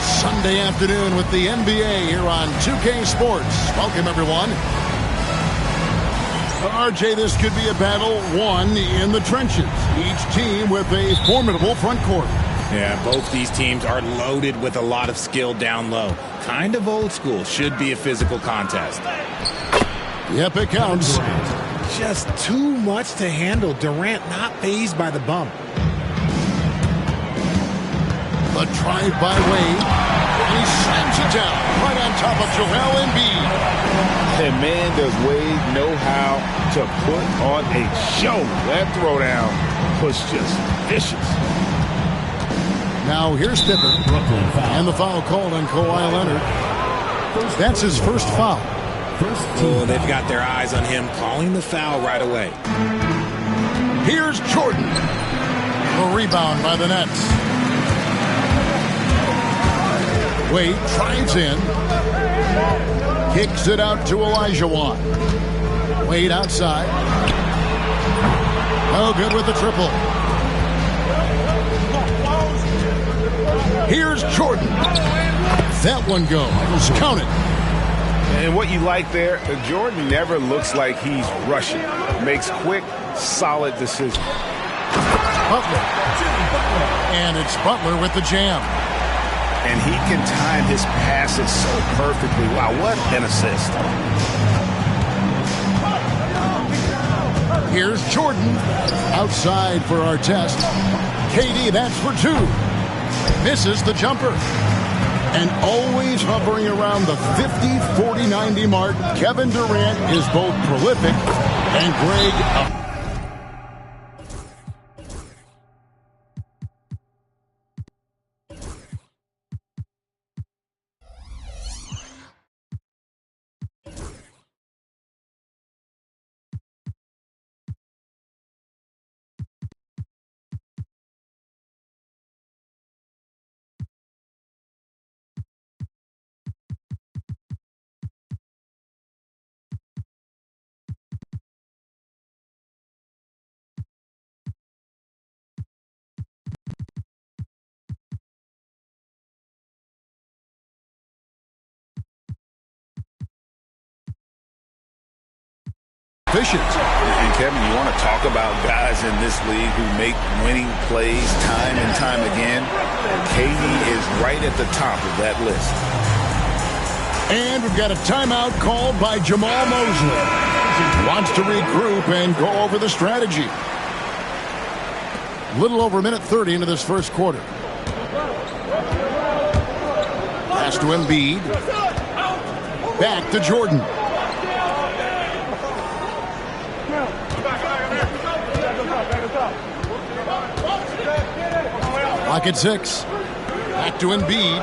A Sunday afternoon with the NBA here on 2K Sports. Welcome, everyone. RJ, this could be a battle won in the trenches. Each team with a formidable front court. Yeah, both these teams are loaded with a lot of skill down low. Kind of old school. Should be a physical contest. Yep, it counts. Just too much to handle. Durant not fazed by the bump. The drive by Wade. And he slams it down right on top of Joel Embiid. And man, does Wade know how to put on a show. That throwdown was just vicious. Now here's Tipper. And the foul called on Kawhi Leonard. That's his first foul. Oh, they've got their eyes on him, calling the foul right away. Here's Jordan. A rebound by the Nets. Wade drives in. Kicks it out to Olajuwon. Wade outside. No good with the triple. Here's Jordan. That one goes. Count it. And what you like there, Jordan never looks like he's rushing. Makes quick, solid decisions. Butler. And it's Butler with the jam. And he can time his passes so perfectly. Wow, what an assist. Here's Jordan. Outside for our test. KD, that's for two. Misses the jumper. And always hovering around the 50, 40, 90 mark, Kevin Durant is both prolific and Greg. Efficient. And Kevin, you want to talk about guys in this league who make winning plays time and time again. KD is right at the top of that list. And we've got a timeout called by Jamal Mosley. Wants to regroup and go over the strategy. Little over a minute 30 into this first quarter. Pass to Embiid. Back to Jordan. Lock at 6. Back to Embiid.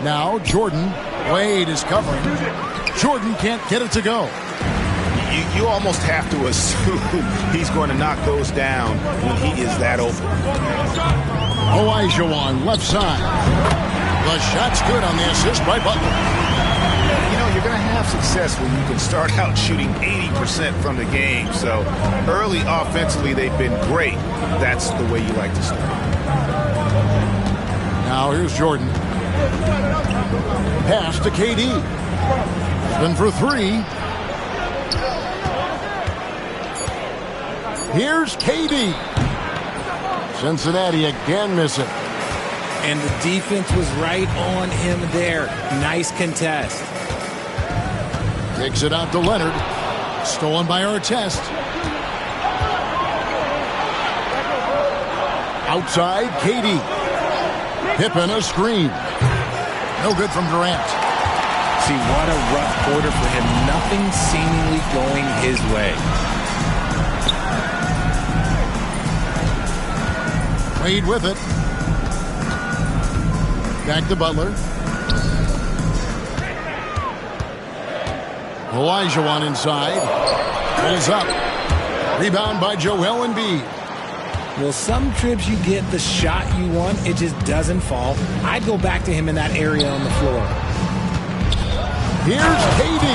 Now Jordan. Wade is covering. Jordan can't get it to go. You almost have to assume he's going to knock those down when he is that open. Olajuwon left side. The shot's good on the assist by Butler. You know, you're going to have success when you can start out shooting 80% from the game. So early offensively, they've been great. That's the way you like to start. Now here's Jordan. Pass to KD. Then for three. Here's KD. Cincinnati again missing. And the defense was right on him there. Nice contest. Kicks it out to Leonard. Stolen by Artest. Outside, KD. Pippen a screen. No good from Durant. See, what a rough quarter for him. Nothing seemingly going his way. Wade with it. Back to Butler. Olajuwon inside. Pulls up. Rebound by Joel Embiid. Well, some trips you get the shot you want, it just doesn't fall. I'd go back to him in that area on the floor. Here's KD.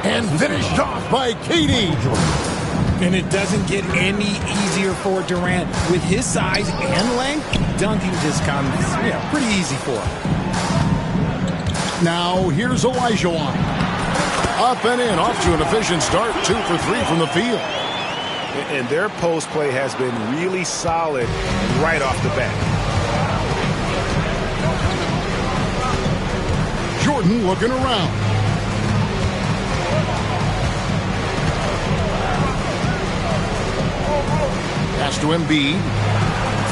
And finished off by KD. And it doesn't get any easier for Durant. With his size and length, dunking just comes pretty easy for him. Now here's Olajuwon. Up and in, off to an efficient start. 2 for 3 from the field. And their post play has been really solid right off the bat. Jordan looking around. Pass to Embiid.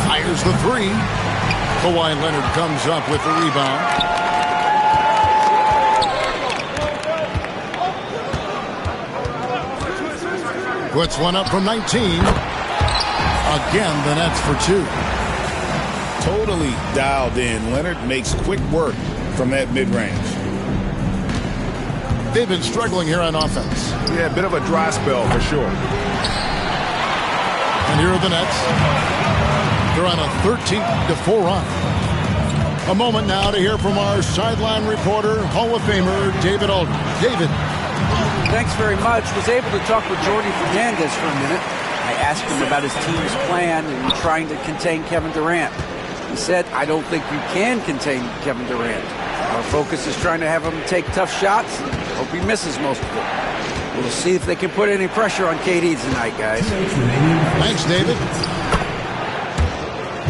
Fires the 3. Kawhi Leonard comes up with the rebound. Puts one up from 19. Again, the Nets for 2. Totally dialed in. Leonard makes quick work from that mid-range. They've been struggling here on offense. Yeah, a bit of a dry spell for sure. And here are the Nets. They're on a 13-4 run. A moment now to hear from our sideline reporter, Hall of Famer David Aldridge. David. Thanks very much. Was able to talk with Jordy Fernandez for a minute. I asked him about his team's plan in trying to contain Kevin Durant. He said, I don't think you can contain Kevin Durant. Our focus is trying to have him take tough shots and hope he misses most of them. We'll see if they can put any pressure on KD tonight, guys. Thanks, David.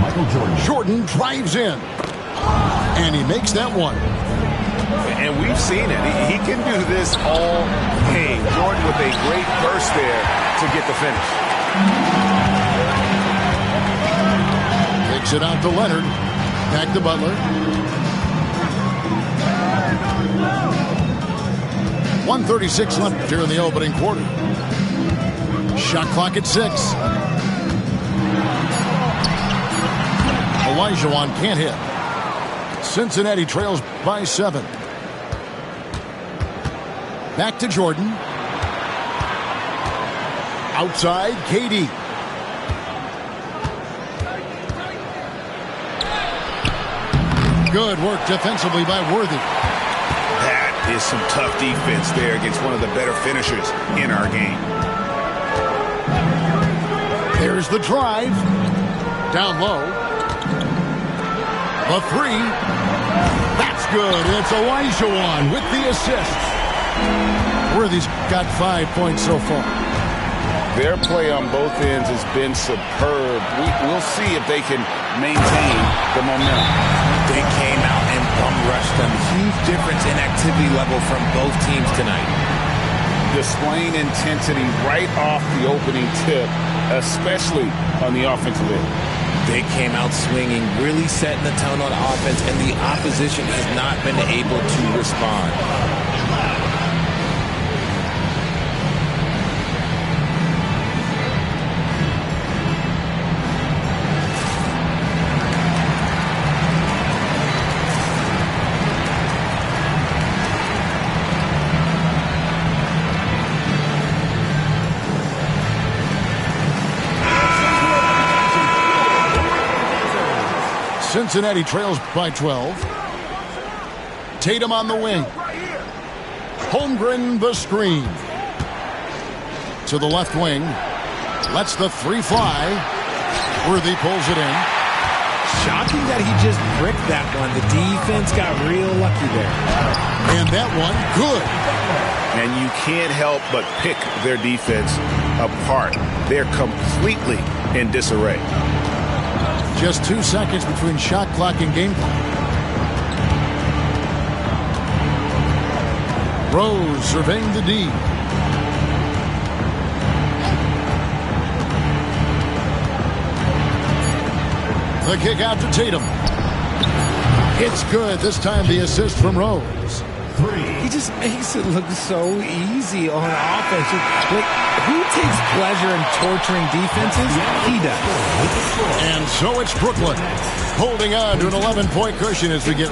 Michael Jordan. Jordan drives in. And he makes that one. And we've seen it. He can do this all game. Jordan with a great burst there to get the finish. Takes it out to Leonard. Back to Butler. 1:36 left here in the opening quarter. Shot clock at 6. Olajuwon can't hit. Cincinnati trails by 7. Back to Jordan. Outside, KD. Good work defensively by Worthy. That is some tough defense there against one of the better finishers in our game. There's the drive. Down low. The 3. That's good. It's Olajuwon with the assist. Worthy's got 5 points so far. Their play on both ends has been superb. We'll see if they can maintain the momentum. They came out and bum rushed them. Huge difference in activity level from both teams tonight. Displaying intensity right off the opening tip, especially on the offensive end. They came out swinging, really setting the tone on offense, and the opposition has not been able to respond. Cincinnati trails by 12. Tatum on the wing. Holmgren the screen. To the left wing. Lets the 3 fly. Worthy pulls it in. Shocking that he just bricked that one. The defense got real lucky there. And that one, good. And you can't help but pick their defense apart. They're completely in disarray. Just 2 seconds between shot clock and game clock. Rose surveying the D. The kick out to Tatum. It's good. This time the assist from Rose. He just makes it look so easy on offense. Like, who takes pleasure in torturing defenses? He does. And so it's Brooklyn holding on to an 11-point cushion as we get.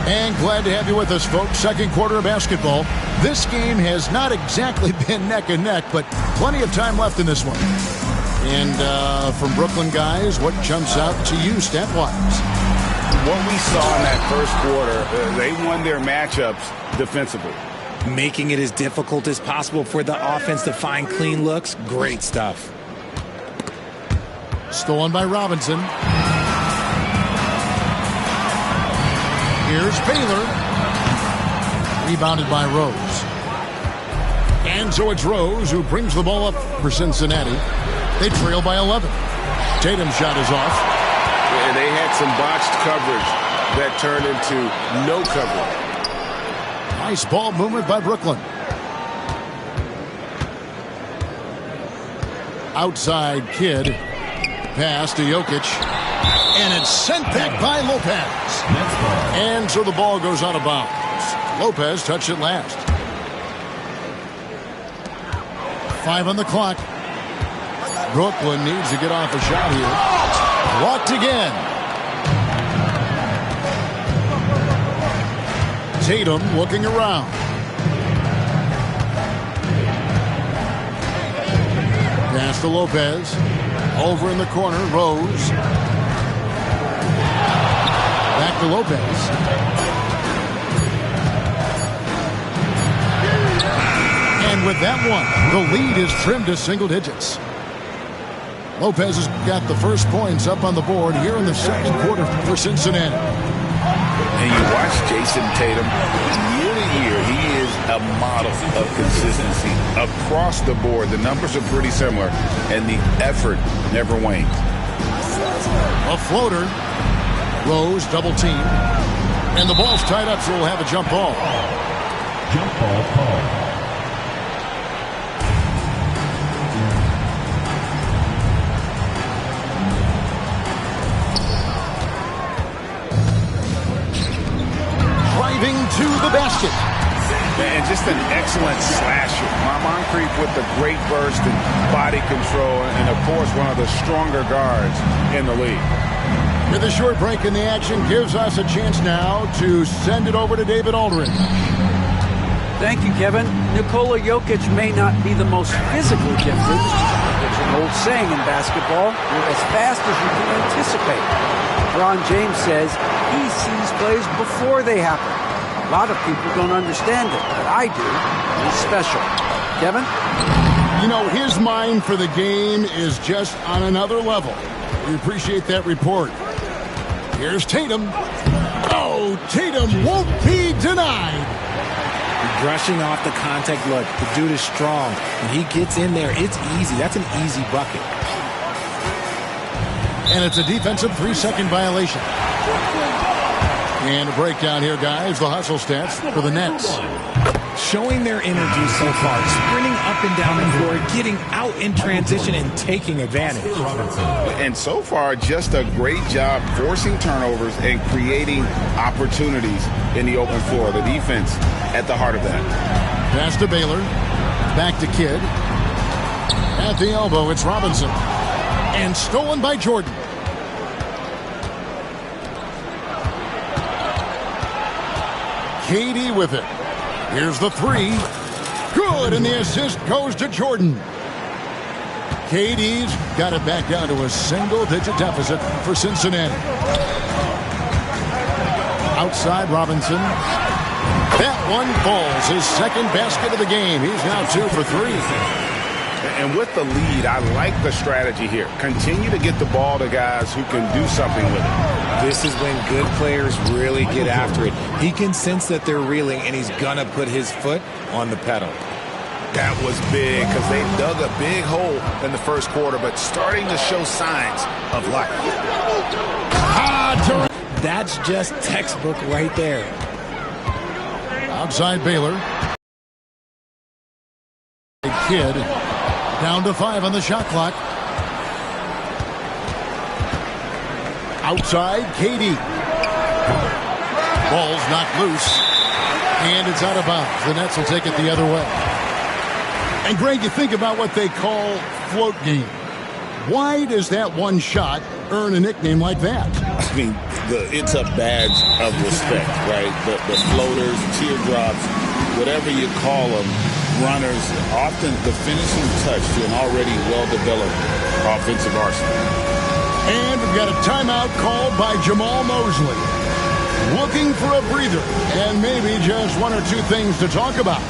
And glad to have you with us, folks. Second quarter of basketball. This game has not exactly been neck and neck, but plenty of time left in this one. And from Brooklyn guys, what jumps out to you stat-wise? what we saw in that first quarter, they won their matchups defensively. Making it as difficult as possible for the offense to find clean looks. Great stuff. Stolen by Robinson. Here's Baylor. Rebounded by Rose. And so it's Rose who brings the ball up for Cincinnati. They trail by 11. Tatum's shot is off. And they had some botched coverage that turned into no coverage. Nice ball movement by Brooklyn. Outside Kidd. Pass to Jokic. And it's sent back by Lopez. And so the ball goes out of bounds. Lopez touched it last. 5 on the clock. Brooklyn needs to get off a shot here. Blocked again. Tatum looking around. Pass to Lopez. Over in the corner, Rose. Back to Lopez. And with that one, the lead is trimmed to single digits. Lopez has got the first points up on the board here in the second quarter for Cincinnati. And you watch Jason Tatum, year to year, he is a model of consistency across the board. The numbers are pretty similar, and the effort never wanes. A floater. Rose double team. And the ball's tied up, so we'll have a jump ball. Jump ball call. To the basket. And just an excellent slasher. Moncrief with the great burst and body control, and of course one of the stronger guards in the league. With a short break in the action gives us a chance now to send it over to David Aldridge. Thank you, Kevin. Nikola Jokic may not be the most physically gifted. There's an old saying in basketball, you're as fast as you can anticipate. LeBron James says he sees plays before they happen. A lot of people don't understand it, but I do. He's special. Kevin? You know, his mind for the game is just on another level. We appreciate that report. Here's Tatum. Oh, Tatum won't be denied. Brushing off the contact. Look, the dude is strong. When he gets in there, it's easy. That's an easy bucket. And it's a defensive 3-second violation. And a breakdown here, guys. The hustle stats for the Nets. Showing their energy so far. Sprinting up and down the floor, getting out in transition and taking advantage. And so far, just a great job forcing turnovers and creating opportunities in the open floor. The defense at the heart of that. Pass to Baylor. Back to Kidd. At the elbow, it's Robinson. And stolen by Jordan. KD with it. Here's the three. Good, and the assist goes to Jordan. KD's got it back down to a single-digit deficit for Cincinnati. Outside Robinson. That one falls. His second basket of the game. He's now 2 for 3. And with the lead, I like the strategy here. Continue to get the ball to guys who can do something with it. This is when good players really get after it. He can sense that they're reeling, and he's going to put his foot on the pedal. That was big because they dug a big hole in the first quarter, but starting to show signs of life. That's just textbook right there. Outside Baylor. Kidd down to 5 on the shot clock. Outside, KD. Ball's knocked loose. And it's out of bounds. The Nets will take it the other way. And Greg, you think about what they call float game. Why does that one shot earn a nickname like that? I mean, it's a badge of respect, right? The floaters, teardrops, whatever you call them, runners, often the finishing touch to an already well-developed offensive arsenal. And we've got a timeout called by Jamal Mosley. looking for a breather and maybe just one or two things to talk about.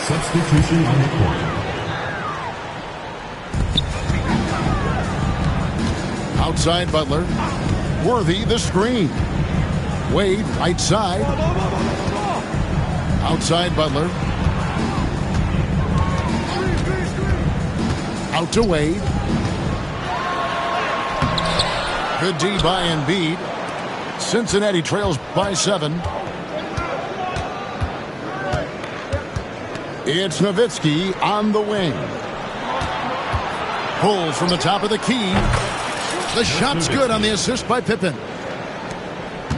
Substitution on the court. Outside Butler. Worthy the screen. Wade right side. Outside Butler. Out to Wade. Good D by Embiid. Cincinnati trails by 7. It's Nowitzki on the wing. Pulls from the top of the key. The shot's good on the assist by Pippen.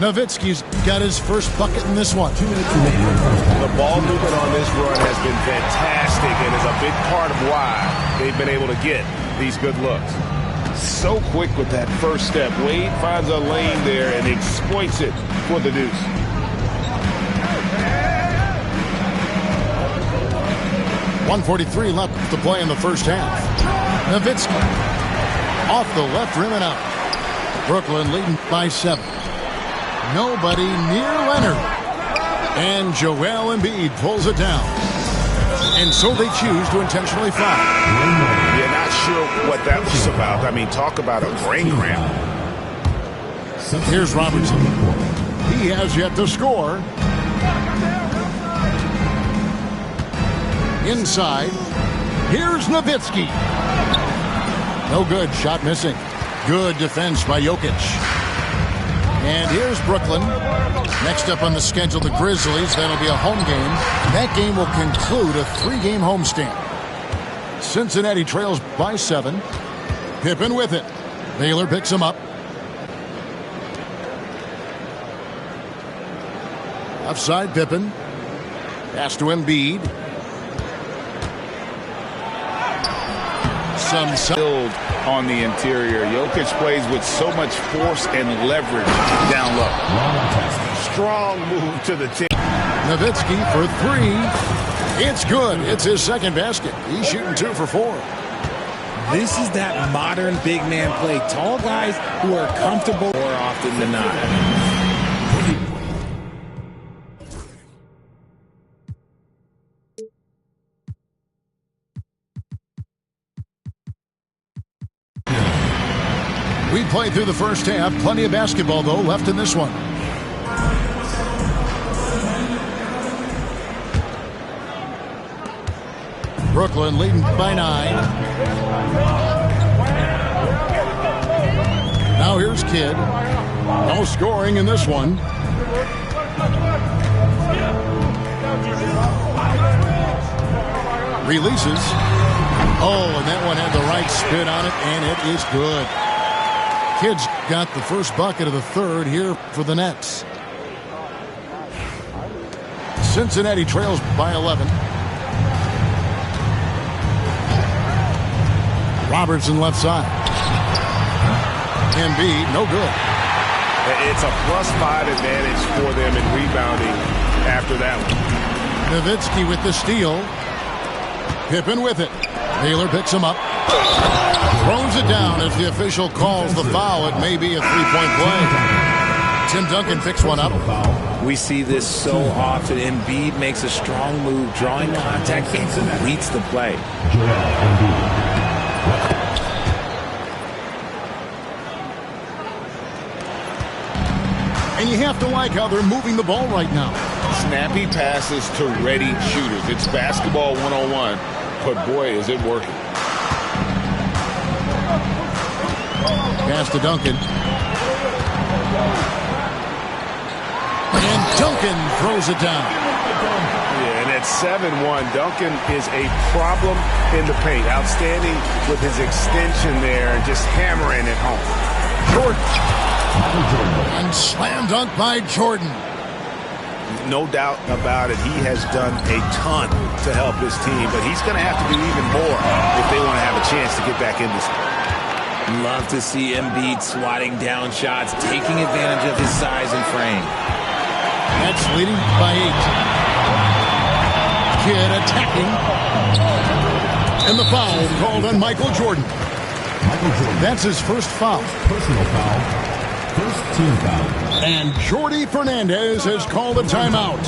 Nowitzki's got his first bucket in this one. The ball movement on this run has been fantastic and is a big part of why they've been able to get these good looks. So quick with that first step. Wade finds a lane there and exploits it for the deuce. .143 left to play in the first half. Nowitzki off the left rim and out. Brooklyn leading by 7. Nobody near Leonard. And Joel Embiid pulls it down. And so they choose to intentionally foul. Yeah, not sure what that was about. I mean, talk about a brain cramp. Here's Robertson. He has yet to score. Inside. Here's Nowitzki. No good. Shot missing. Good defense by Jokic. And here's Brooklyn. Next up on the schedule, the Grizzlies. That'll be a home game. That game will conclude a 3-game homestand. Cincinnati trails by 7. Pippen with it. Baylor picks him up. Offside Pippen. Pass to Embiid. Some build on the interior. Jokic plays with so much force and leverage down low. Strong move to the team. Nowitzki for 3. It's good. It's his second basket. He's shooting 2 for 4. This is that modern big man play. Tall guys who are comfortable more often than not. We played through the first half. Plenty of basketball, though, left in this one. Brooklyn leading by 9. Now here's Kidd. No scoring in this one. Releases. Oh, and that one had the right spin on it, and it is good. Kidd's got the first bucket of the third here for the Nets. Cincinnati trails by 11. Robertson left side. Embiid, no good. It's a +5 advantage for them in rebounding after that one. Nowitzki with the steal. Pippen with it. Baylor picks him up. Throws it down as the official calls the foul. It may be a 3-point play. Tim Duncan picks one up. We see this so often. Embiid makes a strong move, drawing contact, and completes the play. And you have to like how they're moving the ball right now. Snappy passes to ready shooters. It's basketball 101, but boy, is it working. Pass to Duncan. And Duncan throws it down. Yeah, and at 7-1, Duncan is a problem in the paint. Outstanding with his extension there and just hammering it home. Jordan. And slam dunk by Jordan. No doubt about it. He has done a ton to help his team, but he's going to have to do even more if they want to have a chance to get back in this. Love to see Embiid swatting down shots, taking advantage of his size and frame. Nets leading by 8. Kidd attacking. And the foul called on Michael Jordan. That's his first foul. Personal foul. First team foul. And Jordy Fernandez has called a timeout.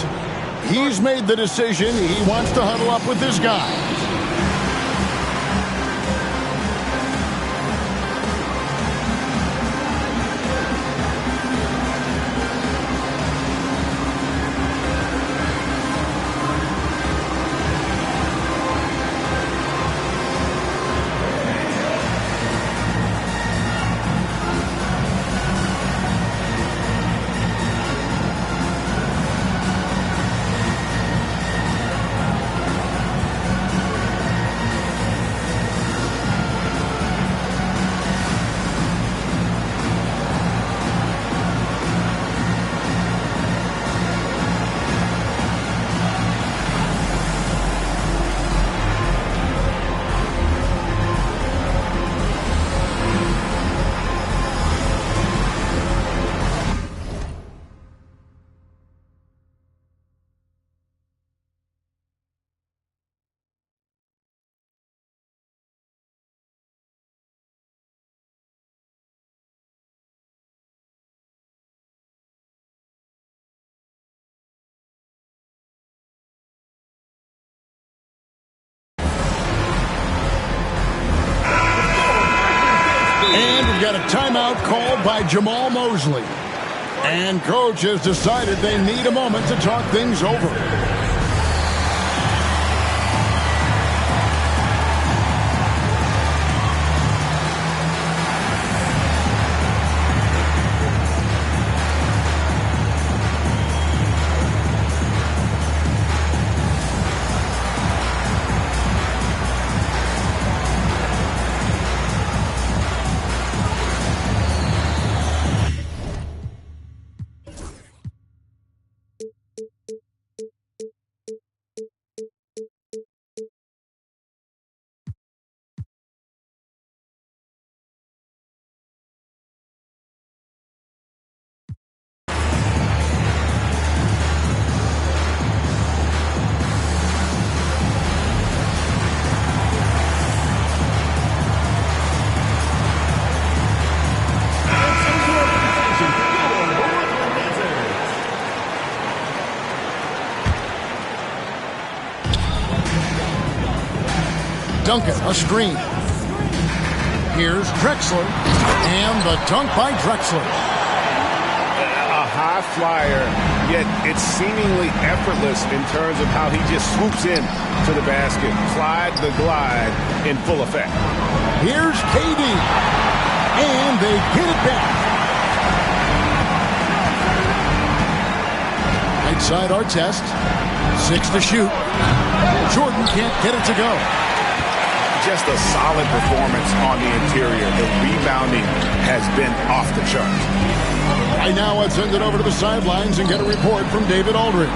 He's made the decision. He wants to huddle up with this guy. And we've got a timeout called by Jamal Mosley. And coach has decided they need a moment to talk things over. Duncan, a screen. Here's Drexler, and the dunk by Drexler. A high flyer, yet it's seemingly effortless in terms of how he just swoops in to the basket. Clyde the glide in full effect. Here's KD, and they get it back. Right side Artest, 6 to shoot. Jordan can't get it to go. Just a solid performance on the interior. The rebounding has been off the charts. Right now, let's send it over to the sidelines and get a report from David Aldridge.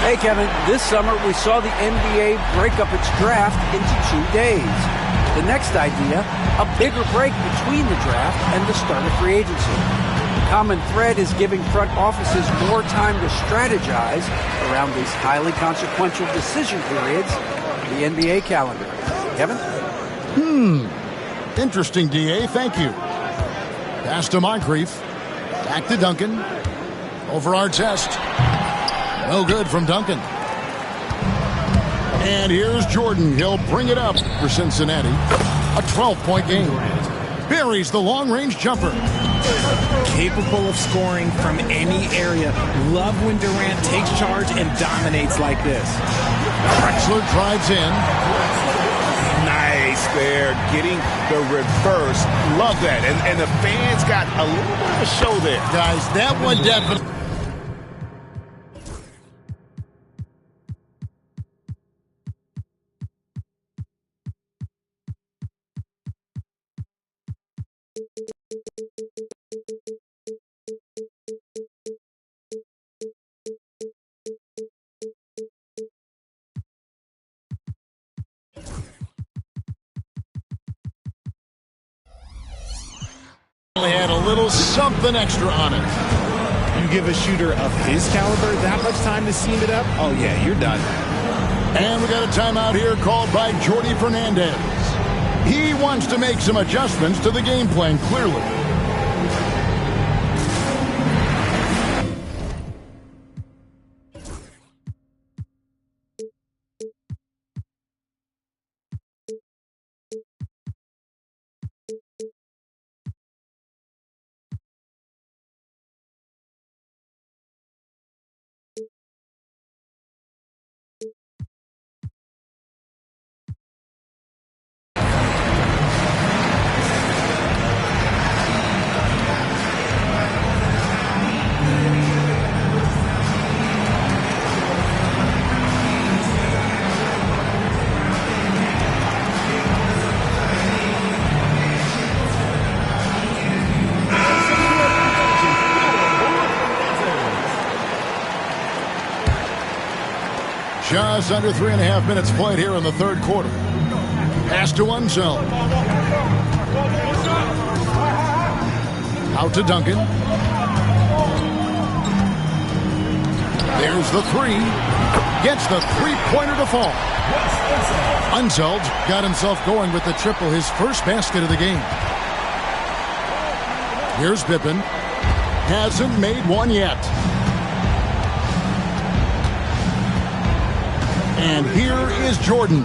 Hey, Kevin, this summer we saw the NBA break up its draft into 2 days. The next idea, a bigger break between the draft and the start of free agency. The common thread is giving front offices more time to strategize around these highly consequential decision periods, the NBA calendar. Kevin? Interesting, DA. Thank you. Pass to Moncrief. Back to Duncan. Over Artest. No good from Duncan. And here's Jordan. He'll bring it up for Cincinnati. A 12-point game. Buries the long-range jumper. Capable of scoring from any area. Love when Durant takes charge and dominates like this. Drexler drives in. Nice there, getting the reverse. Love that. And the fans got a little bit of a show there. Guys, that one definitely... Only had a little something extra on it. You give a shooter of his caliber that much time to seam it up? Oh, yeah, you're done. And we got a timeout here called by Jordy Fernandez. He wants to make some adjustments to the game plan, clearly. Just under 3.5 minutes played here in the third quarter. Pass to Unzel. Out to Duncan. There's the three. Gets the three-pointer to fall. Unzel got himself going with the triple, his first basket of the game. Here's Pippen. Hasn't made one yet. And here is Jordan.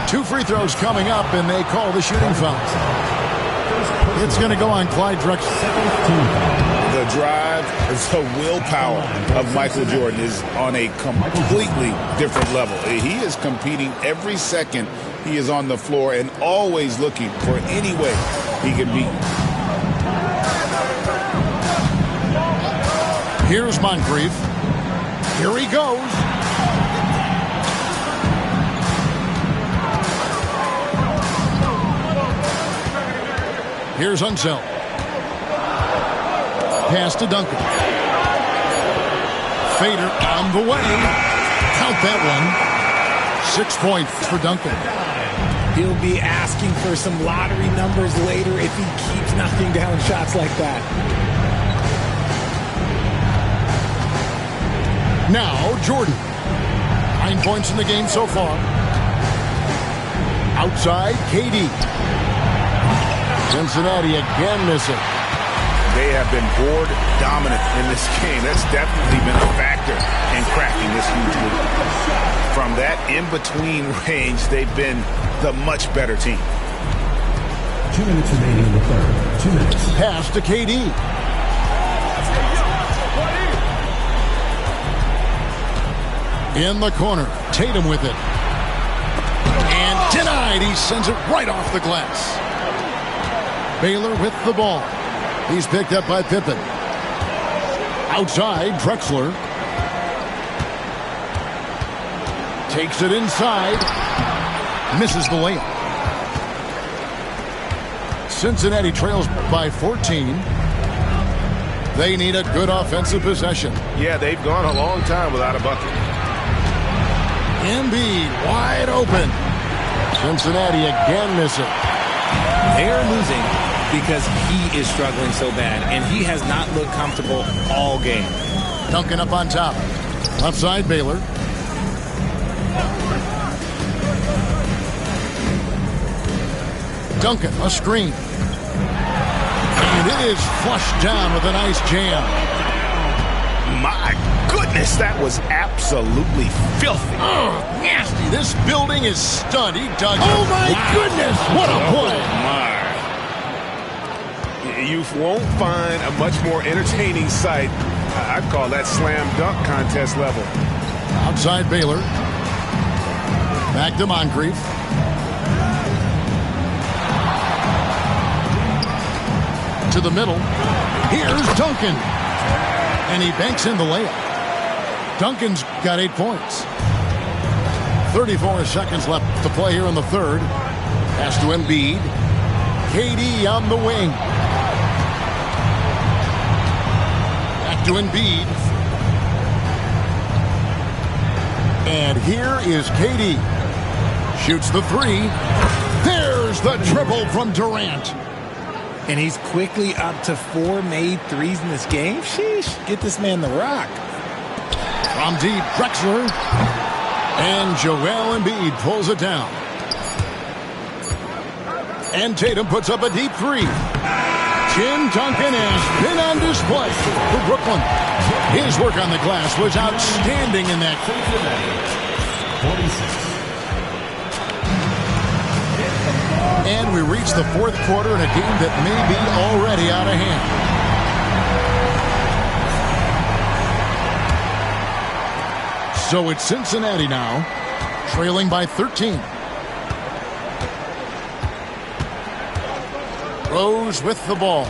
2 free throws coming up, and they call the shooting foul. It's going to go on Clyde Drexler. The drive, the willpower of Michael Jordan is on a completely different level. He is competing every second he is on the floor and always looking for any way he can beat. Here's Moncrief. Here he goes. Here's Unzel. Pass to Duncan. Fader on the way. Count that one. 6 points for Duncan. He'll be asking for some lottery numbers later if he keeps knocking down shots like that. Now, Jordan. 9 points in the game so far. Outside, KD. Cincinnati again missing. They have been board dominant in this game. That's definitely been a factor in cracking this huge lead. From that in-between range, they've been the much better team. 2 minutes remaining in the third. 2 minutes. Pass to KD. In the corner, Tatum with it. And denied. He sends it right off the glass. Baylor with the ball. He's picked up by Pippen. Outside, Drexler. Takes it inside. Misses the layup. Cincinnati trails by 14. They need a good offensive possession. Yeah, they've gone a long time without a bucket. Embiid wide open. Cincinnati again missing. They're losing because he is struggling so bad, and he has not looked comfortable all game. Duncan up on top. Left side, Baylor. Duncan, a screen. And it is flushed down with a nice jam. My goodness, that was absolutely filthy. Oh, nasty. This building is stunned. He dug it. Oh, my goodness. What a play. My. You won't find a much more entertaining sight. I'd call that slam dunk contest level. Outside Baylor. Back to Moncrief. To the middle. Here's Duncan. And he banks in the layup. Duncan's got 8 points. 34 seconds left to play here in the third. Pass to Embiid. KD on the wing. Back to Embiid. And here is KD. Shoots the three. There's There's the triple from Durant. And he's quickly up to 4 made threes in this game. Sheesh, get this man the rock. From deep, Drexler. And Joel Embiid pulls it down. And Tatum puts up a deep three. Tim Duncan has been on display for Brooklyn. His work on the glass was outstanding in that. 46. And we reach the fourth quarter in a game that may be already out of hand. So it's Cincinnati now, trailing by 13. Rose with the ball.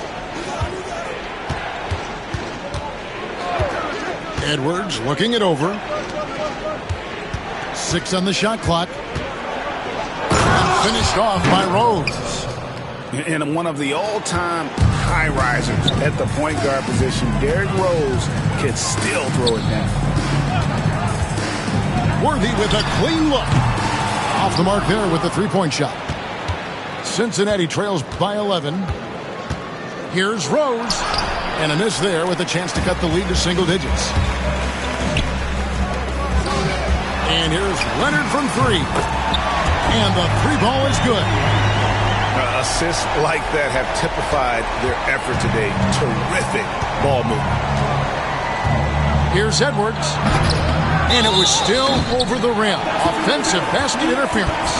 Edwards looking it over. 6 on the shot clock. Finished off by Rose. And one of the all-time high-risers at the point guard position, Derrick Rose can still throw it down. Worthy with a clean look. Off the mark there with the three-point shot. Cincinnati trails by 11. Here's Rose. And a miss there with a chance to cut the lead to single digits. And here's Leonard from 3. And the three ball is good. Assists like that have typified their effort today. Terrific ball movement. Here's Edwards. And it was still over the rim. Offensive basket interference.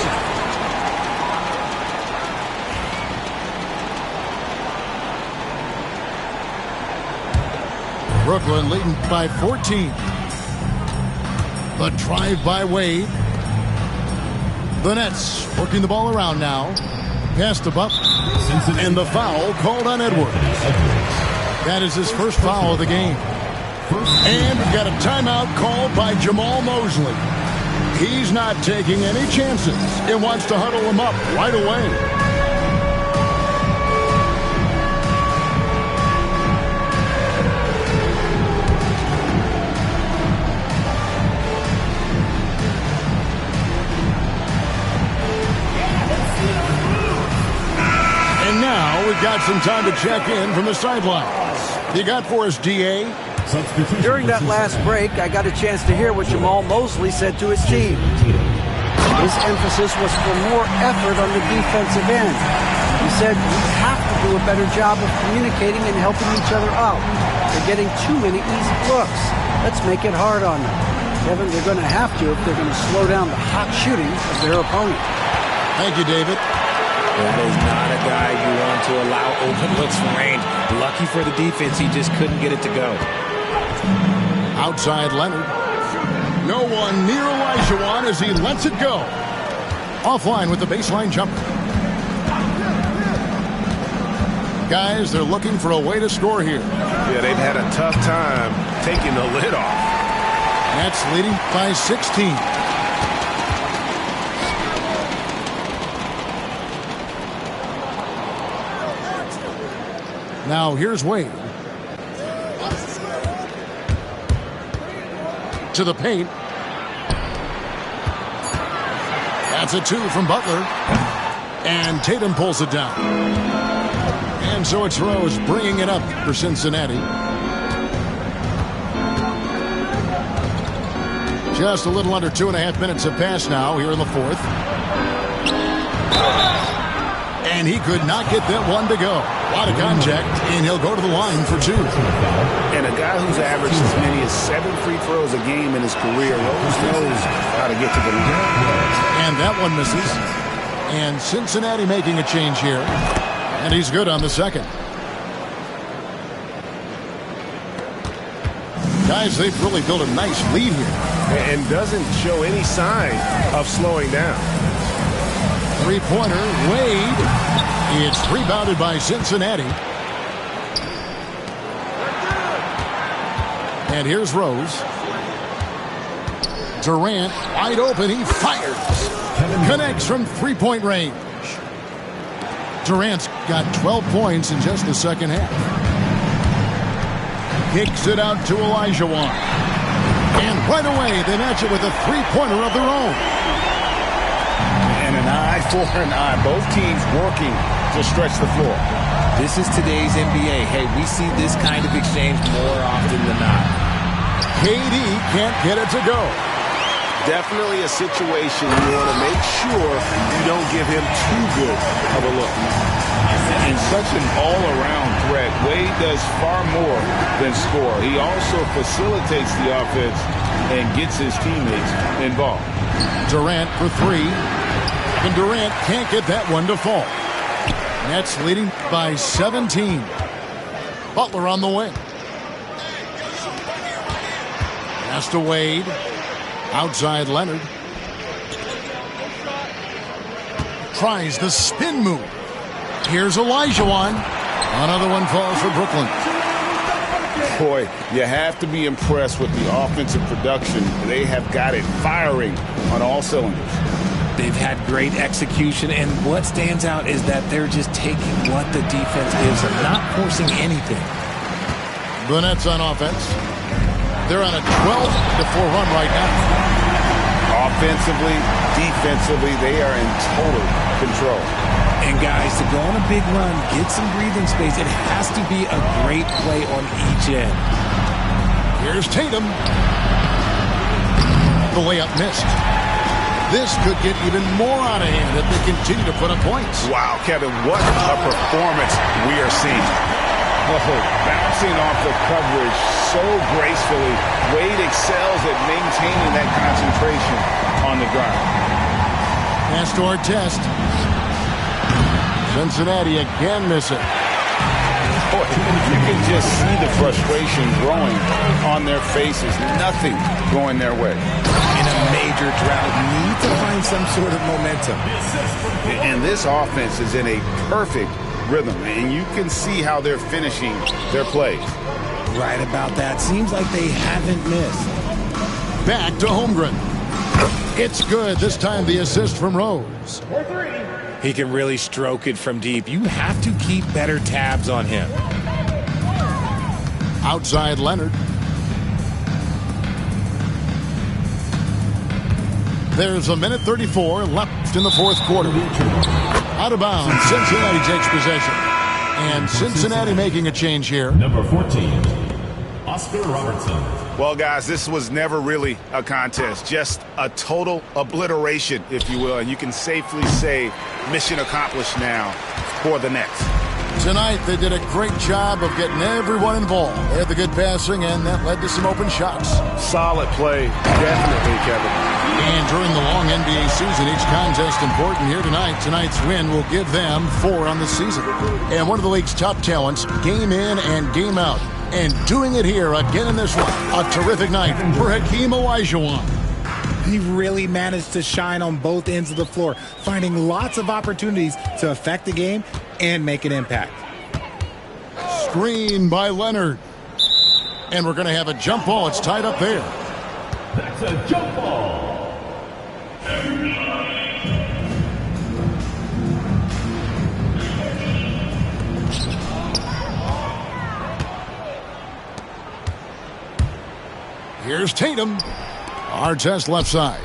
Brooklyn leading by 14. The drive by Wade. The Nets working the ball around now. Pass to Buck. And the foul called on Edwards. That is his first foul of the game. And we've got a timeout called by Jamal Mosley. He's not taking any chances and wants to huddle him up right away. Now we've got some time to check in from the sidelines. You got for us, DA? During that last break, I got a chance to hear what Jamal Mosley said to his team. His emphasis was for more effort on the defensive end. He said, we have to do a better job of communicating and helping each other out. They're getting too many easy looks. Let's make it hard on them. Kevin, they're going to have to if they're going to slow down the hot shooting of their opponent. Thank you, David. That is not a guy you want to allow open looks from range. Lucky for the defense, he just couldn't get it to go. Outside Leonard. No one near Olajuwon as he lets it go. Offline with the baseline jumper. Guys, they're looking for a way to score here. Yeah, they've had a tough time taking the lid off. Nets leading by 16. Now here's Wade. To the paint. That's a 2 from Butler. And Tatum pulls it down. And so it's Rose bringing it up for Cincinnati. Just a little under 2.5 minutes have passed now here in the fourth. And he could not get that one to go. A lot of contact, and he'll go to the line for 2. And a guy who's averaged as many as 7 free throws a game in his career, Rose knows how to get to the line. And that one misses. And Cincinnati making a change here. And he's good on the second. Guys, they've really built a nice lead here. And doesn't show any sign of slowing down. Three-pointer, Wade. It's rebounded by Cincinnati. And here's Rose. Durant, wide open, he fires. Connects from three-point range. Durant's got 12 points in just the second half. Kicks it out to Olajuwon. And right away, they match it with a three-pointer of their own. And an eye for an eye. Both teams working to stretch the floor. This is today's NBA. Hey, we see this kind of exchange more often than not. KD can't get it to go. Definitely a situation you want to make sure you don't give him too good of a look. And such an all-around threat, Wade does far more than score. He also facilitates the offense and gets his teammates involved. Durant for three. And Durant can't get that one to fall. Nets leading by 17. Butler on the wing. Pass to Wade. Outside Leonard. Tries the spin move. Here's Olajuwon. Another one falls for Brooklyn. Boy, you have to be impressed with the offensive production. They have got it firing on all cylinders. They've had great execution, and what stands out is that they're just taking what the defense gives them, not forcing anything. The Nets on offense. They're on a 12-4 run right now. Offensively, defensively, they are in total control. And guys, to go on a big run, get some breathing space, it has to be a great play on each end. Here's Tatum. The layup missed. This could get even more out of hand if they continue to put up points. Wow, Kevin, what a performance we are seeing. Oh, bouncing off the coverage so gracefully. Wade excels at maintaining that concentration on the drive. Pass to our test. Cincinnati again missing. Boy, you can just see the frustration growing on their faces. Nothing going their way. In a major drought, need to find some sort of momentum. And this offense is in a perfect rhythm, and you can see how they're finishing their plays. Right about that. Seems like they haven't missed. Back to Holmgren. It's good. This time the assist from Rose. He can really stroke it from deep. You have to keep better tabs on him. Outside Leonard. There's a minute 34 left in the fourth quarter. Out of bounds, Cincinnati takes possession. And Cincinnati making a change here. Number 14, Oscar Robertson. Well, guys, this was never really a contest, just a total obliteration, if you will. And you can safely say mission accomplished now for the Nets. Tonight, they did a great job of getting everyone involved. They had the good passing, and that led to some open shots. Solid play, definitely, Kevin. And during the long NBA season, each contest important here tonight. Tonight's win will give them 4 on the season. And one of the league's top talents, game in and game out. And doing it here again in this one. A terrific night for Hakeem Olajuwon. He really managed to shine on both ends of the floor, finding lots of opportunities to affect the game and make an impact. Screen by Leonard. And we're going to have a jump ball. It's tied up there. That's a jump ball. Here's Tatum. Artest left side.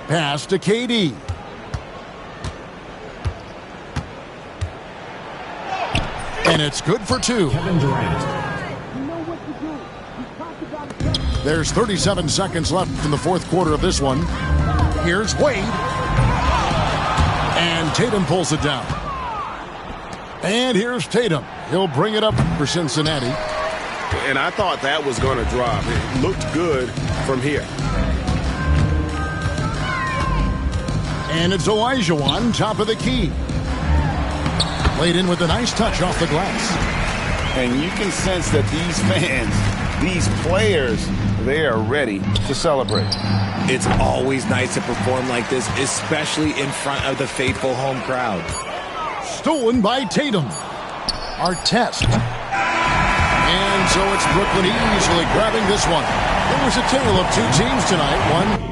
Pass to KD. And it's good for 2. Kevin Durant. There's 37 seconds left in the fourth quarter of this one. Here's Wade. And Tatum pulls it down. And here's Tatum. He'll bring it up for Cincinnati. And I thought that was going to drop. It looked good from here. And it's Olajuwon, top of the key. Played in with a nice touch off the glass. And you can sense that these fans, these players, they are ready to celebrate. It's always nice to perform like this, especially in front of the faithful home crowd. Stolen by Tatum. Artest. And so it's Brooklyn easily grabbing this one. It was a tale of 2 teams tonight. One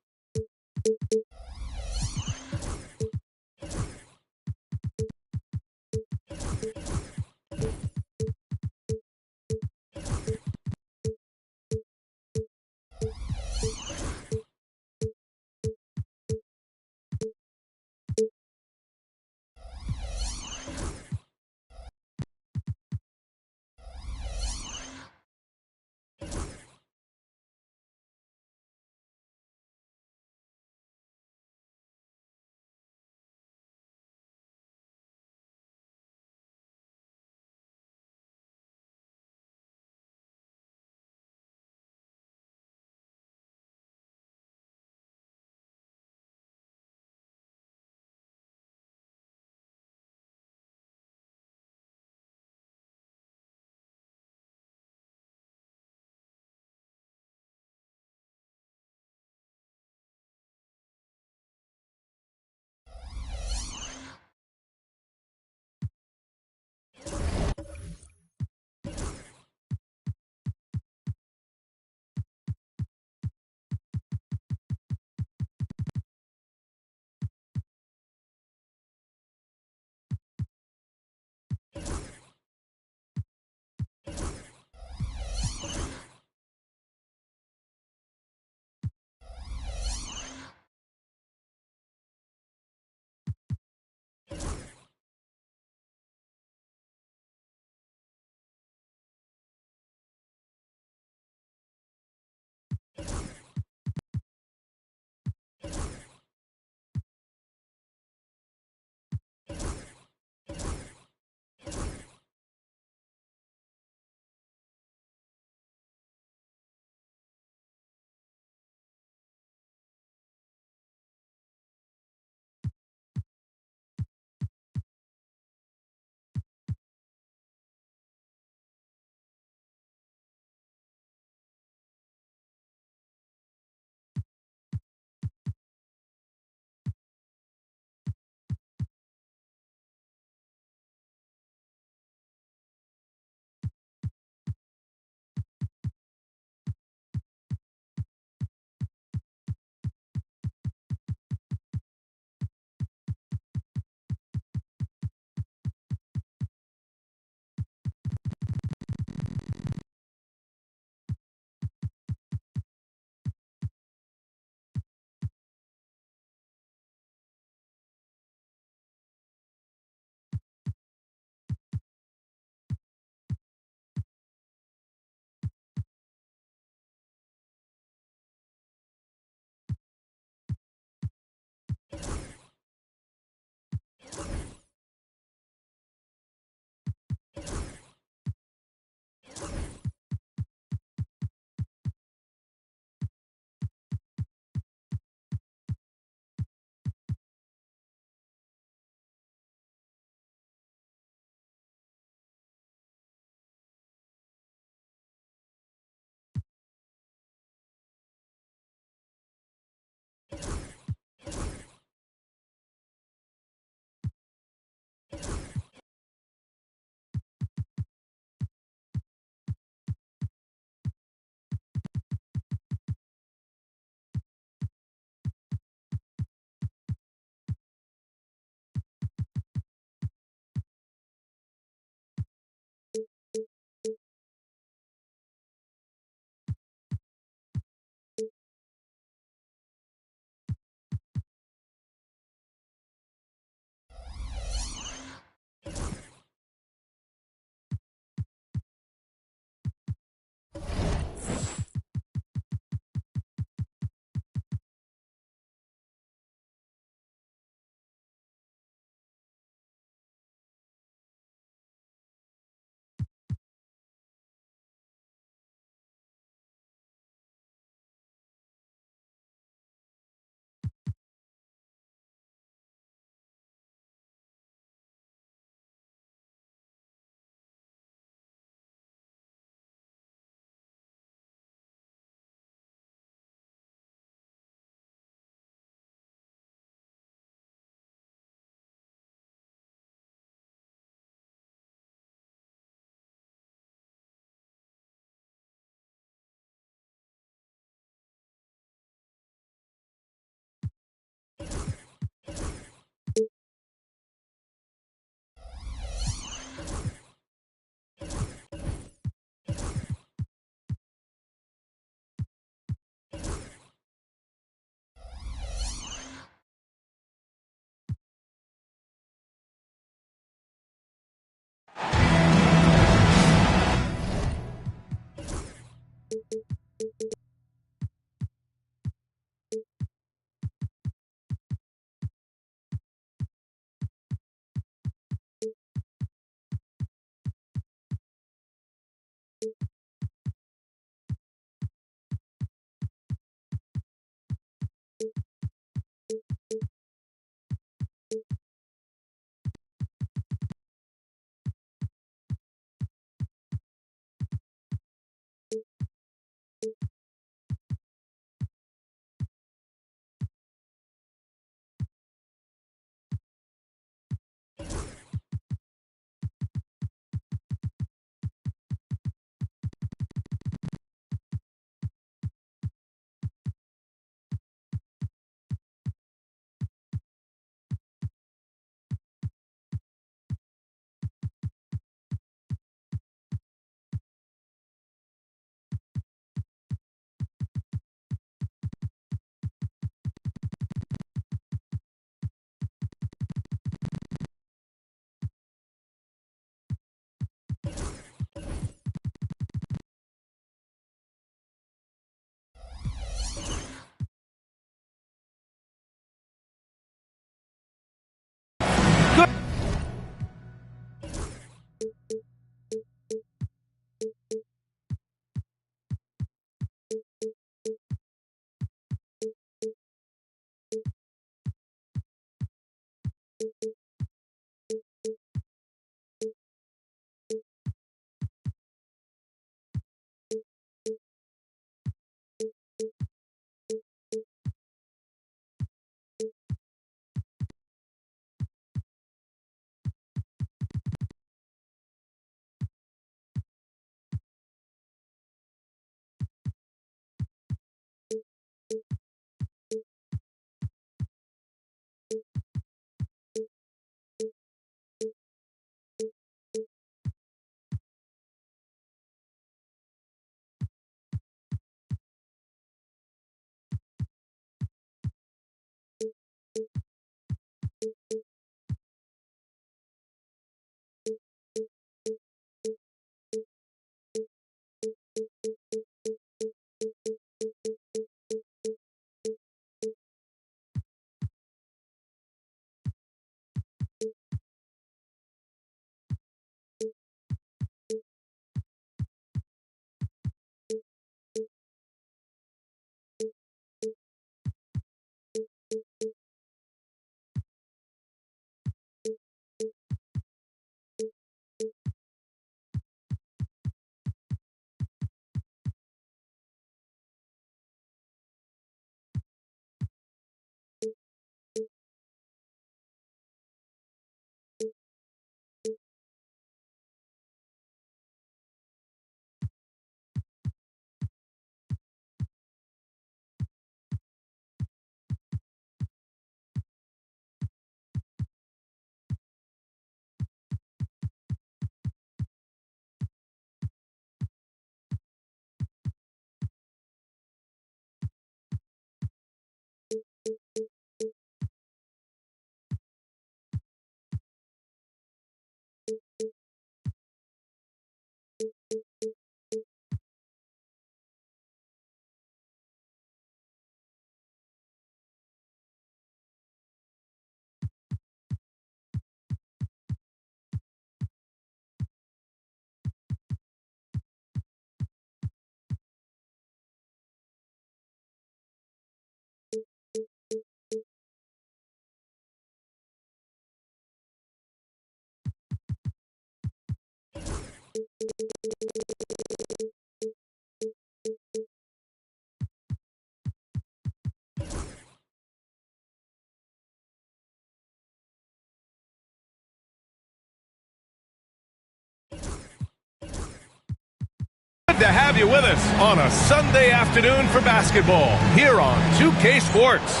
To have you with us on a Sunday afternoon for basketball here on 2K Sports.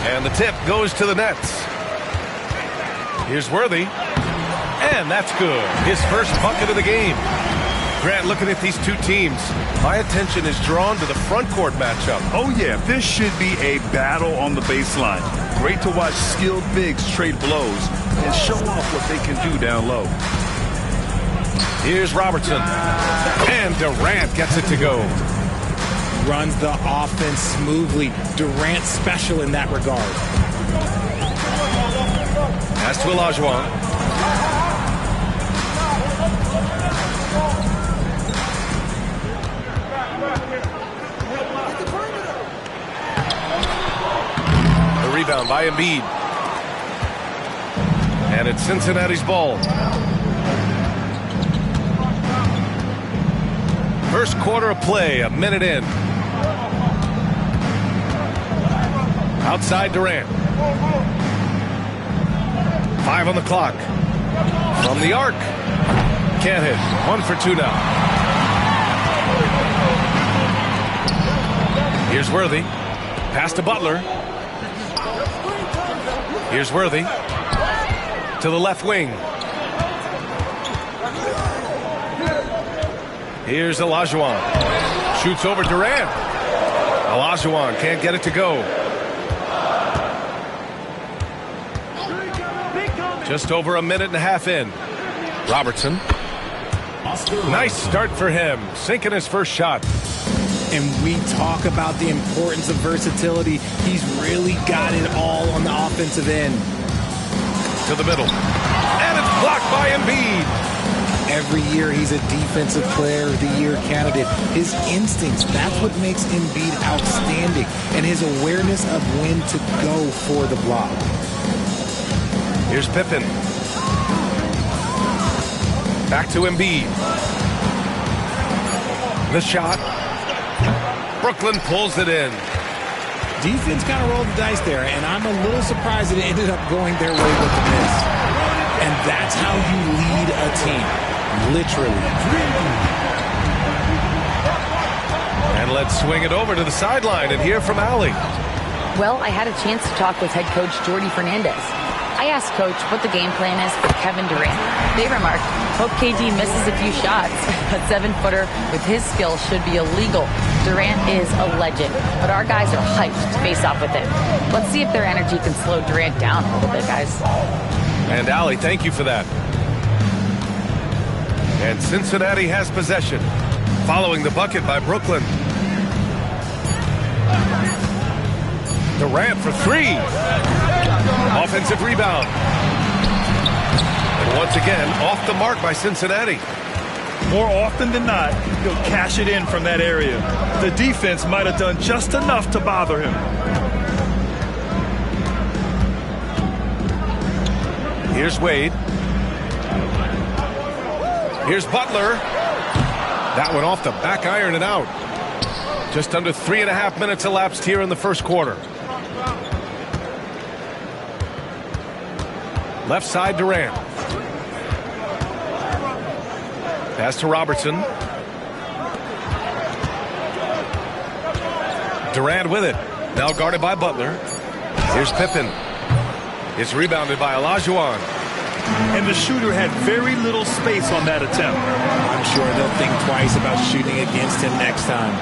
And the tip goes to the Nets. Here's Worthy. And that's good. His first bucket of the game. Grant, looking at these two teams, my attention is drawn to the front court matchup. Oh, yeah, this should be a battle on the baseline. Great to watch skilled bigs trade blows and show off what they can do down low. Here's Robertson. And Durant gets it to go. Runs the offense smoothly. Durant special in that regard. Pass to Olajuwon. Rebound by Embiid. And it's Cincinnati's ball. First quarter of play, a minute in. Outside Durant. 5 on the clock. From the arc. Can't hit. 1 for 2 now. Here's Worthy. Pass to Butler. Here's Worthy to the left wing. Here's Olajuwon. Shoots over Durant. Olajuwon can't get it to go. Just over a minute and a half in. Robertson. Nice start for him. Sinking his first shot. And we talk about the importance of versatility. He's really got it all on the offensive end. To the middle. And it's blocked by Embiid. Every year he's a defensive player of the year candidate. His instincts, that's what makes Embiid outstanding. And his awareness of when to go for the block. Here's Pippen. Back to Embiid. The shot. Brooklyn pulls it in. Defense kind of rolled the dice there, and I'm a little surprised that it ended up going their way with the miss. And that's how you lead a team, literally. And let's swing it over to the sideline and hear from Allie. Well, I had a chance to talk with head coach Jordy Fernandez. I asked Coach what the game plan is for Kevin Durant. They remarked, hope KD misses a few shots. A 7-footer with his skill should be illegal. Durant is a legend, but our guys are hyped to face off with him. Let's see if their energy can slow Durant down a little bit, guys. And Allie, thank you for that. And Cincinnati has possession, following the bucket by Brooklyn. Durant for 3. Offensive rebound. And once again, off the mark by Cincinnati. More often than not, he'll cash it in from that area. The defense might have done just enough to bother him. Here's Wade. Here's Butler. That one off the back iron and out. Just under 3.5 minutes elapsed here in the first quarter. Left side Durant. Pass to Robertson. Durant with it. Now guarded by Butler. Here's Pippen. It's rebounded by Olajuwon. And the shooter had very little space on that attempt. I'm sure they'll think twice about shooting against him next time.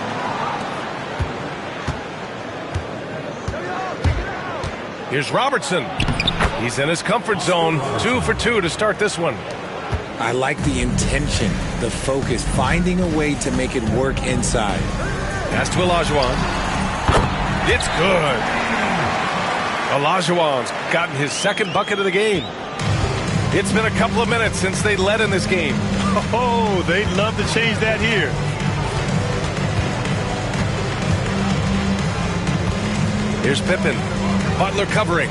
Here's Robertson. He's in his comfort zone. 2 for 2 to start this one. I like the intention, the focus, finding a way to make it work inside. Pass to Olajuwon. It's good. Olajuwon's gotten his second bucket of the game. It's been a couple of minutes since they led in this game. Oh, they'd love to change that here. Here's Pippen. Butler covering.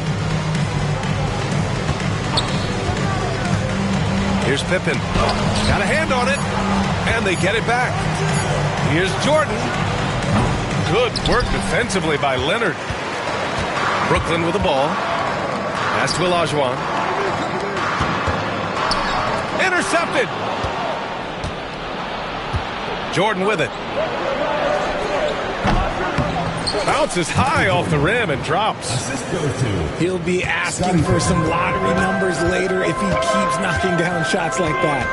Here's Pippen. Got a hand on it. And they get it back. Here's Jordan. Good work defensively by Leonard. Brooklyn with the ball. Pass to Olajuwon. Intercepted. Jordan with it. Bounces high off the rim and drops. He'll be asking for some lottery numbers later if he keeps knocking down shots like that.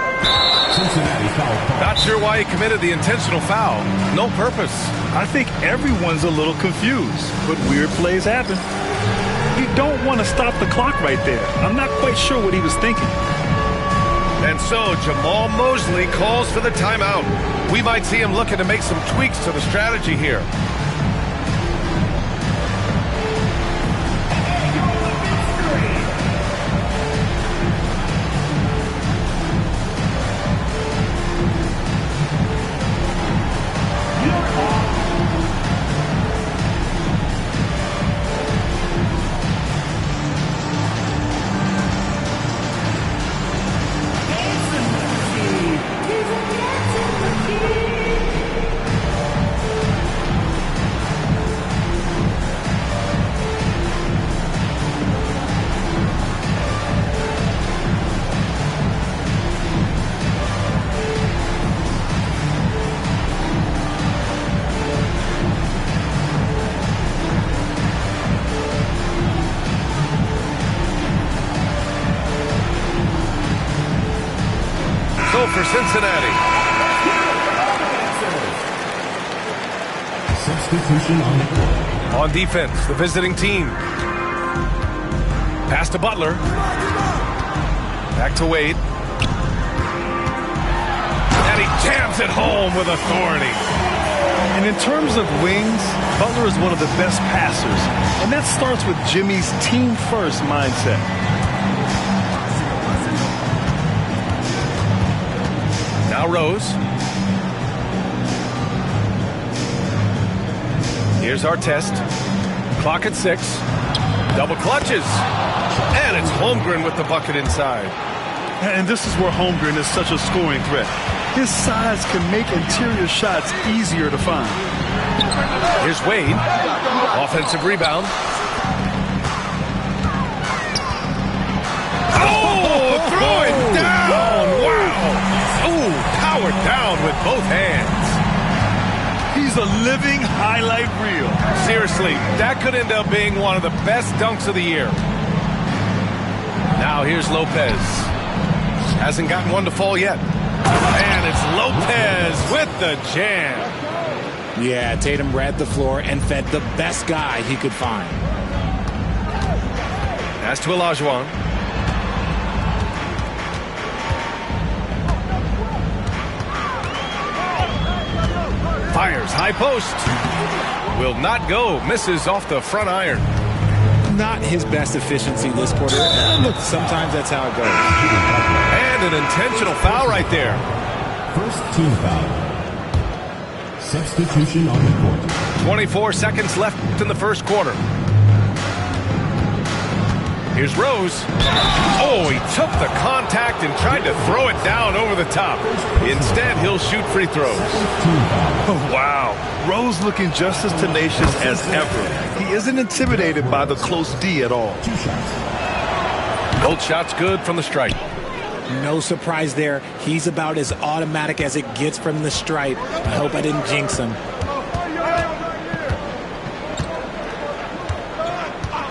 Not sure why he committed the intentional foul. No purpose. I think everyone's a little confused, but weird plays happen. You don't want to stop the clock right there. I'm not quite sure what he was thinking. And so Jamal Mosley calls for the timeout. We might see him looking to make some tweaks to the strategy here. For Cincinnati. Substitution on the court. On defense, the visiting team. Pass to Butler. Back to Wade. And he jams it home with authority. And in terms of wings, Butler is one of the best passers. And that starts with Jimmy's team-first mindset. Now Rose. Here's our test. Clock at 6. Double clutches. And it's Holmgren with the bucket inside. And this is where Holmgren is such a scoring threat. His size can make interior shots easier to find. Here's Wade. Offensive rebound. Oh, throwing down. Wow. Oh, powered down with both hands. He's a living highlight reel. Seriously, that could end up being one of the best dunks of the year. Now here's Lopez. Hasn't gotten one to fall yet. And it's Lopez with the jam. Yeah, Tatum read the floor and fed the best guy he could find. Pass to Olajuwon. Fires high post. Will not go. Misses off the front iron. Not his best efficiency this quarter, but sometimes that's how it goes. And an intentional foul right there. First team foul. Substitution on the court. 24 seconds left in the first quarter. Here's Rose. Oh, he took the contact and tried to throw it down over the top. Instead, he'll shoot free throws. Oh, wow. Rose looking just as tenacious as ever. He isn't intimidated by the close D at all. Both shots good from the stripe. No surprise there. He's about as automatic as it gets from the stripe. I hope I didn't jinx him.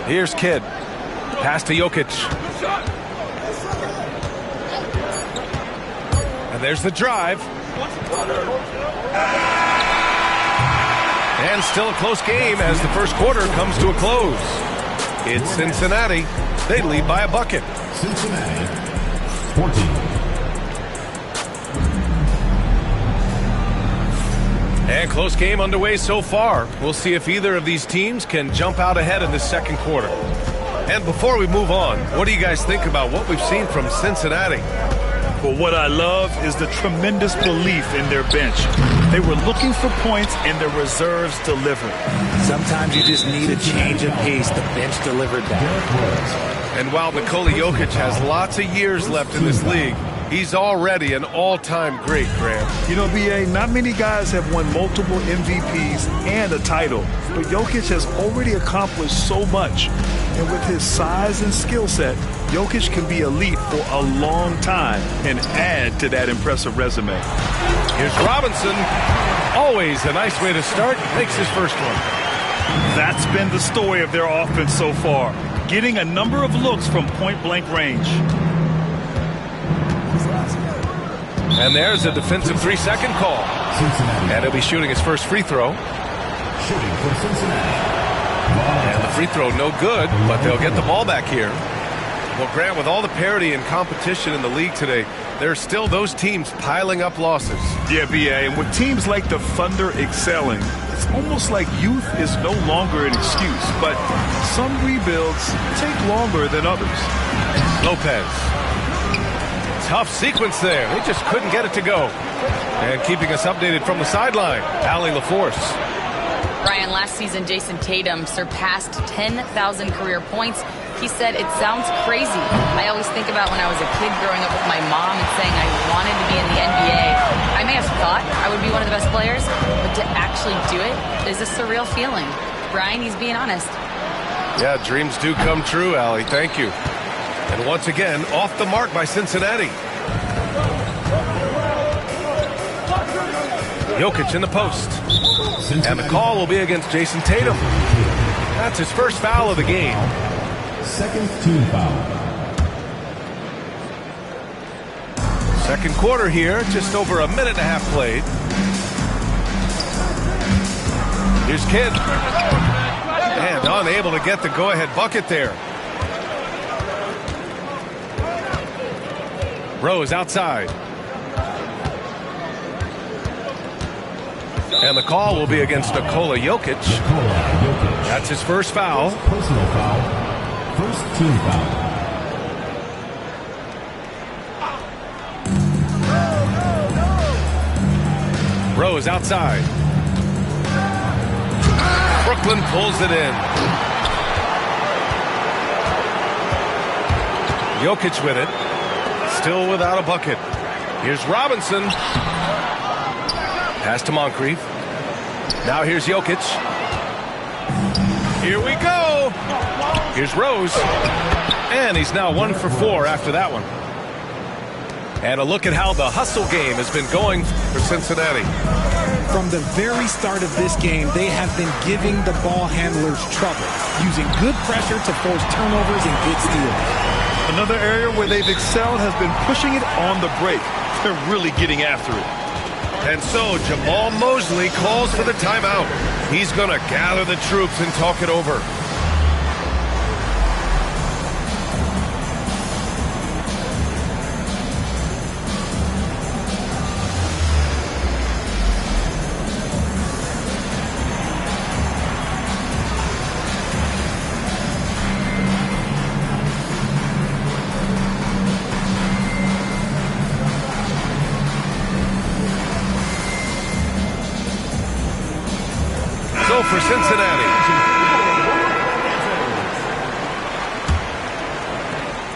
Here's Kidd. Pass to Jokic. And there's the drive. And still a close game as the first quarter comes to a close. It's Cincinnati. They lead by a bucket. Cincinnati, 14. And close game underway so far. We'll see if either of these teams can jump out ahead in this second quarter. And before we move on, what do you guys think about what we've seen from Cincinnati? Well, what I love is the tremendous belief in their bench. They were looking for points, and their reserves delivered. Sometimes you just need a change of pace. The bench delivered that. And while Nikola Jokic has lots of years left in this league, he's already an all-time great, Graham. You know, B.A., not many guys have won multiple MVPs and a title, but Jokic has already accomplished so much. And with his size and skill set, Jokic can be elite for a long time and add to that impressive resume. Here's Robinson. Always a nice way to start. Makes his first one. That's been the story of their offense so far, getting a number of looks from point-blank range. And there's a defensive 3-second call. Cincinnati. And he'll be shooting his first free throw. Shooting for Cincinnati. And the free throw no good, but they'll get the ball back here. Well, Grant, with all the parity and competition in the league today, there are still those teams piling up losses. Yeah, B.A., and with teams like the Thunder excelling, it's almost like youth is no longer an excuse, but some rebuilds take longer than others. Lopez. Tough sequence there. They just couldn't get it to go. And keeping us updated from the sideline, Allie LaForce. Brian, last season, Jason Tatum surpassed 10,000 career points. He said, "It sounds crazy. I always think about when I was a kid growing up with my mom and saying I wanted to be in the NBA. I may have thought I would be one of the best players, but to actually do it is a surreal feeling." Brian, he's being honest. Yeah, dreams do come true, Allie. Thank you. And once again, off the mark by Cincinnati. Jokic in the post. And the call will be against Jason Tatum. That's his first foul of the game. Second team foul. Second quarter here, just over a minute and a half played. Here's Kidd. And unable to get the go-ahead bucket there. Rose outside. And the call will be against Nikola Jokic. That's his first foul. Personal foul. First team foul. Rose outside. Brooklyn pulls it in. Jokic with it. Still without a bucket. Here's Robinson. Pass to Moncrief. Now here's Jokic. Here we go. Here's Rose. And he's now 1 for 4 after that one. And a look at how the hustle game has been going for Cincinnati. From the very start of this game, they have been giving the ball handlers trouble, using good pressure to force turnovers and get steals. Another area where they've excelled has been pushing it on the break. They're really getting after it. And so Jamal Mosley calls for the timeout. He's going to gather the troops and talk it over. For Cincinnati.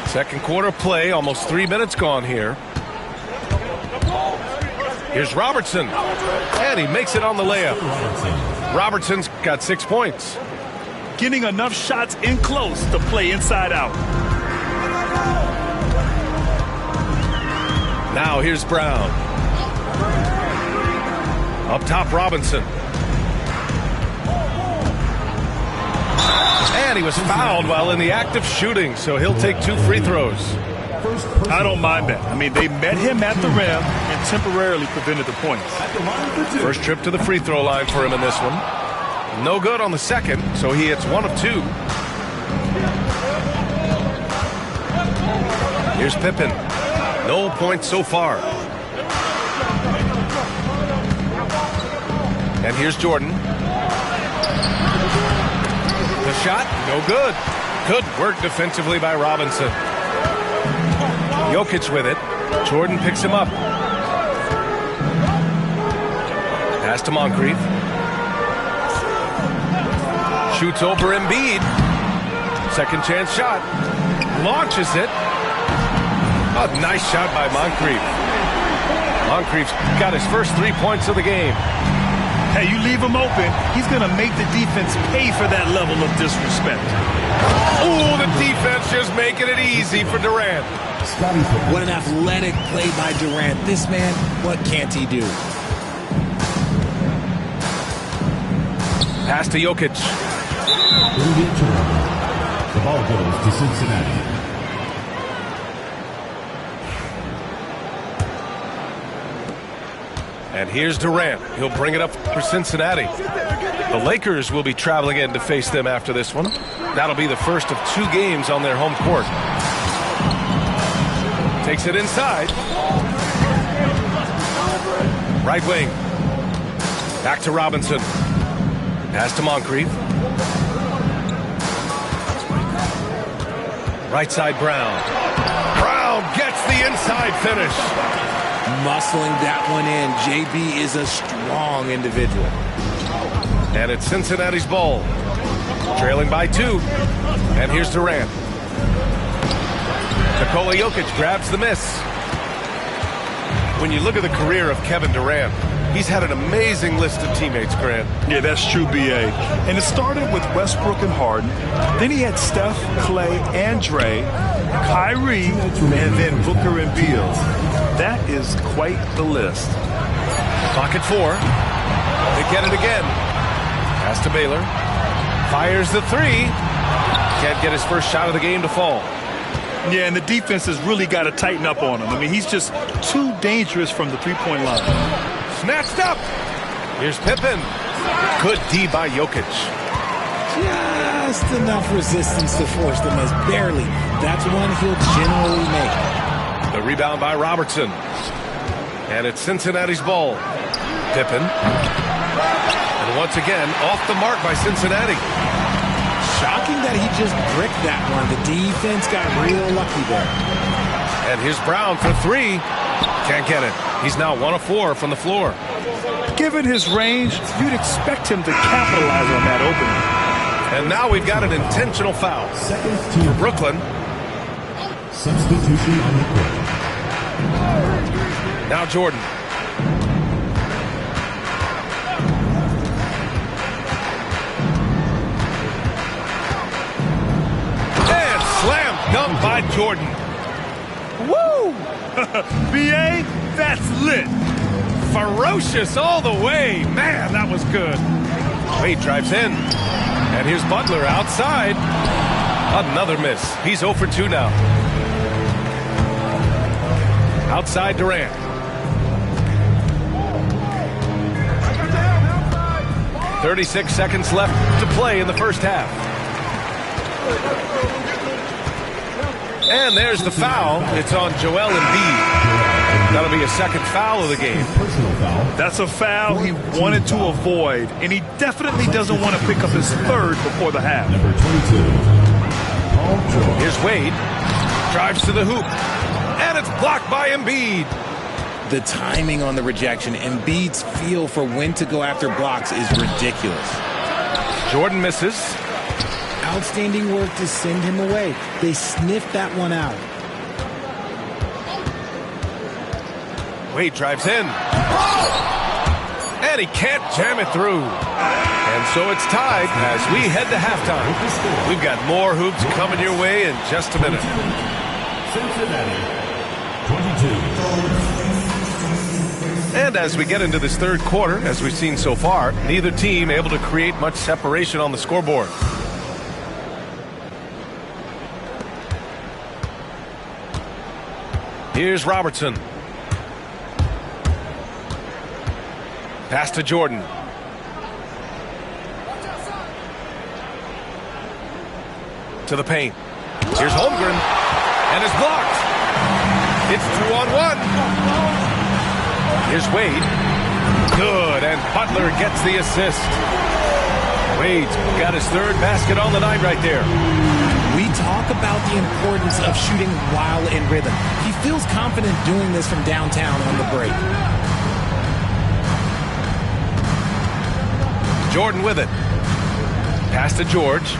Second quarter play, almost 3 minutes gone here. Here's Robertson. And he makes it on the layup. Robertson's got 6 points. Getting enough shots in close to play inside out. Now here's Brown. Up top, Robinson. And he was fouled while in the act of shooting, so he'll take 2 free throws. I don't mind that. I mean, they met him at the rim and temporarily prevented the points. First trip to the free throw line for him in this one. No good on the second, so he hits 1 of 2. Here's Pippen. No points so far. And here's Jordan. The shot, no good. Good work defensively by Robinson. Jokic with it. Jordan picks him up. Pass to Moncrief. Shoots over Embiid. Second chance shot. Launches it. A nice shot by Moncrief. Moncrief's got his first 3 points of the game. Hey, you leave him open, he's going to make the defense pay for that level of disrespect. Oh, the defense just making it easy for Durant. What an athletic play by Durant. This man, what can't he do? Pass to Jokic. The ball goes to Cincinnati. And here's Durant. He'll bring it up for Cincinnati. The Lakers will be traveling in to face them after this one. That'll be the first of 2 games on their home court. Takes it inside. Right wing. Back to Robinson. Pass to Moncrief. Right side Brown. Brown gets the inside finish. Muscling that one in. JB is a strong individual. And it's Cincinnati's ball. Trailing by 2. And here's Durant. Nikola Jokic grabs the miss. When you look at the career of Kevin Durant, he's had an amazing list of teammates, Grant. Yeah, that's true, B.A. And it started with Westbrook and Harden. Then he had Steph, Clay, and Dre, Kyrie, and then Booker and Beal. That is quite the list. Pocket 4. They get it again. Pass to Baylor. Fires the 3. Can't get his first shot of the game to fall. Yeah, and the defense has really got to tighten up on him. I mean, he's just too dangerous from the three-point line. Snatched up. Here's Pippen. Good D by Jokic. Just enough resistance to force them as barely. That's one he'll generally make. The rebound by Robertson. And it's Cincinnati's ball. Pippen. And once again, off the mark by Cincinnati. Shocking that he just bricked that one. The defense got real lucky there. And here's Brown for 3. Can't get it. He's now 1 of 4 from the floor. Given his range, you'd expect him to capitalize on that opening. And now we've got an intentional foul. Second team. For Brooklyn. Substitution on the court. Now Jordan. And slam dunk by Jordan. Woo! B.A., that's lit. Ferocious all the way. Man, that was good. Wade drives in. And here's Butler outside. Another miss. He's 0 for 2 now. Outside Durant. .36 seconds left to play in the first half. And there's the foul. It's on Joel Embiid. That'll be a second foul of the game. That's a foul he wanted to avoid, and he definitely doesn't want to pick up his third before the half. Number 22. Here's Wade. Drives to the hoop. And it's blocked by Embiid. The timing on the rejection, Embiid's feel for when to go after blocks is ridiculous. Jordan misses. Outstanding work to send him away. They sniffed that one out. Wade drives in. And he can't jam it through. And so it's tied as we head to halftime. We've got more hoops coming your way in just a minute. Cincinnati, 22. And as we get into this third quarter, as we've seen so far, neither team able to create much separation on the scoreboard. Here's Robertson. Pass to Jordan. To the paint. Here's Holmgren. And it's blocked. It's 2-on-1. Here's Wade. Good, and Butler gets the assist. Wade's got his third basket on the night right there. We talk about the importance of shooting while in rhythm. He feels confident doing this from downtown on the break. Jordan with it. Pass to George.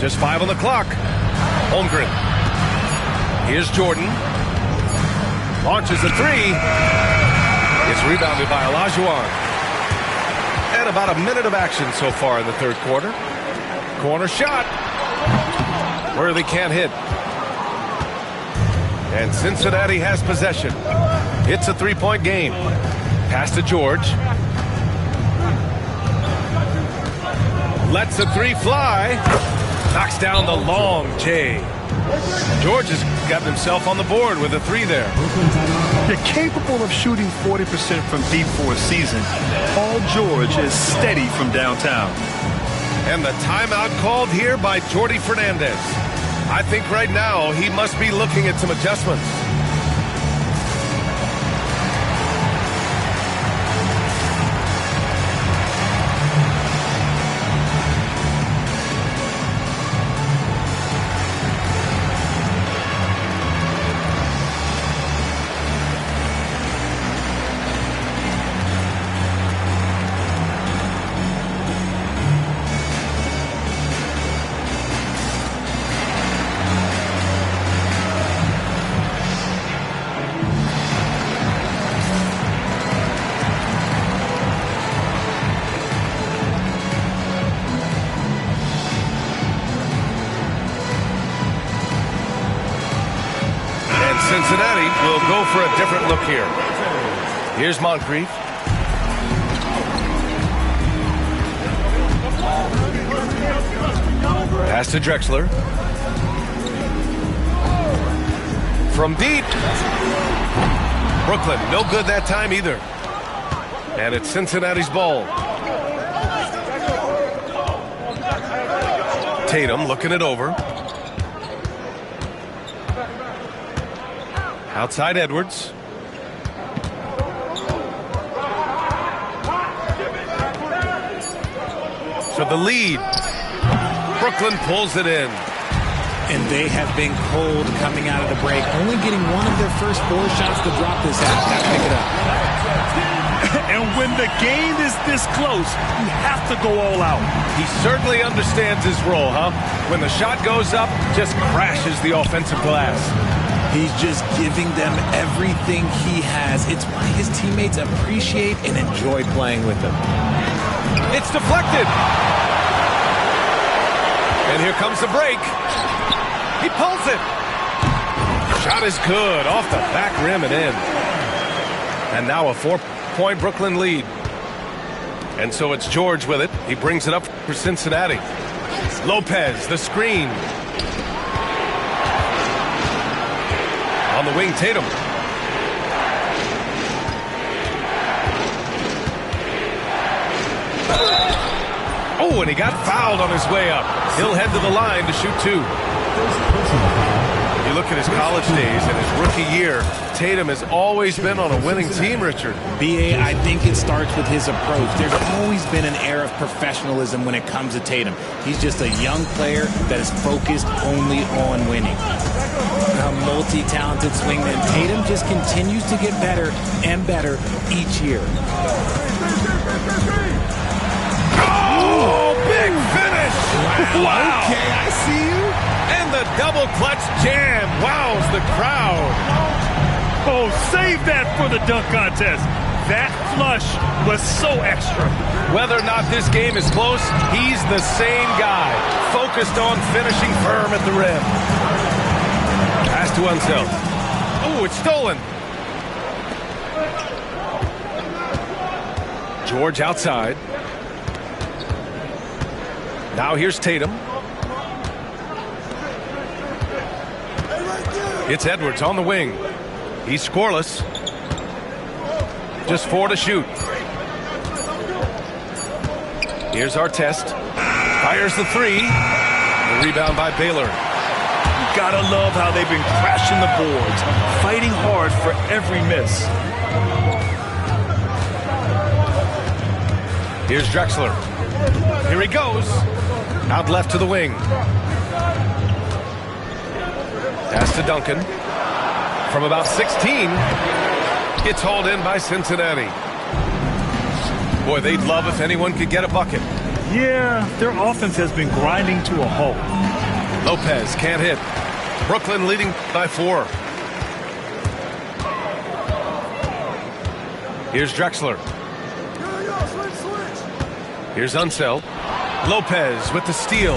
Just 5 on the clock. Holmgren. Here's Jordan. Launches a three. It's rebounded by Olajuwon. And about a minute of action so far in the third quarter. Corner shot. Worthy can't hit. And Cincinnati has possession. It's a three-point game. Pass to George. Lets a three fly. Knocks down the long J. George has gotten himself on the board with a three there. You're capable of shooting 40% from deep for a season. Paul George is steady from downtown. And the timeout called here by Jordy Fernandez. I think right now he must be looking at some adjustments. Cincinnati will go for a different look here. Here's Moncrief. Pass to Drexler. From deep. Brooklyn, no good that time either. And it's Cincinnati's ball. Tatum looking it over. Outside Edwards. So the lead. Brooklyn pulls it in. And they have been cold coming out of the break. Only getting one of their first 4 shots to drop this half. Got to pick it up. And when the game is this close, you have to go all out. He certainly understands his role, huh? When the shot goes up, just crashes the offensive glass. He's just giving them everything he has. It's why his teammates appreciate and enjoy playing with him. It's deflected. And here comes the break. He pulls it. Shot is good. Off the back rim and in. And now a 4-point Brooklyn lead. And so it's George with it. He brings it up for Cincinnati. Lopez, the screen. On the wing, Tatum. Oh, and he got fouled on his way up. He'll head to the line to shoot 2. You look at his college days and his rookie year, Tatum has always been on a winning team, Richard. B.A., I think it starts with his approach. There's always been an air of professionalism when it comes to Tatum. He's just a young player that is focused only on winning. A multi-talented swingman, Tatum just continues to get better and better each year. Oh, big finish! Wow! Okay, I see you. And the double clutch jam wows the crowd. Oh, save that for the dunk contest. That flush was so extra. Whether or not this game is close, he's the same guy, focused on finishing firm at the rim. Pass to Unseld. Oh, it's stolen. George outside. Now here's Tatum. It's Edwards on the wing. He's scoreless. Just 4 to shoot. Here's Artest. Fires the 3. The rebound by Baylor. Gotta love how they've been crashing the boards, fighting hard for every miss. Here's Drexler. Here he goes. Out left to the wing. Pass to Duncan. From about 16. It's hauled in by Cincinnati. Boy, they'd love if anyone could get a bucket. Yeah, their offense has been grinding to a halt. Lopez can't hit. Brooklyn leading by 4. Here's Drexler. Here's Unseld. Lopez with the steal.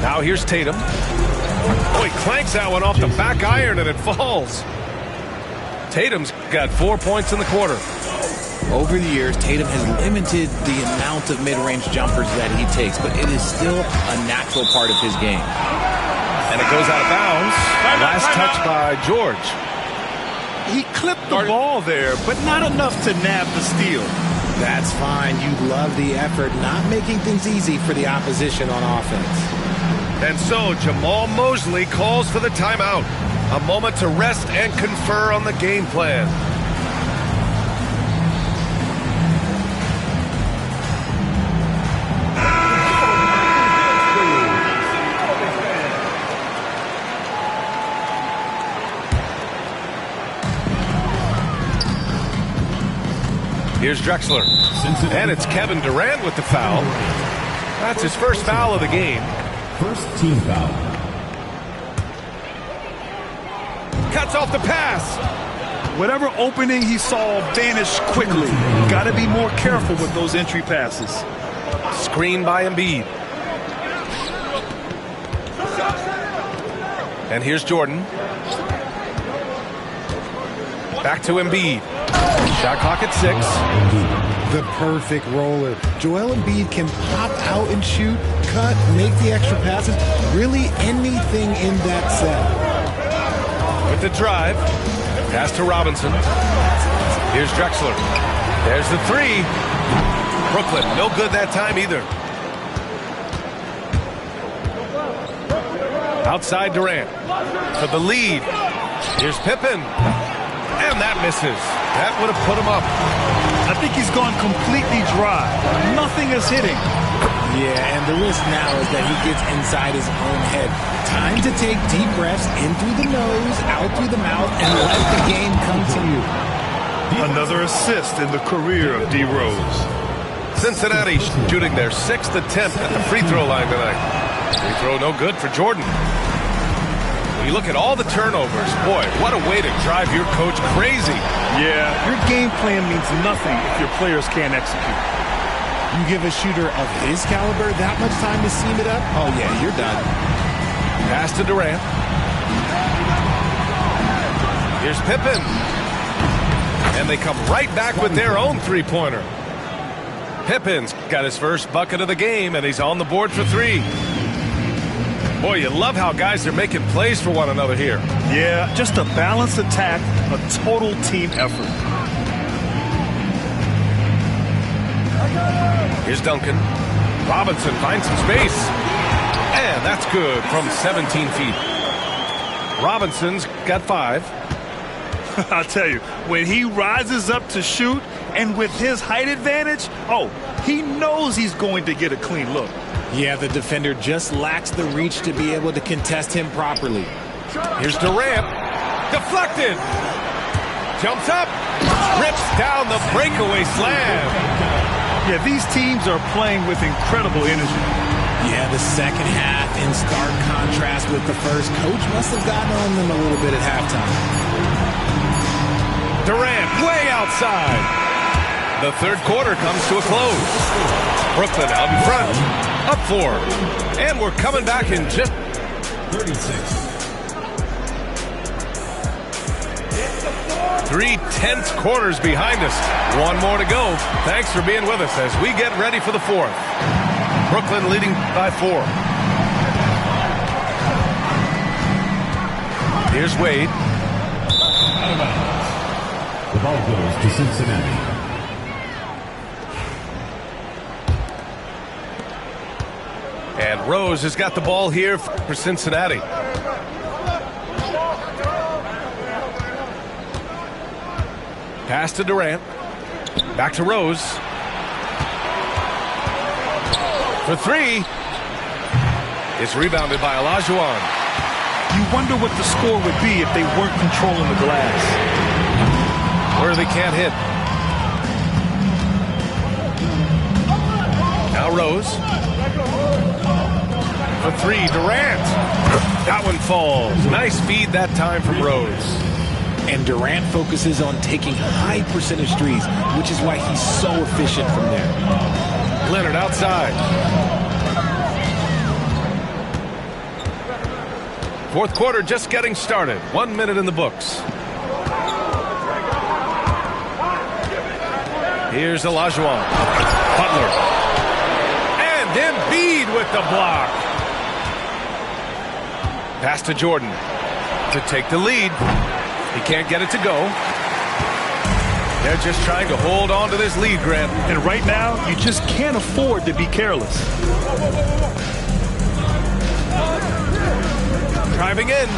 Now here's Tatum. Oh, he clanks that one off the back iron and it falls. Tatum's got 4 points in the quarter. Over the years, Tatum has limited the amount of mid-range jumpers that he takes, but it is still a natural part of his game. And it goes out of bounds. Last touch by George. He clipped the ball there, but not enough to nab the steal. That's fine. You love the effort, not making things easy for the opposition on offense. And so Jamal Mosley calls for the timeout. A moment to rest and confer on the game plan. Here's Drexler. And it's Kevin Durant with the foul. That's his first foul of the game. First team foul. Cuts off the pass. Whatever opening he saw vanished quickly. Got to be more careful with those entry passes. Screen by Embiid. And here's Jordan. Back to Embiid. Shot clock at 6. The perfect roller. Joel Embiid can pop out and shoot, cut, make the extra passes. Really anything in that set. With the drive. Pass to Robinson. Here's Drexler. There's the 3. Brooklyn, no good that time either. Outside Durant. For the lead. Here's Pippen. And that misses. That would have put him up. I think he's gone completely dry. Nothing is hitting. Yeah, and the risk now is that he gets inside his own head. Time to take deep breaths in through the nose, out through the mouth, and let the game come to you. Another assist in the career of D. Rose. Cincinnati shooting their 6th attempt at the free throw line tonight. Free throw no good for Jordan. You look at all the turnovers. Boy, what a way to drive your coach crazy. Yeah, your game plan means nothing if your players can't execute. You give a shooter of his caliber that much time to seam it up? Oh, yeah, you're done. Pass to Durant. Here's Pippen. And they come right back with their own three-pointer. Pippen's got his first bucket of the game, and he's on the board for 3. Boy, you love how guys are making plays for one another here. Yeah, just a balanced attack, a total team effort. Here's Duncan. Robinson finds some space. And that's good from 17 feet. Robinson's got 5. I'll tell you, when he rises up to shoot, and with his height advantage, he knows he's going to get a clean look. Yeah, the defender just lacks the reach to be able to contest him properly. Here's Durant. Deflected. Jumps up. Rips down the breakaway slam. Yeah, these teams are playing with incredible energy. Yeah, the second half in stark contrast with the first. Coach must have gotten on them a little bit at halftime. Durant way outside. The third quarter comes to a close. Brooklyn out in front. Up 4. And we're coming back in just 36. 3 tense quarters behind us. 1 more to go. Thanks for being with us as we get ready for the 4th. Brooklyn leading by 4. Here's Wade. The ball goes to Cincinnati. And Rose has got the ball here for Cincinnati. Pass to Durant. Back to Rose. For three. It's rebounded by Olajuwon. You wonder what the score would be if they weren't controlling the glass. Worthy can't hit. Now Rose. For three, Durant. That one falls. Nice feed that time from Rose. And Durant focuses on taking high percentage threes, which is why he's so efficient from there. Leonard outside. Fourth quarter just getting started. 1 minute in the books. Here's Olajuwon. Butler. And Embiid with the block. Pass to Jordan to take the lead. He can't get it to go. They're just trying to hold on to this lead, Grant. And right now, you just can't afford to be careless. Driving in.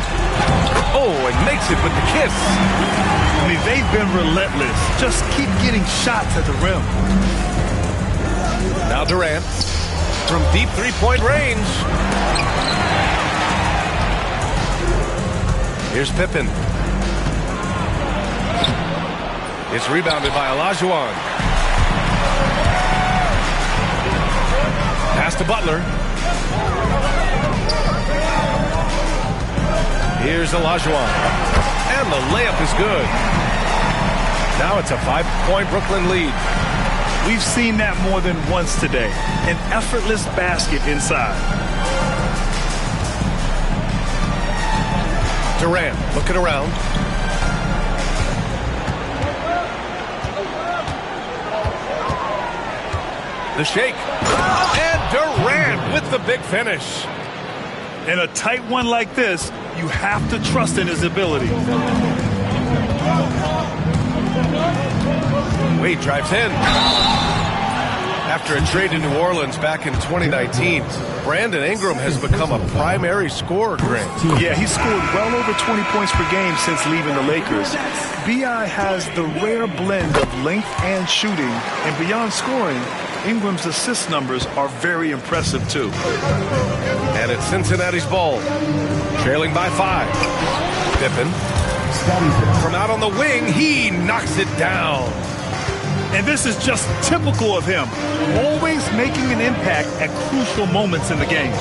Oh, and makes it with the kiss. I mean, they've been relentless. Just keep getting shots at the rim. Now Durant from deep three-point range. Here's Pippen. It's rebounded by Olajuwon. Pass to Butler. Here's Olajuwon. And the layup is good. Now it's a 5-point Brooklyn lead. We've seen that more than once today. An effortless basket inside. Durant looking around. The shake. And Durant with the big finish. In a tight one like this, you have to trust in his ability. Wade drives in. After a trade to New Orleans back in 2019, Brandon Ingram has become a primary scorer, Grant. Yeah, he scored well over 20 points per game since leaving the Lakers. B.I. has the rare blend of length and shooting, and beyond scoring, Ingram's assist numbers are very impressive, too. And it's Cincinnati's ball, trailing by 5. Pippen. From out on the wing, he knocks it down. And this is just typical of him, always making an impact at crucial moments in the game.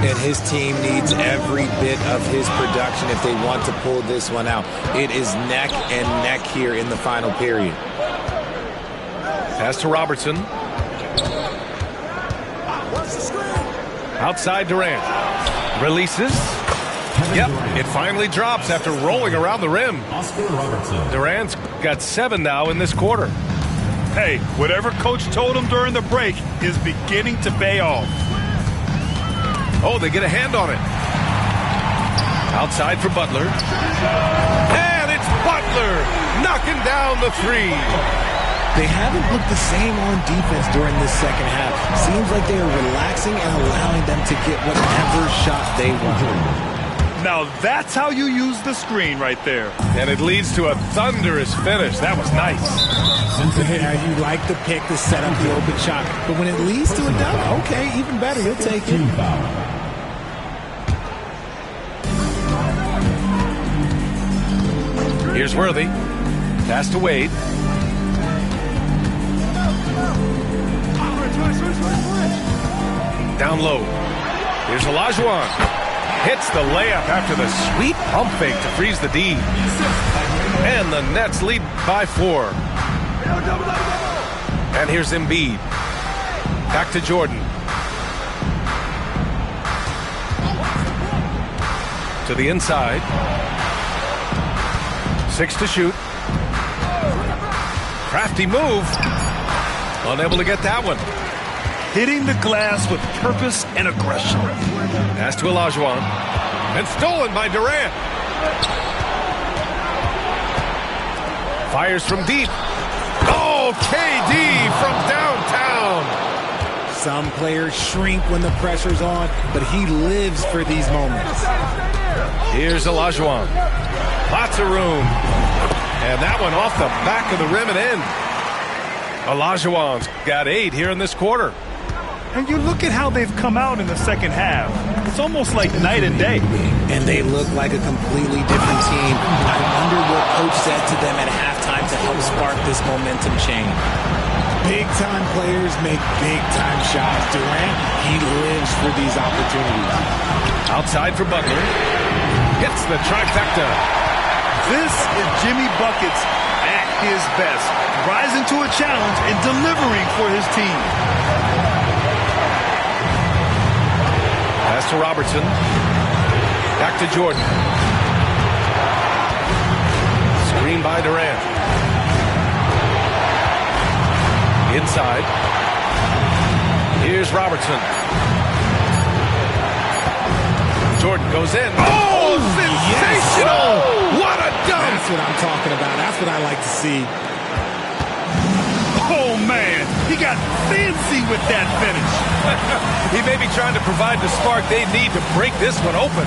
And his team needs every bit of his production if they want to pull this one out. It is neck and neck here in the final period. Pass to Robertson. Outside Durant. Releases. Yep, it finally drops after rolling around the rim. Durant's got 7 now in this quarter. Hey, whatever coach told him during the break is beginning to pay off. Oh, they get a hand on it. Outside for Butler. And it's Butler knocking down the three. They haven't looked the same on defense during this second half. Seems like they are relaxing and allowing them to get whatever shot they want. Now that's how you use the screen right there. And it leads to a thunderous finish. That was nice. You like the pick to set up the open shot, but when it leads to a dunk, okay, even better, you'll take it. Here's Worthy. Pass to Wade. Down low. Here's Olajuwon. Hits the layup after the sweet pump fake to freeze the D. And the Nets lead by 4. And here's Embiid. Back to Jordan. To the inside. 6 to shoot. Crafty move. Unable to get that one. Hitting the glass with purpose and aggression. Pass to Olajuwon. And stolen by Durant. Fires from deep. Oh, KD from downtown. Some players shrink when the pressure's on, but he lives for these moments. Here's Olajuwon. Lots of room. And that one off the back of the rim and in. Olajuwon's got 8 here in this quarter. And you look at how they've come out in the second half. It's almost like night and day. And they look like a completely different team. I wonder what coach said to them at halftime to help spark this momentum change. Big-time players make big-time shots. Durant, he lives for these opportunities. Outside for Butler. Hits the trifecta. This is Jimmy Buckets at his best, rising to a challenge and delivering for his team. Pass to Robertson. Back to Jordan. Screen by Durant. Inside. Here's Robertson. Jordan goes in. Oh, sensational! Yes. What a dunk! That's what I'm talking about. That's what I like to see. Oh, man, he got fancy with that finish. He may be trying to provide the spark they need to break this one open.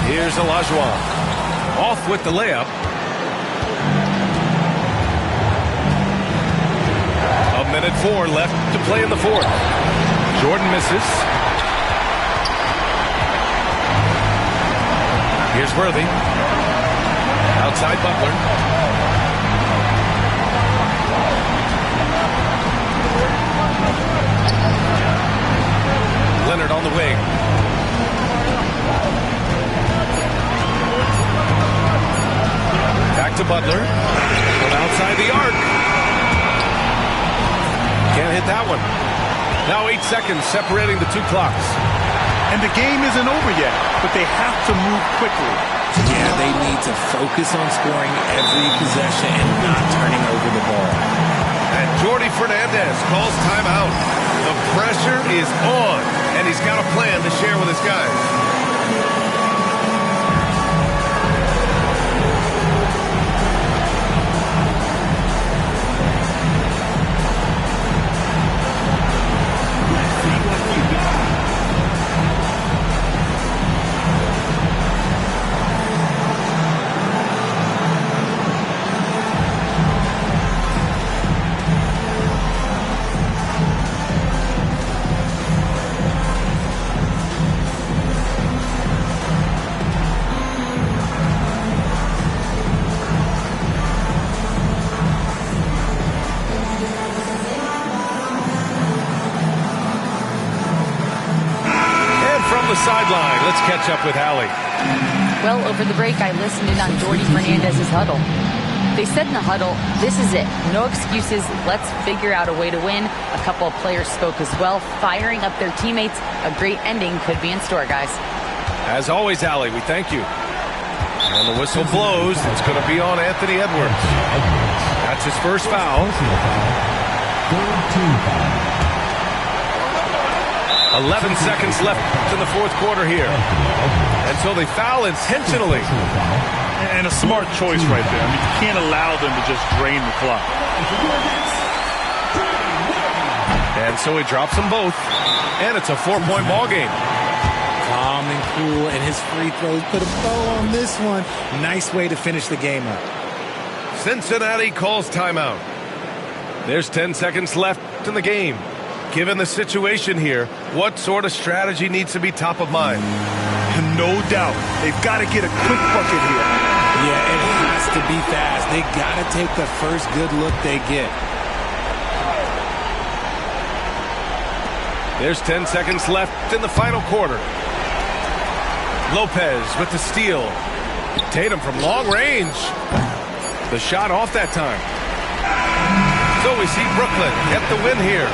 Here's Olajuwon. Off with the layup. A minute 4 left to play in the fourth. Jordan misses. Here's Worthy. Outside Butler. Leonard on the wing. Back to Butler. From outside the arc. Can't hit that one. Now 8 seconds separating the two clocks. And the game isn't over yet, but they have to move quickly. Yeah, they need to focus on scoring every possession and not turning over the ball. And Jordy Fernandez calls timeout. The pressure is on, and he's got a plan to share with his guys. Sideline. Let's catch up with Hallie. Well, over the break, I listened in on Jordy Fernandez's huddle. They said in the huddle, this is it. No excuses. Let's figure out a way to win. A couple of players spoke as well, firing up their teammates. A great ending could be in store, guys. As always, Hallie, we thank you. And the whistle blows. It's going to be on Anthony Edwards. That's his first foul. 11 seconds left in the fourth quarter here. And so they foul intentionally. And a smart choice right there. I mean, you can't allow them to just drain the clock. And so he drops them both. And it's a 4-point ball game. Calm and cool, and his free throws put a bow on this one. Nice way to finish the game up. Cincinnati calls timeout. There's 10 seconds left in the game. Given the situation here, what sort of strategy needs to be top of mind? No doubt. They've got to get a quick bucket here. Yeah, it has to be fast. They got to take the first good look they get. There's 10 seconds left in the final quarter. Lopez with the steal. Tatum from long range. The shot off that time. So we see Brooklyn get the win here.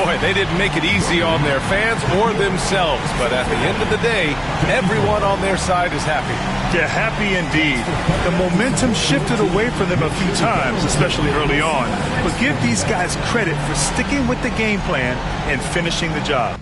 Boy, they didn't make it easy on their fans or themselves, but at the end of the day, everyone on their side is happy. Yeah, happy indeed. The momentum shifted away from them a few times, especially early on. But give these guys credit for sticking with the game plan and finishing the job.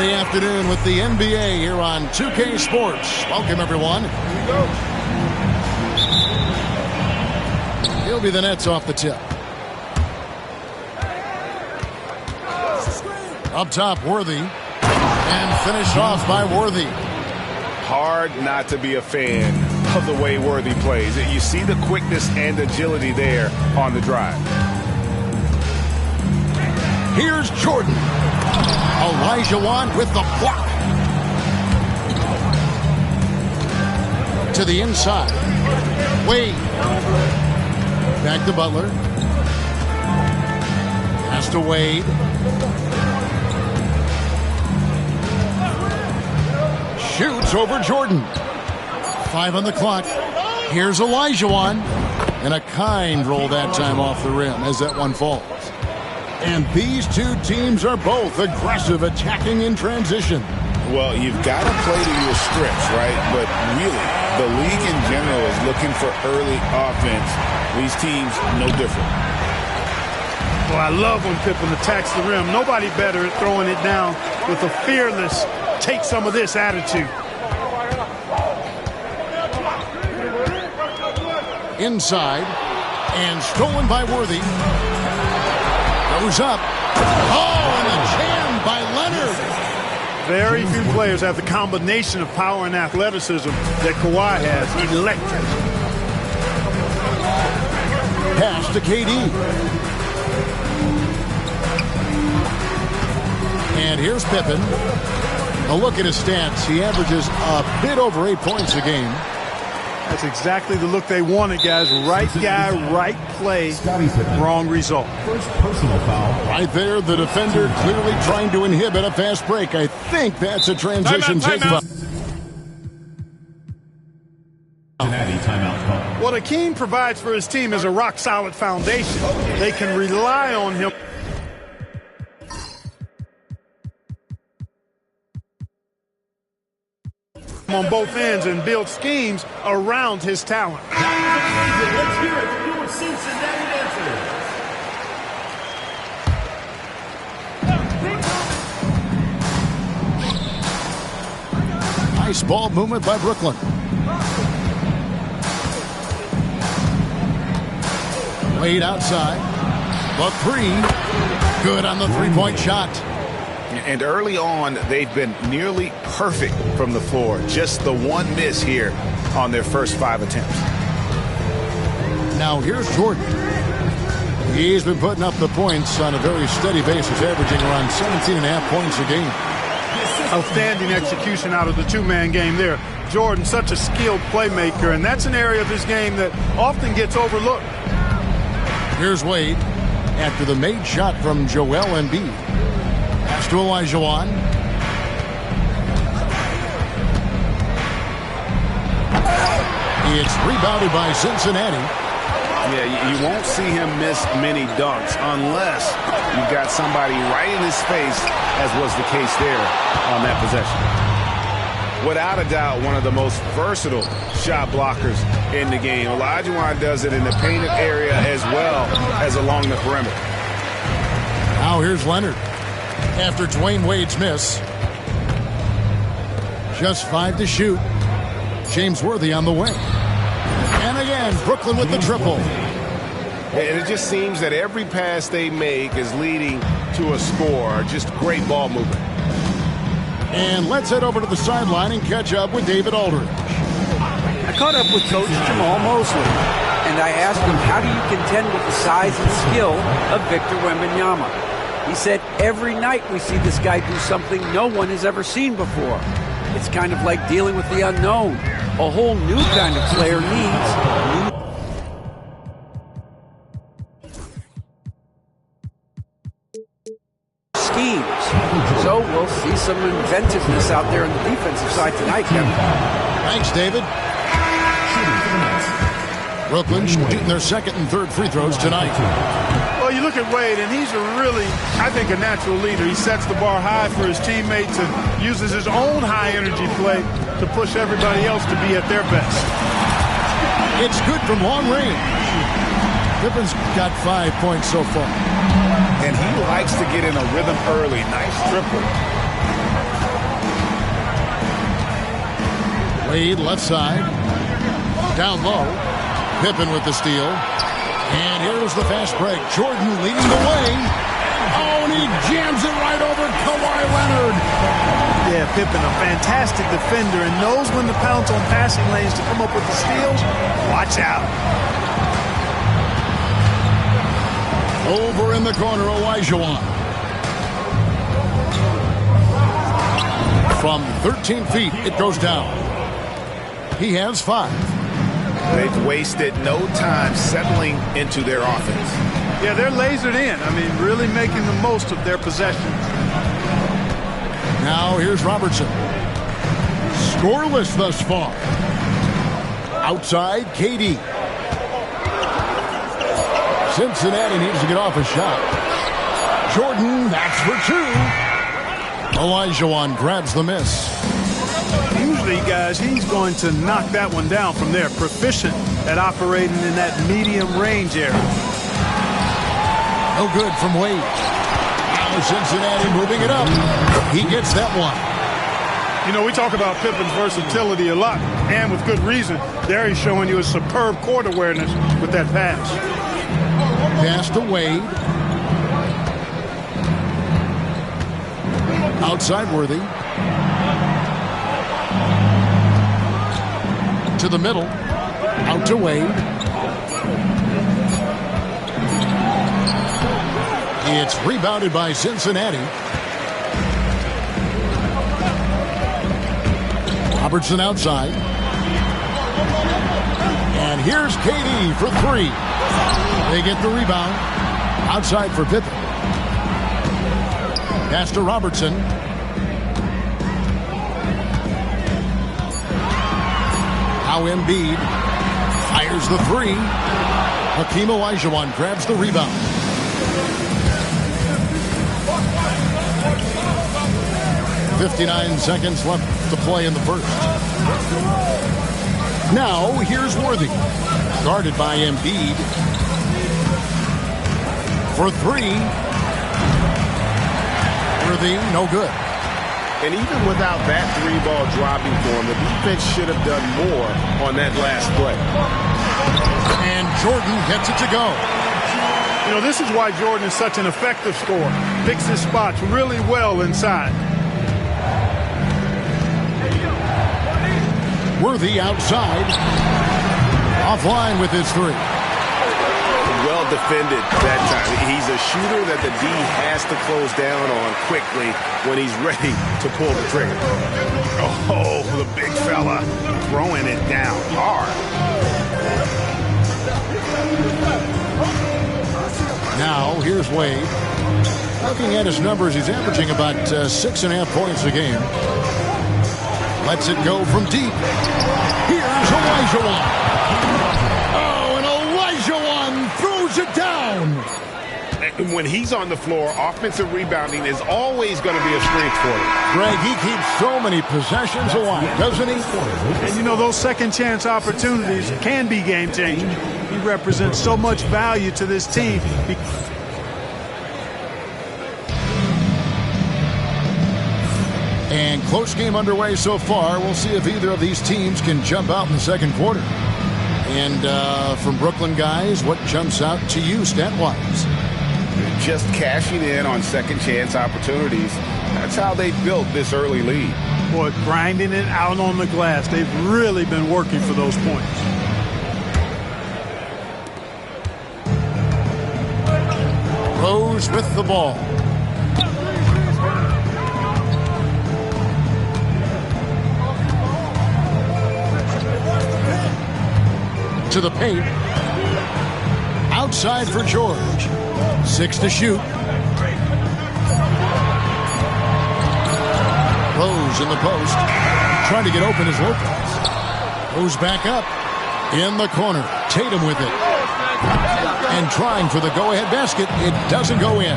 Sunday afternoon with the NBA here on 2K Sports. Welcome, everyone. He'll be the Nets off the tip. Up top, Worthy. And finished off by Worthy. Hard not to be a fan of the way Worthy plays. You see the quickness and agility there on the drive. Here's Jordan. Elijah Wan with the block. to the inside. Wade. Back to Butler. Pass to Wade. Shoots over Jordan. 5 on the clock. Here's Olajuwon. And a kind roll that time off the rim as that one falls. And these two teams are both aggressive, attacking in transition. Well, you've got to play to your strengths, right? But really, the league in general is looking for early offense. These teams, no different. Well, I love when Pippen attacks the rim. Nobody better at throwing it down with a fearless, take some of this attitude. Inside, and stolen by Worthy. Goes up. Oh, and a jam by Leonard. Very few players have the combination of power and athleticism that Kawhi has. Electric. Pass to KD. And here's Pippen. A look at his stats. He averages a bit over 8 points a game. That's exactly the look they wanted, guys. Right guy, right play, wrong result. First personal foul. Right there, the defender clearly trying to inhibit a fast break. I think that's a transition Timeout. Timeout call. What Akeem provides for his team is a rock-solid foundation. They can rely on him. On both ends and build schemes around his talent. Let's hear it for your Cincinnati dancers. Nice ball movement by Brooklyn. Wade outside. The three. Good on the three-point shot. And early on, they've been nearly perfect from the floor. Just the one miss here on their first 5 attempts. Now here's Jordan. He's been putting up the points on a very steady basis, averaging around 17.5 points a game. Outstanding execution out of the two-man game there. Jordan, such a skilled playmaker, and that's an area of his game that often gets overlooked. Here's Wade after the made shot from Joel Embiid. Pass to Olajuwon. It's rebounded by Cincinnati. Yeah, you won't see him miss many dunks unless you've got somebody right in his face, as was the case there on that possession. Without a doubt, one of the most versatile shot blockers in the game. Olajuwon does it in the painted area as well as along the perimeter. Now here's Leonard. After Dwayne Wade's miss. Just 5 to shoot. James Worthy on the wing. And again, Brooklyn with the triple. And it just seems that every pass they make is leading to a score. Just great ball movement. And let's head over to the sideline and catch up with David Aldridge. I caught up with Coach Jamal Mosley, and I asked him, how do you contend with the size and skill of Victor Wembanyama? He said, every night we see this guy do something no one has ever seen before. It's kind of like dealing with the unknown. A whole new kind of player needs new schemes. So we'll see some inventiveness out there on the defensive side tonight, Kevin. Thanks, David. Brooklyn shooting their second and third free throws tonight. Well, you look at Wade, and he's I think, a natural leader. He sets the bar high for his teammates and uses his own high-energy play to push everybody else to be at their best. It's good from long range. Pippen's got 5 points so far. And he likes to get in a rhythm early. Nice triple. Wade left side. Down low. Pippen with the steal. And here's the fast break. Jordan leading the way. Oh, and he jams it right over Kawhi Leonard. Yeah, Pippen, a fantastic defender, and knows when to pounce on passing lanes to come up with the steals. Watch out. Over in the corner, Olajuwon. From 13 feet, it goes down. He has 5. They've wasted no time settling into their offense. Yeah, they're lasered in. I mean, really making the most of their possession. Now here's Robertson. Scoreless thus far. Outside, KD. Cincinnati needs to get off a shot. Jordan, that's for 2. Olajuwon grabs the miss. Usually, guys, he's going to knock that one down from there. Proficient at operating in that medium range area. No good from Wade. Now Cincinnati moving it up. He gets that one. You know, we talk about Pippen's versatility a lot, and with good reason. There he's showing you a superb court awareness with that pass. Pass to Wade. Outside Worthy. To the middle. Out to Wade. It's rebounded by Cincinnati. Robertson outside. And here's KD for 3. They get the rebound. Outside for Pippen. Pass to Robertson. Now Embiid fires the 3. Hakeem Olajuwon grabs the rebound. .59 seconds left to play in the first. Now here's Worthy. Guarded by Embiid. For 3. Worthy, no good. And even without that 3-ball dropping for him, the defense should have done more on that last play. And Jordan gets it to go. You know, this is why Jordan is such an effective scorer. Picks his spots really well inside. Worthy outside. Offline with his 3. Well defended that time. He's a shooter that the D has to close down on quickly when he's ready to pull the trigger. Oh, the big fella throwing it down hard. Now here's Wade. Looking at his numbers, he's averaging about 6.5 points a game. Lets it go from deep. Here's Olajuwon. Oh, and Olajuwon throws it down. And when he's on the floor, offensive rebounding is always going to be a strength for him. Greg, he keeps so many possessions alive, doesn't he? And you know, those second chance opportunities can be game changing. He represents so much value to this team. And close game underway so far. We'll see if either of these teams can jump out in the second quarter. And from Brooklyn guys, what jumps out to you stat-wise? Just cashing in on second chance opportunities. That's how they built this early lead. Boy, grinding it out on the glass. They've really been working for those points. Rose with the ball. To the paint. Outside for George. 6 to shoot. Rose in the post. Trying to get open is Lopez. Goes back up. In the corner. Tatum with it. And trying for the go-ahead basket. It doesn't go in.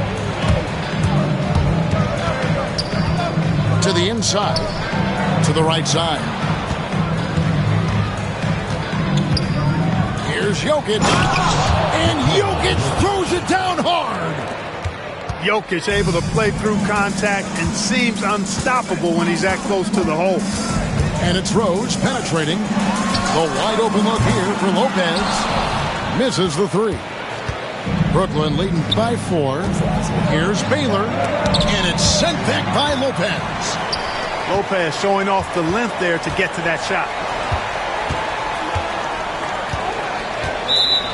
To the inside. To the right side. Here's Jokic. And Jokic throws it down hard. Jokic able to play through contact and seems unstoppable when he's that close to the hole. And it's Rose penetrating. The wide open look here for Lopez. Misses the 3. Brooklyn leading by 4. Here's Baylor. And it's sent back by Lopez. Lopez showing off the length there to get to that shot.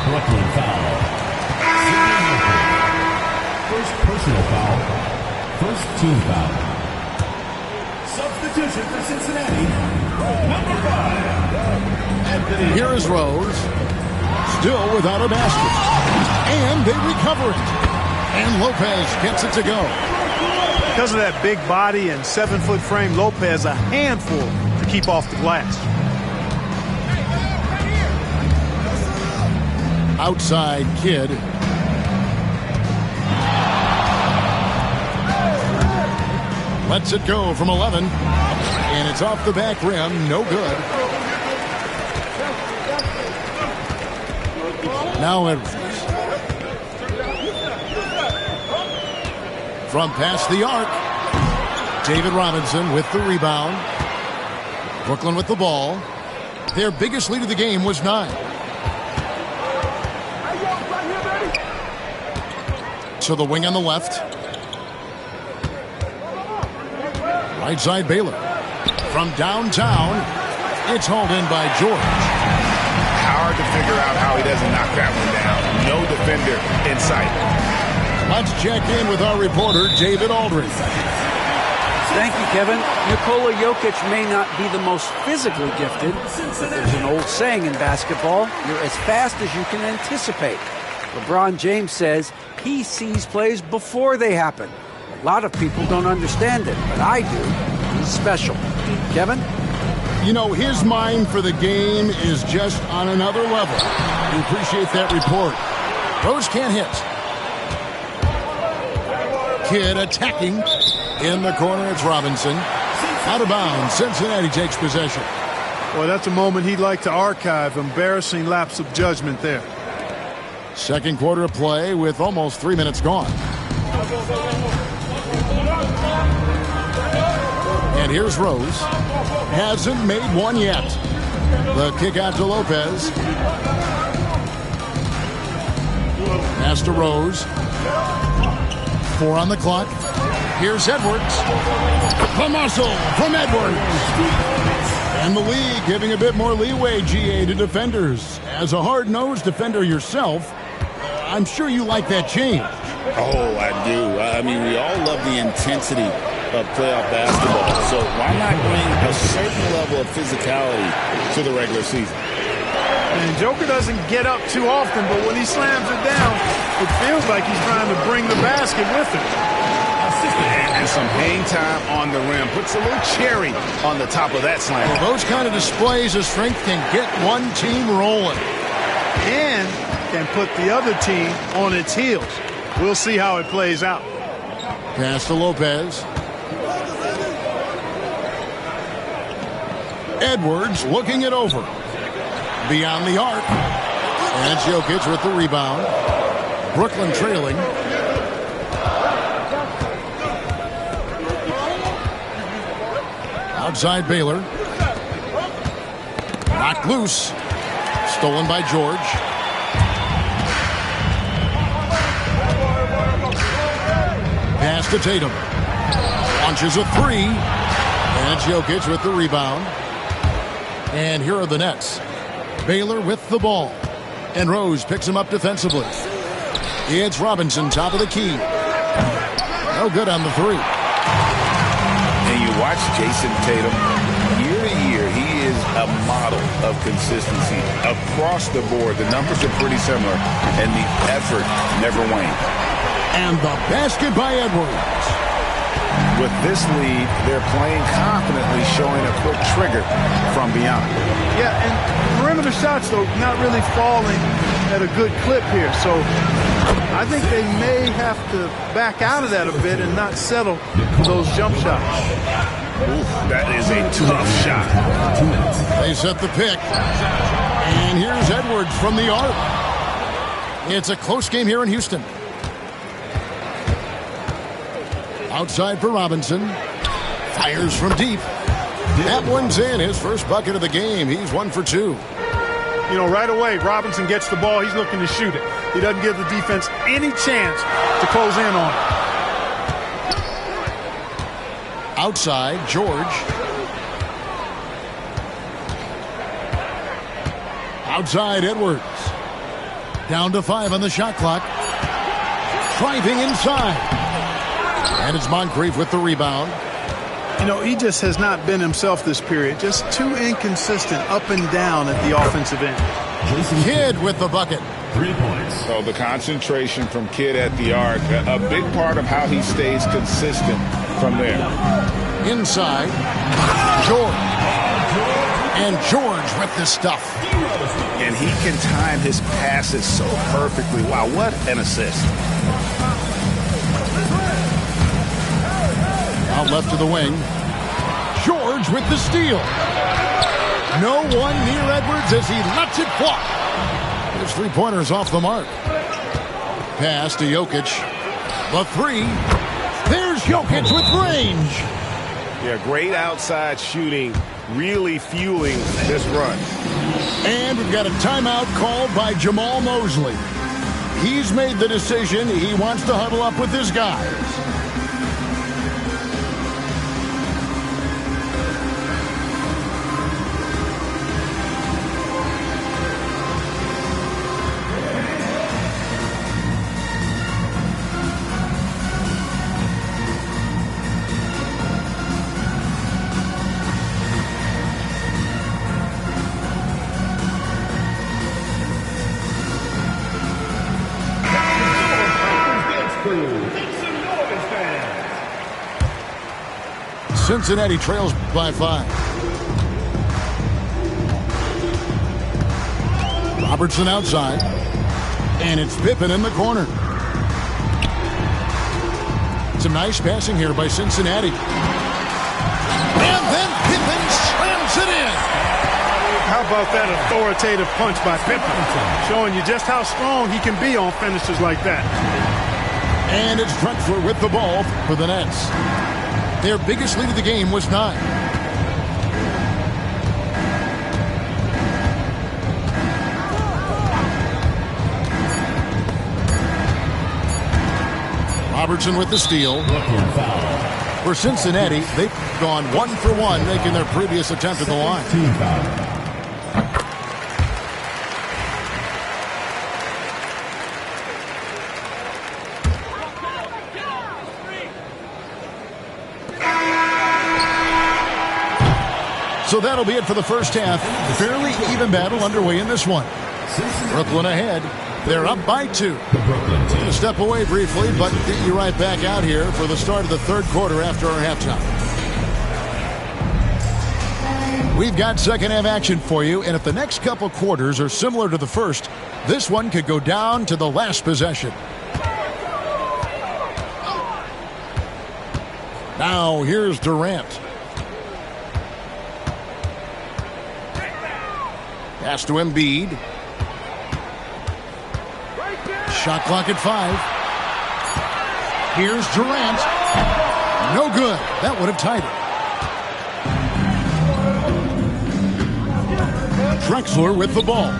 Brooklyn foul. First personal foul. First team foul. Substitution for Cincinnati. Here is Rose. Still without a basket. And they recover it. And Lopez gets it to go. Because of that big body and 7-foot frame, Lopez a handful to keep off the glass. Outside Kidd. Lets it go from 11. And it's off the back rim. No good. Now Edwards. From past the arc. David Robinson with the rebound. Brooklyn with the ball. Their biggest lead of the game was 9. To the wing on the left. Right side Baylor. From downtown, it's hauled in by George. Hard to figure out how he doesn't knock that one down. No defender in sight. Let's check in with our reporter, David Aldridge. Thank you, Kevin. Nikola Jokic may not be the most physically gifted, but there's an old saying in basketball, you're as fast as you can anticipate. LeBron James says he sees plays before they happen. A lot of people don't understand it, but I do. He's special. Kevin? You know, his mind for the game is just on another level. We appreciate that report. Rose can't hit. Kidd attacking. In the corner, it's Robinson. Out of bounds. Cincinnati takes possession. Well, that's a moment he'd like to archive. Embarrassing lapse of judgment there. Second quarter of play with almost 3 minutes gone. And here's Rose. Hasn't made one yet. The kick out to Lopez. Pass to Rose. 4 on the clock. Here's Edwards. The muscle from Edwards. And the league giving a bit more leeway, GA, to defenders. As a hard-nosed defender yourself, I'm sure you like that change. Oh, I do. I mean, we all love the intensity of playoff basketball. So why not bring a certain level of physicality to the regular season? And Joker doesn't get up too often, but when he slams it down, it feels like he's trying to bring the basket with him. And some hang time on the rim. Puts a little cherry on the top of that slam. Well, those kind of displays of strength can get one team rolling. And can put the other team on its heels. We'll see how it plays out. Pass to Lopez. Edwards looking it over. Beyond the arc. And it's Jokic with the rebound. Brooklyn trailing. Outside Baylor. Knocked loose. Stolen by George. Pass to Tatum. Launches a 3. And it's Jokic with the rebound. And here are the Nets. Baylor with the ball. And Rose picks him up defensively. It's Robinson, top of the key. No good on the 3. And you watch Jason Tatum, year to year, he is a model of consistency. Across the board, the numbers are pretty similar, and the effort never wanes. And the basket by Edwards. With this lead, they're playing confidently, showing a quick trigger from beyond. Yeah, and perimeter shots, though, not really falling at a good clip here. So I think they may have to back out of that a bit and not settle for those jump shots. Ooh, that is a tough shot. They set the pick. And here's Edwards from the arc. It's a close game here in Houston. Outside for Robinson. Fires from deep. That one's in. His first bucket of the game. He's 1 for 2. You know, right away, Robinson gets the ball. He's looking to shoot it. He doesn't give the defense any chance to close in on it. Outside, George. Outside, Edwards. Down to 5 on the shot clock. Driving inside. And it's Moncrief with the rebound. You know, he just has not been himself this period. Just too inconsistent up and down at the offensive end. Kidd with the bucket. 3 points. So the concentration from Kidd at the arc, a big part of how he stays consistent from there. Inside, George. And George with the stuff. And he can time his passes so perfectly. Wow, what an assist. Out left to the wing. George with the steal. No one near Edwards as he lets it fly. His three-pointer's off the mark. Pass to Jokic. The three. There's Jokic with range. Yeah, great outside shooting, really fueling this run. And we've got a timeout called by Jamal Mosley. He's made the decision. He wants to huddle up with his guys. Cincinnati trails by 5. Robertson outside. And it's Pippen in the corner. Some nice passing here by Cincinnati. And then Pippen slams it in. How about that authoritative punch by Pippen? Showing you just how strong he can be on finishes like that. And it's Drexler with the ball for the Nets. Their biggest lead of the game was 9. Robertson with the steal. For Cincinnati, they've gone 1 for 1, making their previous attempt at the line. So that'll be it for the first half. Fairly even battle underway in this one. Brooklyn ahead. They're up by 2. We'll step away briefly, but get you right back out here for the start of the third quarter after our halftime. We've got second half action for you, and if the next couple quarters are similar to the first, this one could go down to the last possession. Now here's Durant. Pass to Embiid. Shot clock at 5. Here's Durant. No good. That would have tied it. Drexler with the ball.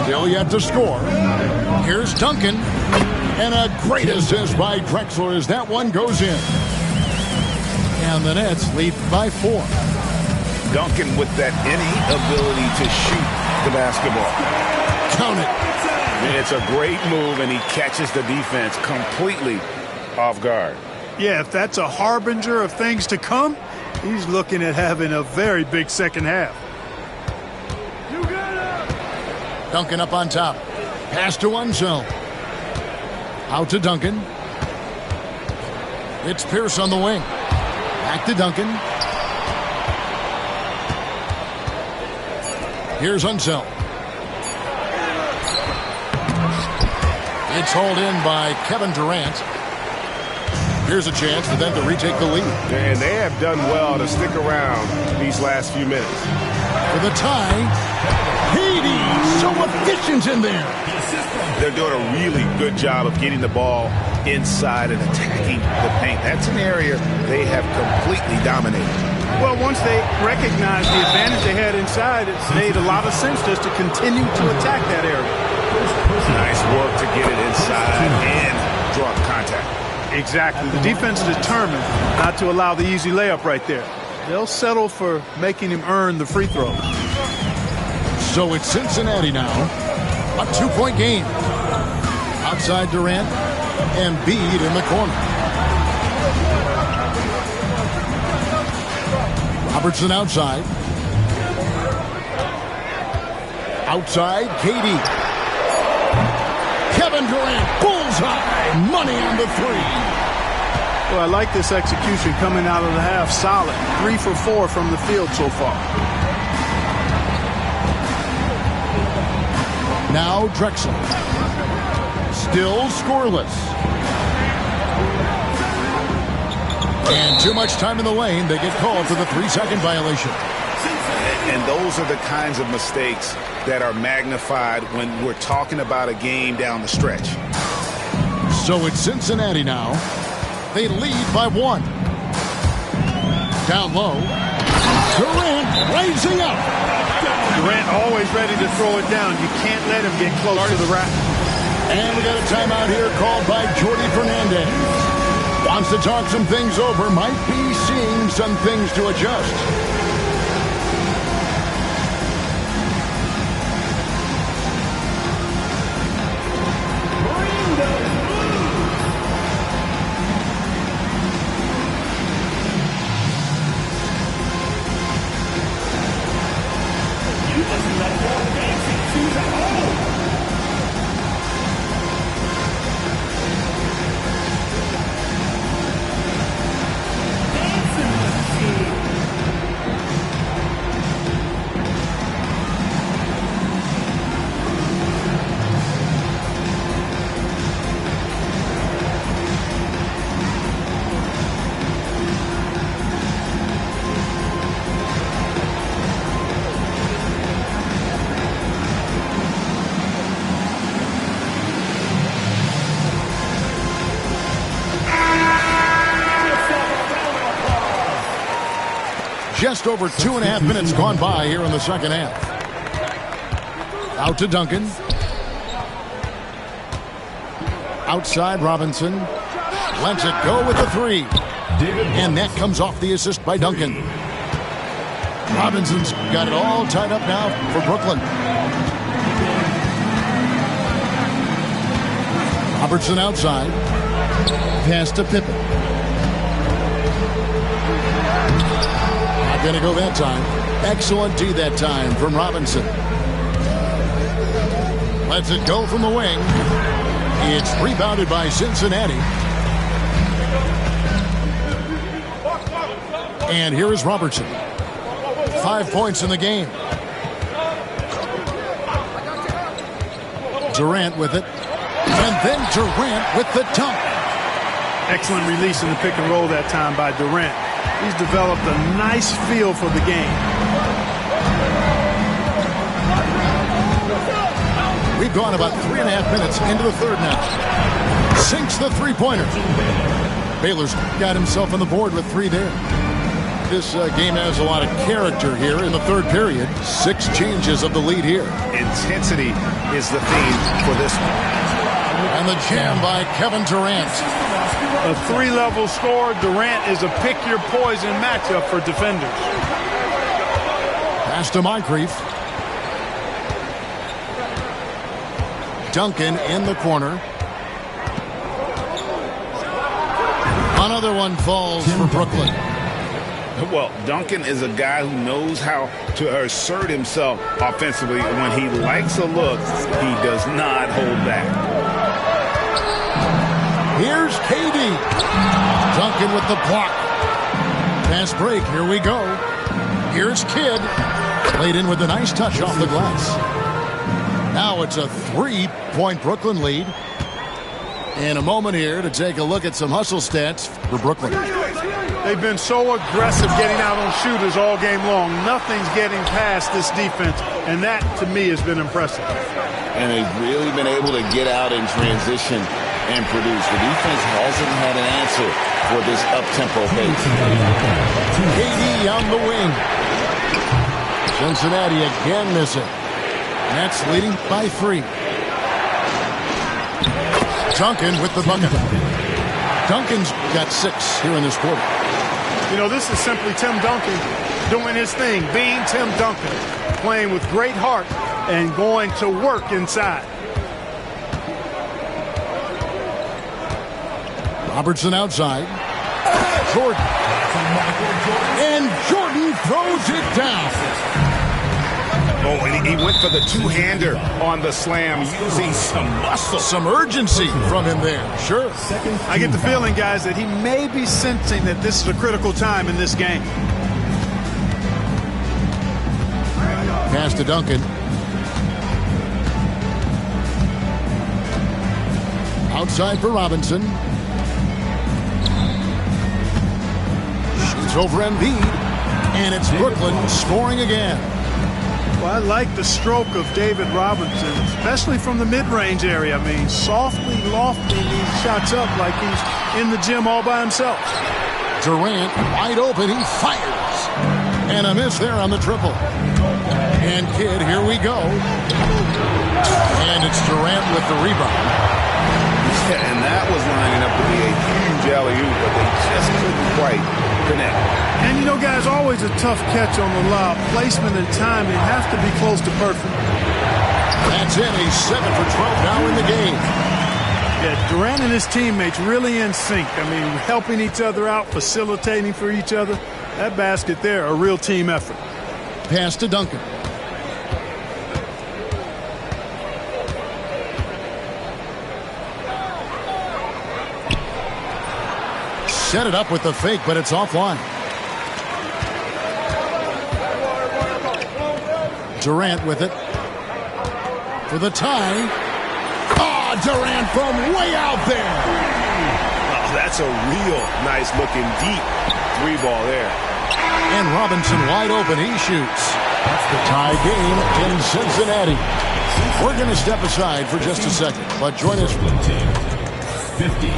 Still yet to score. Here's Duncan. And a great assist by Drexler as that one goes in. And the Nets lead by 4. Duncan with that innate ability to shoot the basketball. Count it. And it's a great move, and he catches the defense completely off guard. Yeah, if that's a harbinger of things to come, he's looking at having a very big second half. Duncan up on top. Pass to Unzel. Out to Duncan. It's Pierce on the wing. Back to Duncan. Here's Unzel. It's hauled in by Kevin Durant. Here's a chance for them to retake the lead. And they have done well to stick around these last few minutes. For the tie, Haiti, so efficient in there. They're doing a really good job of getting the ball inside and attacking the paint. That's an area they have completely dominated. Well, once they recognized the advantage they had inside, it made a lot of sense just to continue to attack that area. Nice work to get it inside and draw contact. Exactly. The defense is determined not to allow the easy layup right there. They'll settle for making him earn the free throw. So it's Cincinnati now. A 2-point game. Outside Durant, Embiid in the corner. Robertson outside. Outside, Katie. Kevin Durant, bullseye. Money on the three. Well, I like this execution coming out of the half. Solid. 3 for 4 from the field so far. Now Drexel. Still scoreless. And too much time in the lane. They get called for the 3-second violation. And those are the kinds of mistakes that are magnified when we're talking about a game down the stretch. So it's Cincinnati now. They lead by 1. Down low. Durant raising up. Durant always ready to throw it down. You can't let him get close to the rack. And we got a timeout here called by Jordy Fernandez. Wants to talk some things over. Might be seeing some things to adjust. Just over 2.5 minutes gone by here in the second half. Out to Duncan. Outside Robinson. Lets it go with the 3. And that comes off the assist by Duncan. Robinson's got it all tied up now for Brooklyn. Robertson outside. Pass to Pippen. Going to go that time. Excellent D that time from Robinson. Lets it go from the wing. It's rebounded by Cincinnati. And here is Robertson. 5 points in the game. Durant with it. And then Durant with the dunk. Excellent release in the pick and roll that time by Durant. He's developed a nice feel for the game. We've gone about 3.5 minutes into the third now. Sinks the three-pointer. Baylor's got himself on the board with 3 there. This game has a lot of character here in the third period. 6 changes of the lead here. Intensity is the theme for this one. And the jam by Kevin Durant. A 3-level score. Durant is a pick-your-poison matchup for defenders. Pass to Moncrief. Duncan in the corner. Another one falls for Brooklyn. Well, Duncan is a guy who knows how to assert himself offensively. When he likes a look, he does not hold back. Here's KD. Duncan with the block. Pass break. Here we go. Here's Kidd. Played in with a nice touch off the glass. Now it's a 3-point Brooklyn lead. In a moment here to take a look at some hustle stats for Brooklyn. They've been so aggressive getting out on shooters all game long. Nothing's getting past this defense, and that, to me, has been impressive. And they've really been able to get out in transition and produce. The defense hasn't had an answer for this up-tempo pace. KD on the wing. Cincinnati again missing. Nets leading by 3. Duncan with the bucket. Duncan's got 6 here in this quarter. You know, this is simply Tim Duncan doing his thing, being Tim Duncan, playing with great heart and going to work inside. Robertson outside. Jordan. And Jordan throws it down. Oh, and he went for the two-hander on the slam, using some muscle. Some urgency from him there, sure. I get the feeling, guys, that he may be sensing that this is a critical time in this game. Pass to Duncan. Outside for Robinson. Shoots over Embiid. And it's Brooklyn scoring again. Well, I like the stroke of David Robinson, especially from the mid-range area. I mean, softly lofting these shots up like he's in the gym all by himself. Durant wide open. He fires. And a miss there on the triple. And Kidd, here we go. And it's Durant with the rebound. Yeah, and that was lining up to be a huge alley-oop, but they just couldn't quite connect. And, you know, guys, always a tough catch on the lob. Placement and timing have to be close to perfect. That's it. He's 7 for 12 now in the game. Yeah, Durant and his teammates really in sync. I mean, helping each other out, facilitating for each other. That basket there, a real team effort. Pass to Duncan. Set it up with the fake, but it's offline. Durant with it. For the tie. Oh, Durant from way out there. Oh, that's a real nice-looking deep three ball there. And Robinson wide open. He shoots. That's the tie game in Cincinnati. We're going to step aside for just a second, but join us. 50.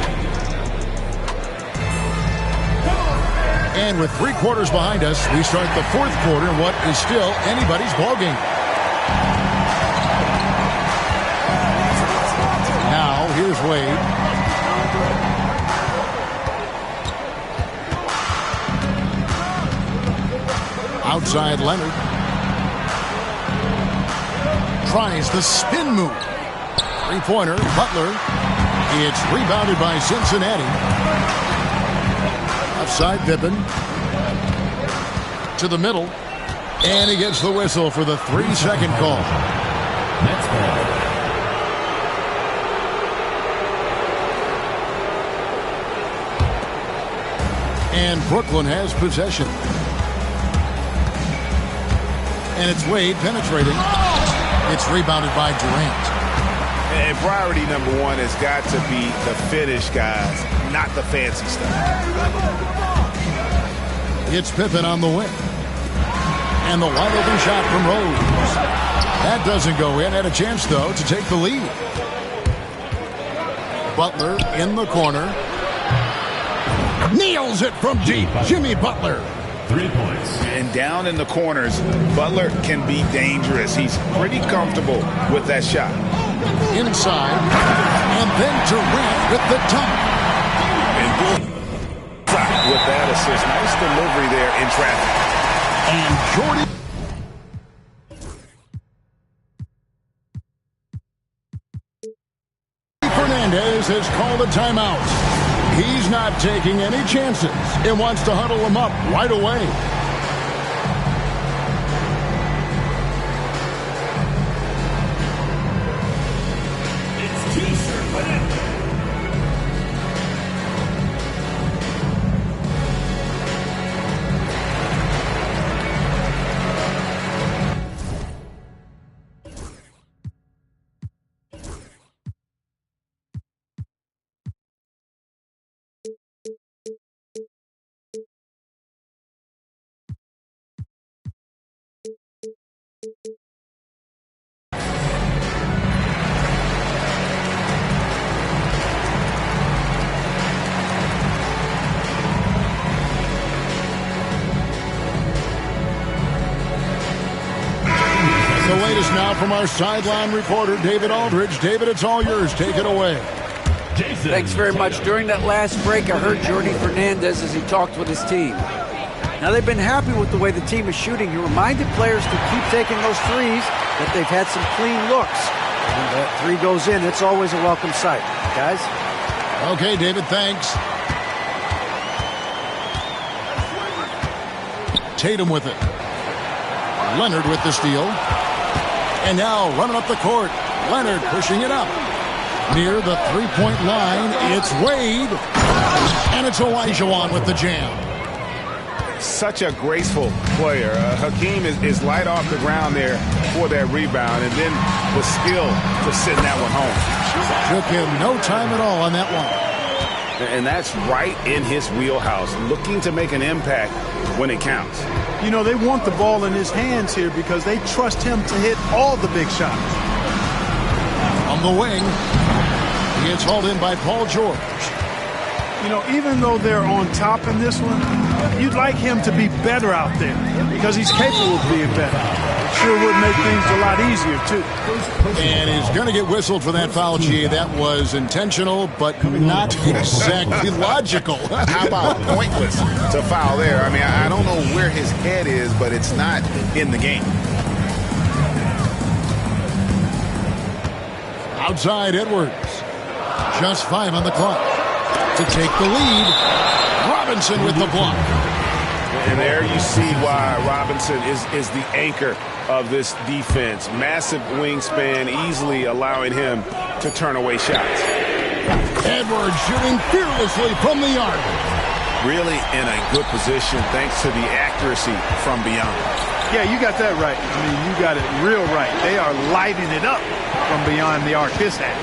And with 3 quarters behind us, we start the 4th quarter in what is still anybody's ballgame. Now, here's Wade. Outside Leonard. Tries the spin move. 3-pointer, Butler. It's rebounded by Cincinnati. Offside Pippen. To the middle. And he gets the whistle for the 3-second call. Next ball. And Brooklyn has possession. And it's Wade penetrating. It's rebounded by Durant. And priority number 1 has got to be the finish, guys, not the fancy stuff. It's Pippen on the wing. And the wide open shot from Rose. That doesn't go in. Had a chance, though, to take the lead. Butler in the corner. Nails it from deep. Jimmy Butler. 3 points. And down in the corners, Butler can be dangerous. He's pretty comfortable with that shot. Inside. And then Durant with the dunk. And boom. With that assist. Nice delivery there in traffic. And Jordy. Fernandez has called a timeout. He's not taking any chances and wants to huddle him up right away. It's T-shirt Fernandez. The latest now from our sideline reporter, David Aldridge. David, it's all yours. Take it away. Thanks very much. During that last break, I heard Jordy Fernandez as he talked with his team. Now, they've been happy with the way the team is shooting. He reminded players to keep taking those threes, that they've had some clean looks. When that three goes in, it's always a welcome sight. Guys? Okay, David, thanks. Tatum with it. Leonard with the steal. And now running up the court. Leonard pushing it up. Near the three-point line, it's Wade. And it's Olajuwon with the jam. Such a graceful player. Hakeem is light off the ground there for that rebound, and then the skill to send that one home. Took him no time at all on that one. And that's right in his wheelhouse, looking to make an impact when it counts. You know, they want the ball in his hands here because they trust him to hit all the big shots. On the wing, he gets hauled in by Paul George. You know, even though they're on top in this one, you'd like him to be better out there because he's capable of being better. It sure would make things a lot easier, too. And he's going to get whistled for that foul, G. That was intentional, but not exactly logical. How about pointless to foul there? I mean, I don't know where his head is, but it's not in the game. Outside Edwards. Just 5 on the clock. To take the lead, Robinson with the block. And there you see why Robinson is the anchor of this defense. Massive wingspan, easily allowing him to turn away shots. Edwards shooting fearlessly from the arc. Really in a good position thanks to the accuracy from beyond. Yeah, you got that right. I mean, you got it real right. They are lighting it up from beyond the arc this half.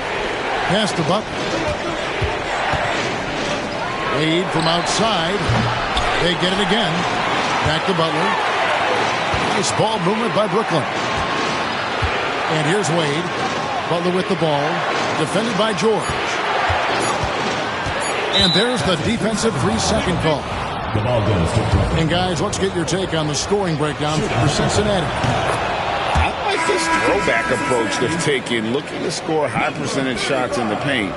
Pass to Buck. Wade from outside. They get it again. Back to Butler. Nice ball movement by Brooklyn. And here's Wade. Butler with the ball. Defended by George. And there's the defensive 3-second call. The ball goes to Brooklyn. And guys, let's get your take on the scoring breakdown for Cincinnati. I like this throwback approach they've taken, looking to score high percentage shots in the paint.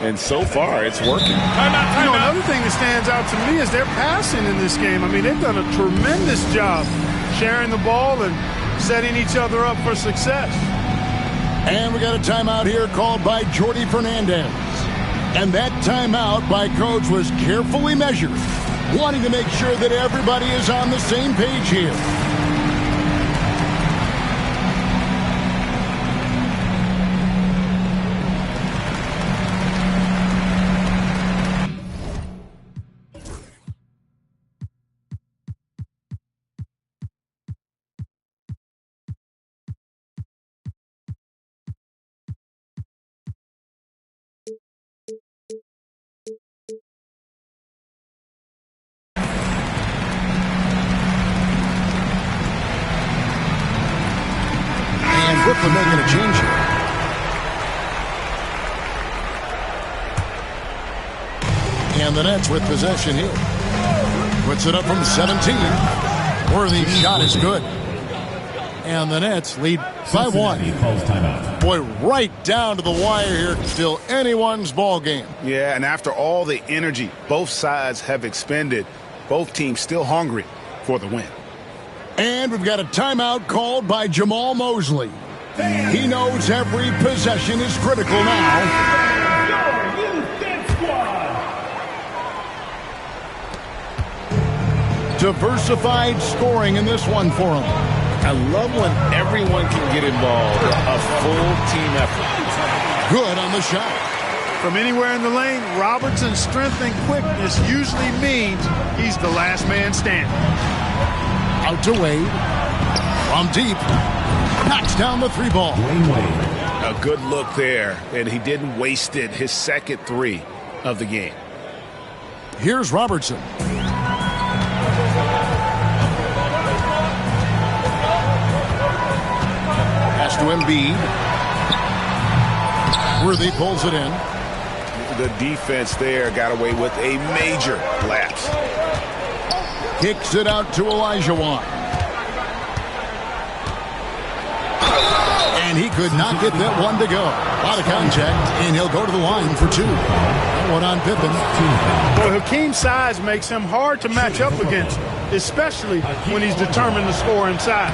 And so far, it's working. You know, another thing that stands out to me is their passing in this game. I mean, they've done a tremendous job sharing the ball and setting each other up for success. And we got a timeout here called by Jordy Fernandez. And that timeout by Coach was carefully measured, wanting to make sure that everybody is on the same page here. Brooklyn making a change here. And the Nets with possession here. Puts it up from 17. Worthy's shot is good. And the Nets lead by 1. Calls timeout. Boy, right down to the wire here. Still anyone's ball game. Yeah, and after all the energy both sides have expended, both teams still hungry for the win. And we've got a timeout called by Jamal Mosley. He knows every possession is critical now. Diversified scoring in this one for him. I love when everyone can get involved. A full team effort. Good on the shot. From anywhere in the lane, Robertson's strength and quickness usually means he's the last man standing. Out to Wade. From deep. Knocks down the 3 ball. A good look there, and he didn't waste it. His second 3 of the game. Here's Robertson. Pass to Embiid. Worthy pulls it in. The defense there got away with a major lapse. Kicks it out to Olajuwon. And he could not get that one to go. A lot of contact, and he'll go to the line for 2. That one on Pippen. Boy, Hakeem's size makes him hard to match up against, especially when he's determined to score inside.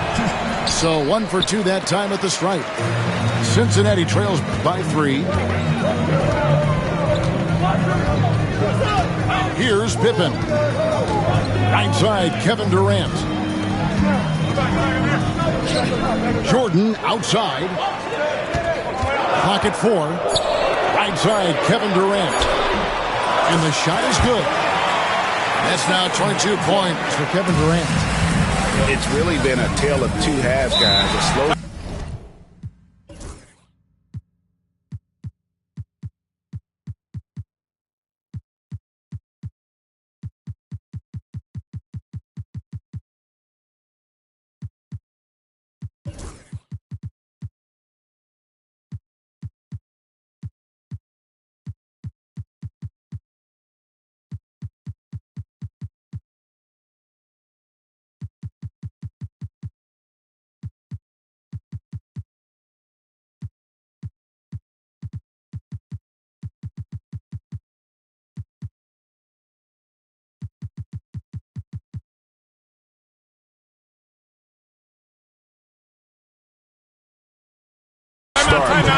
So 1 for 2 that time at the stripe. Cincinnati trails by 3. Here's Pippen. Right side, Kevin Durant. Jordan outside. Pocket 4. Right side, Kevin Durant. And the shot is good. That's now 22 points for Kevin Durant. It's really been a tale of two halves, guys. A slow.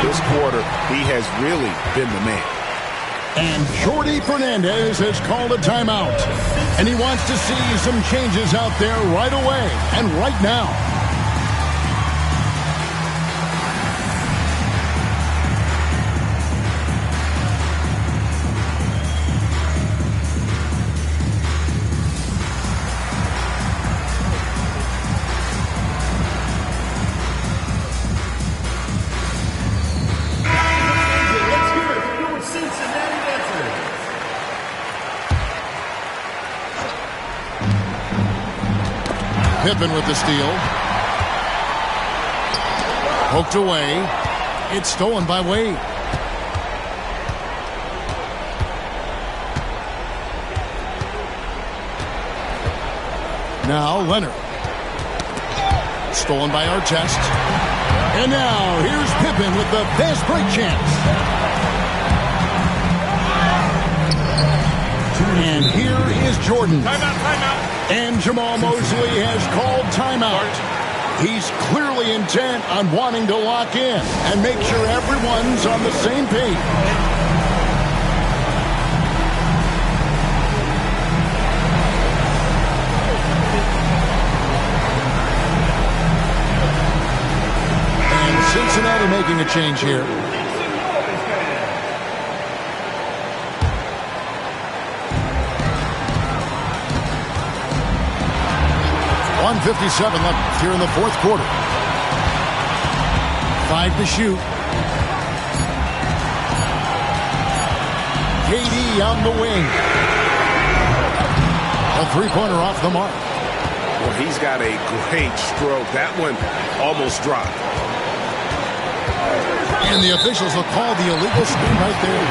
This quarter, he has really been the man. And Jordy Fernandez has called a timeout. And he wants to see some changes out there right away and right now. Pippen with the steal. Poked away. It's stolen by Wade. Now Leonard. Stolen by Artest. And now here's Pippen with the fast break chance. And here is Jordan. Timeout. And Jamal Mosley has called timeout. He's clearly intent on wanting to lock in and make sure everyone's on the same page. And Cincinnati making a change here. .57 left here in the fourth quarter. 5 to shoot. KD on the wing. A three-pointer off the mark. Well, he's got a great stroke. That one almost dropped. And the officials will call the illegal screen right there.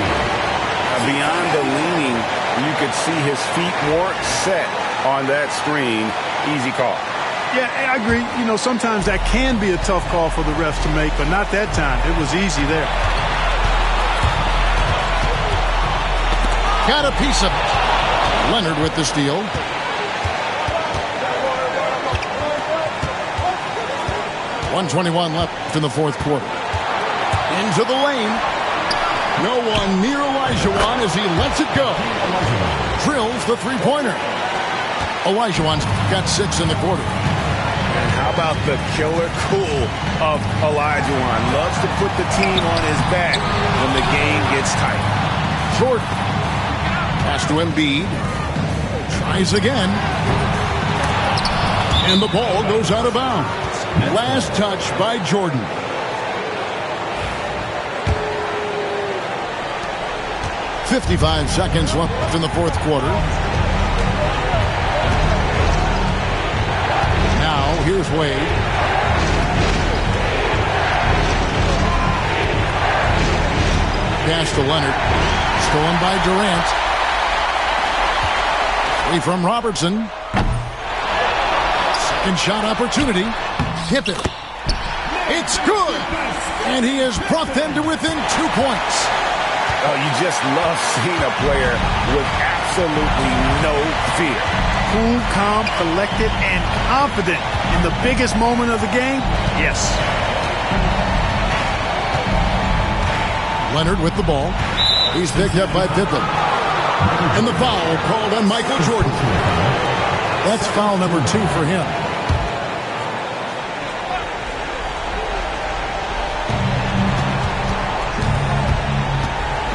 Beyond the leaning, you could see his feet weren't set on that screen. Easy call. Yeah, I agree. You know, sometimes that can be a tough call for the refs to make, but not that time. It was easy there. Got a piece of it. Leonard with the steal. .121 left in the fourth quarter. Into the lane. No one near Olajuwon as he lets it go. Drills the three-pointer. Olajuwon's got 6 in the quarter. And how about the killer cool of Olajuwon? Loves to put the team on his back when the game gets tight. Jordan. Pass to Embiid. Tries again. And the ball goes out of bounds. Last touch by Jordan. .55 seconds left in the fourth quarter. Here's Wade. Pass to Leonard. Stolen by Durant. Free from Robertson. Second shot opportunity. Pippen. It's good. And he has brought them to within 2 points. Oh, you just love seeing a player with absolutely no fear. Cool, calm, collected, and confident in the biggest moment of the game? Yes. Leonard with the ball. He's picked up by Pippen. And the foul called on Michael Jordan. That's foul number 2 for him.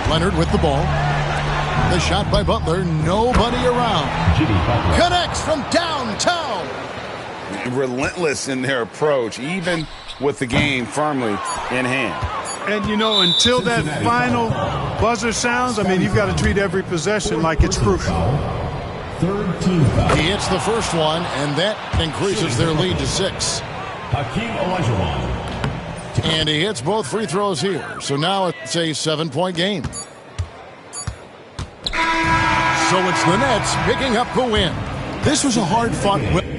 Leonard with the ball. The shot by Butler, nobody around. Connects from downtown. Relentless in their approach, even with the game firmly in hand. And, you know, until that final buzzer sounds, I mean, you've got to treat every possession like it's crucial. Third team foul. He hits the first one, and that increases their lead to 6. Hakeem Olajuwon. And he hits both free throws here. So now it's a 7-point game. So it's the Nets picking up the win. This was a hard-fought win.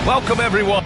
Welcome, everyone.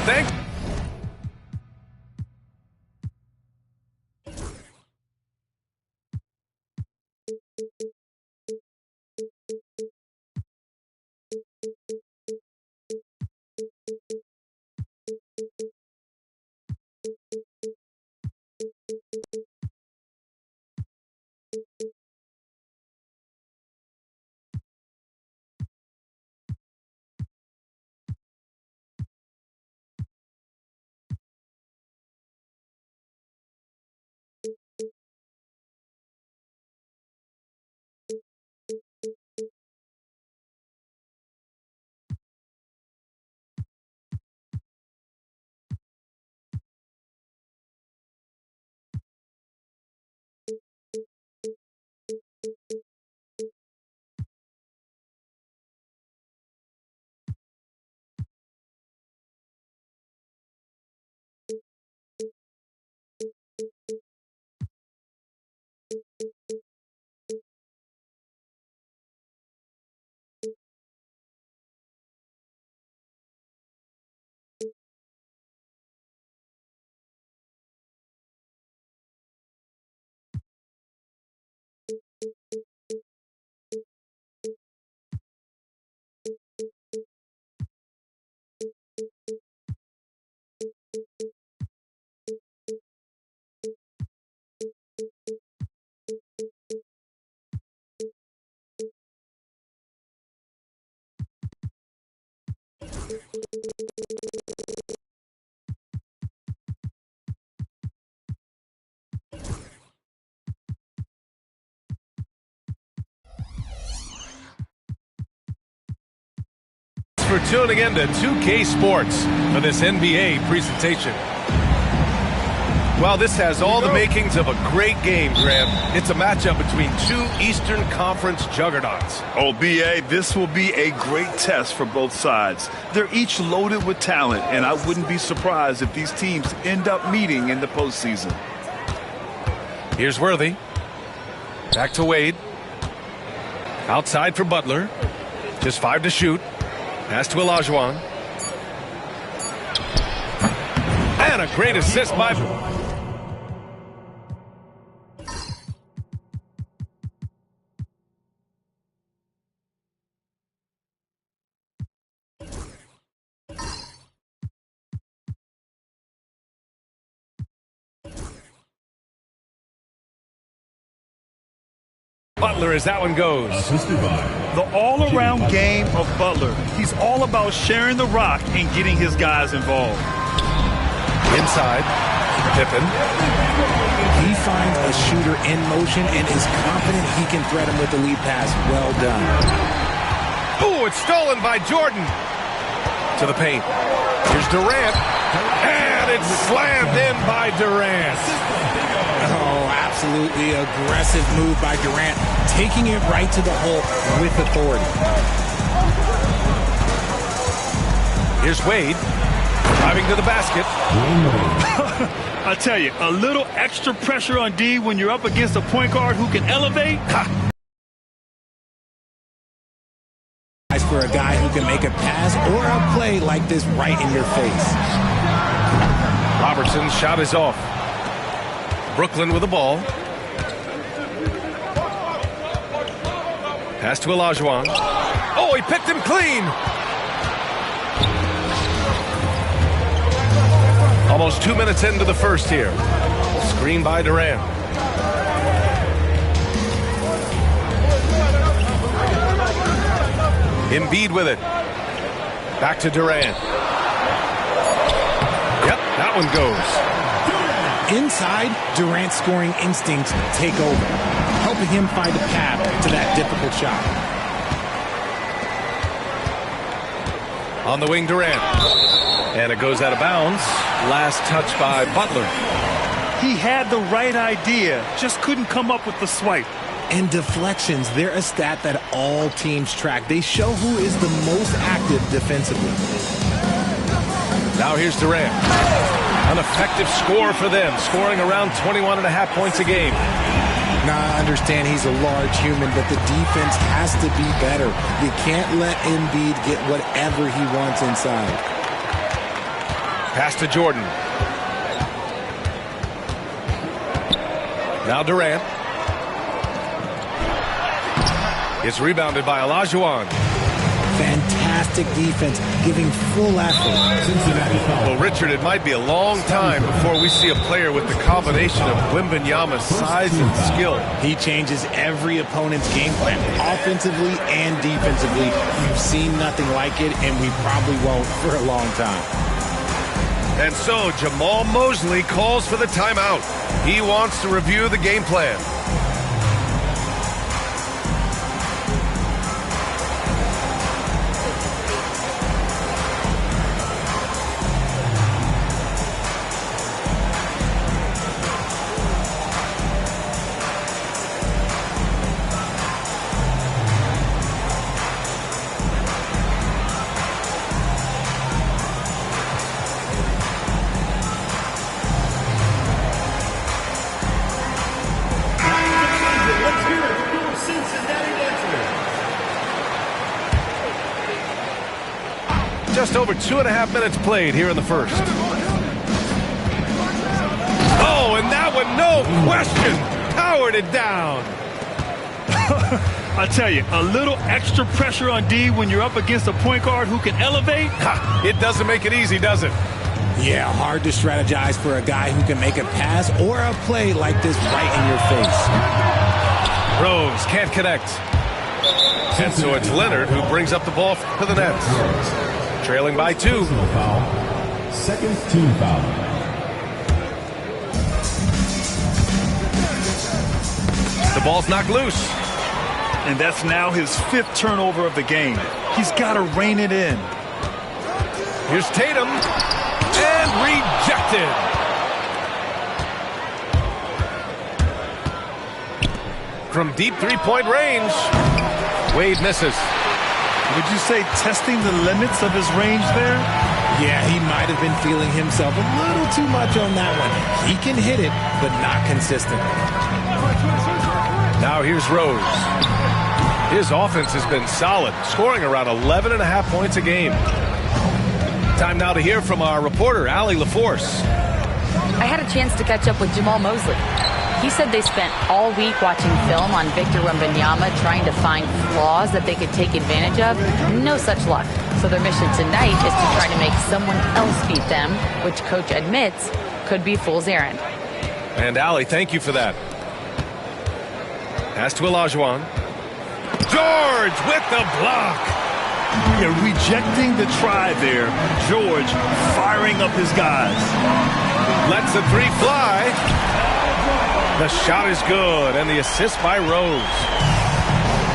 Thanks. For tuning in to 2K Sports for this NBA presentation. Well, this has all the makings of a great game, Graham. It's a matchup between two Eastern Conference juggernauts. Oh, B.A., this will be a great test for both sides. They're each loaded with talent, and I wouldn't be surprised if these teams end up meeting in the postseason. Here's Worthy. Back to Wade. Outside for Butler. Just 5 to shoot. Pass to Olajuwon. And a great assist by... Butler as that one goes. The all-around game of Butler. He's all about sharing the rock and getting his guys involved. Inside, Pippen. He finds a shooter in motion and is confident he can thread him with the lead pass. Well done. Oh, it's stolen by Jordan. To the paint. Here's Durant. And it's slammed in by Durant. Oh, absolutely aggressive move by Durant, taking it right to the hole with authority. Here's Wade, driving to the basket. I tell you, a little extra pressure on D when you're up against a point guard who can elevate. Ha! For a guy who can make a pass or a play like this right in your face. Robertson's shot is off. Brooklyn with the ball. Pass to Olajuwon. Oh, he picked him clean. Almost 2 minutes into the first here. Screen by Durant. Embiid with it. Back to Durant. Yep, that one goes. Inside, Durant's scoring instincts take over, helping him find a path to that difficult shot. On the wing, Durant. And it goes out of bounds. Last touch by Butler. He had the right idea, just couldn't come up with the swipe. And deflections, they're a stat that all teams track. They show who is the most active defensively. Now here's Durant. An effective score for them, scoring around 21.5 points a game. Now, I understand he's a large human, but the defense has to be better. You can't let Embiid get whatever he wants inside. Pass to Jordan. Now Durant. It's rebounded by Olajuwon. Fantastic defense, giving full effort. Well, Richard, it might be a long time before we see a player with the combination of Wembanyama's size and skill. He changes every opponent's game plan, offensively and defensively. You've seen nothing like it, and we probably won't for a long time. And so Jamal Mosley calls for the timeout. He wants to review the game plan. Just over 2.5 minutes played here in the first. Oh, and that one, no question, powered it down. I tell you, a little extra pressure on D when you're up against a point guard who can elevate. It doesn't make it easy, does it? Yeah, hard to strategize for a guy who can make a pass or a play like this right in your face. Rose can't connect. And so it's Leonard who brings up the ball for the Nets. Trailing by 2. Second team foul. The ball's knocked loose. And that's now his 5th turnover of the game. He's got to rein it in. Here's Tatum. And rejected. From deep three-point range, Wade misses. Would you say testing the limits of his range there? Yeah, he might have been feeling himself a little too much on that one. He can hit it, but not consistently. Now here's Rose. His offense has been solid, scoring around 11.5 points a game. Time now to hear from our reporter, Allie LaForce. I had a chance to catch up with Jamal Mosley. He said they spent all week watching film on Victor Wembanyama, trying to find flaws that they could take advantage of. No such luck. So their mission tonight is to try to make someone else beat them, which coach admits could be fool's errand. And Allie, thank you for that. Pass to Olajuwon. George with the block. Yeah, rejecting the try there. George firing up his guys. Lets the three fly. The shot is good, and the assist by Rose.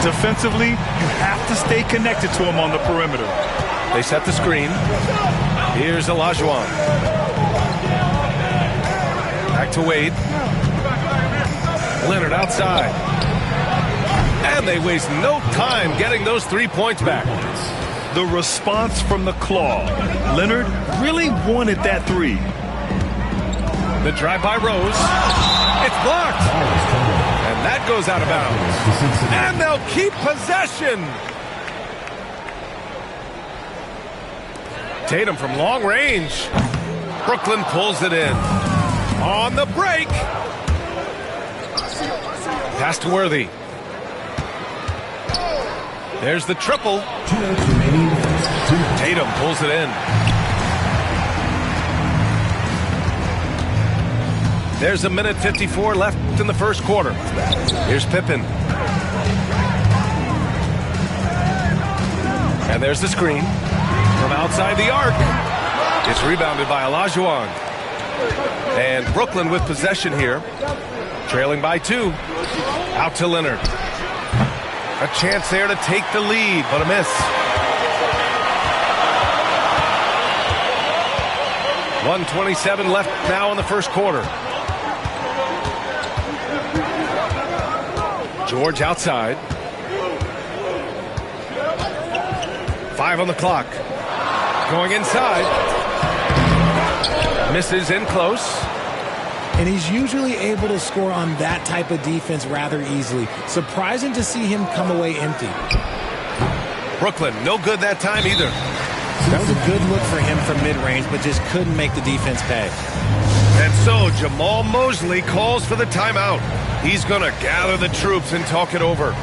Defensively, you have to stay connected to him on the perimeter. They set the screen. Here's Olajuwon. Back to Wade. Leonard outside. And they waste no time getting those 3 points back. The response from the claw. Leonard really wanted that three. The drive by Rose. It's blocked. And that goes out of bounds. And they'll keep possession. Tatum from long range. Brooklyn pulls it in. On the break. Pass to Worthy. There's the triple. Tatum pulls it in. There's a minute 54 left in the first quarter. Here's Pippen. And there's the screen. From outside the arc. It's rebounded by Olajuwon. And Brooklyn with possession here. Trailing by 2. Out to Leonard. A chance there to take the lead, but a miss. 1:27 left now in the first quarter. George outside. 5 on the clock. Going inside. Misses in close. And he's usually able to score on that type of defense rather easily. Surprising to see him come away empty. Brooklyn, no good that time either. That was a good look for him from mid-range, but just couldn't make the defense pay. And so Jamal Mosley calls for the timeout. He's going to gather the troops and talk it over.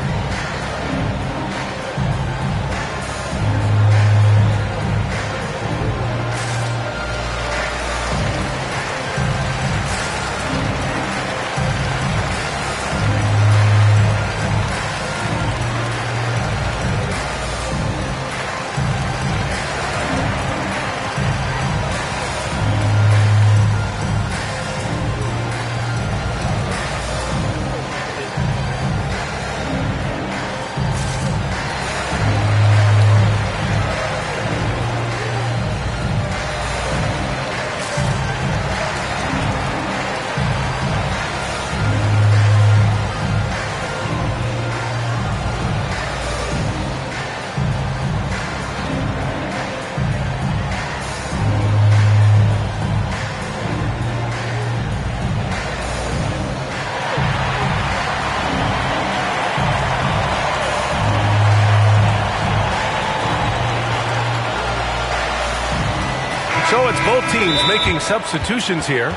So it's both teams making substitutions here.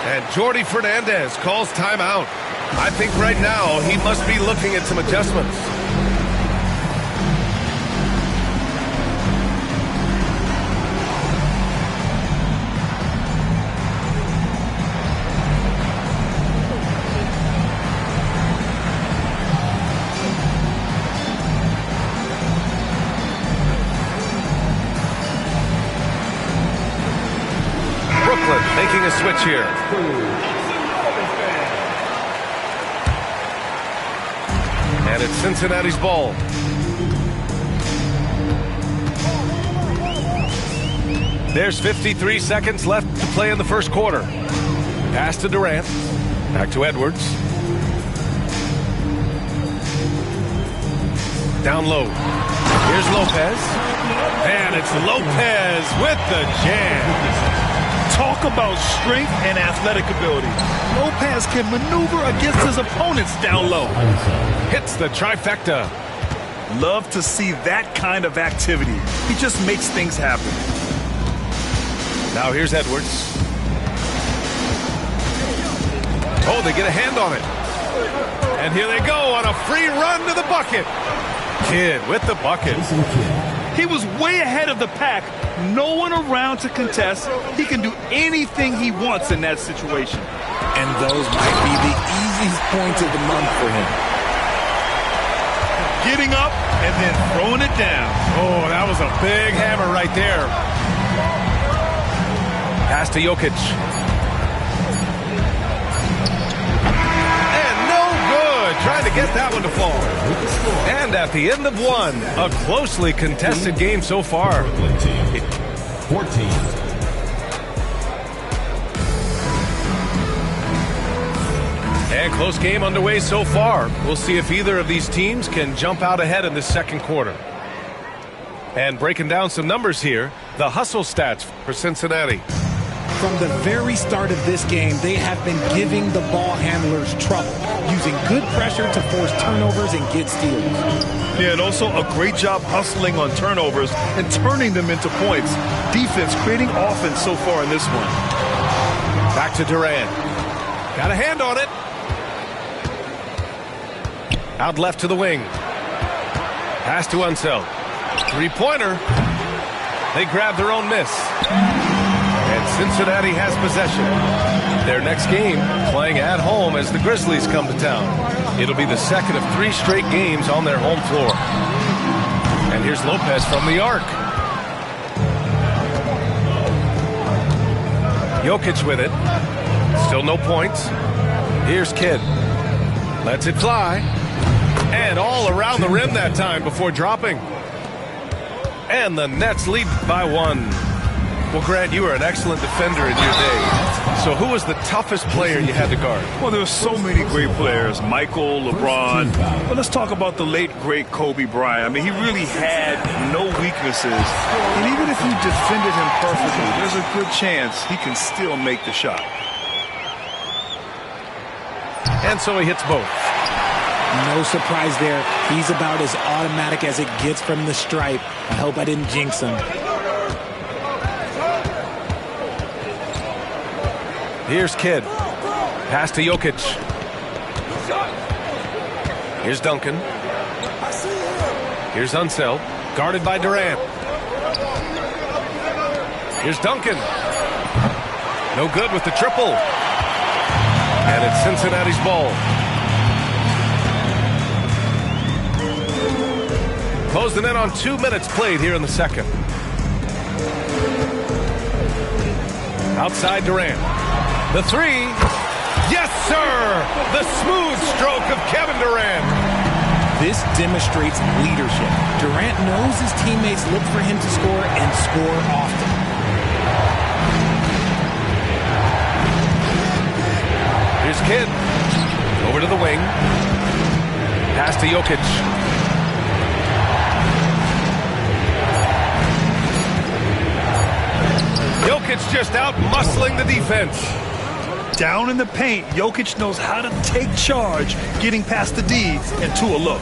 And Jordi Fernandez calls timeout. I think right now he must be looking at some adjustments. Making a switch here. And it's Cincinnati's ball. There's 53 seconds left to play in the first quarter. Pass to Durant. Back to Edwards. Down low. Here's Lopez. And it's Lopez with the jam. Talk about strength and athletic ability. Lopez can maneuver against his opponents down low. Hits the trifecta. Love to see that kind of activity. He just makes things happen. Now here's Edwards. Oh, they get a hand on it. And here they go on a free run to the bucket. Kidd with the bucket. He was way ahead of the pack. No one around to contest. He can do anything he wants in that situation. And those might be the easiest points of the month for him. getting up and then throwing it down. Oh, that was a big hammer right there. Pass to Jokic. And no good. Trying to get that one to fall. And at the end of one, a closely contested game so far. 14. And close game underway so far. We'll see if either of these teams can jump out ahead in the second quarter. And breaking down some numbers here, the hustle stats for Cincinnati. From the very start of this game, they have been giving the ball handlers trouble, using good pressure to force turnovers and get steals. Yeah, and also a great job hustling on turnovers and turning them into points. Defense creating offense so far in this one. Back to Durant. Got a hand on it. Out left to the wing. Pass to Unseld. Three-pointer. They grab their own miss. And Cincinnati has possession. Their next game playing at home as the Grizzlies come to town. It'll be the second of 3 straight games on their home floor. And here's Lopez from the arc. Jokic with it. Still no points. Here's Kidd. Lets it fly. And all around the rim that time before dropping. And the Nets lead by 1. Well, Grant, you were an excellent defender in your day. So who was the toughest player you had to guard? Well, there were so many great players. Michael, LeBron. But let's talk about the late, great Kobe Bryant. I mean, he really had no weaknesses. And even if you defended him perfectly, there's a good chance he can still make the shot. And so he hits both. No surprise there. He's about as automatic as it gets from the stripe. I hope I didn't jinx him. Here's Kidd. Pass to Jokic. Here's Duncan. Here's Unseld. Guarded by Durant. Here's Duncan. No good with the triple. And it's Cincinnati's ball. Closing in on 2 minutes played here in the second. Outside Durant. The three. Yes, sir! The smooth stroke of Kevin Durant. This demonstrates leadership. Durant knows his teammates look for him to score and score often. Here's Kidd. Over to the wing. Pass to Jokic. Jokic just out muscling the defense. Down in the paint, Jokic knows how to take charge, getting past the D and to a look.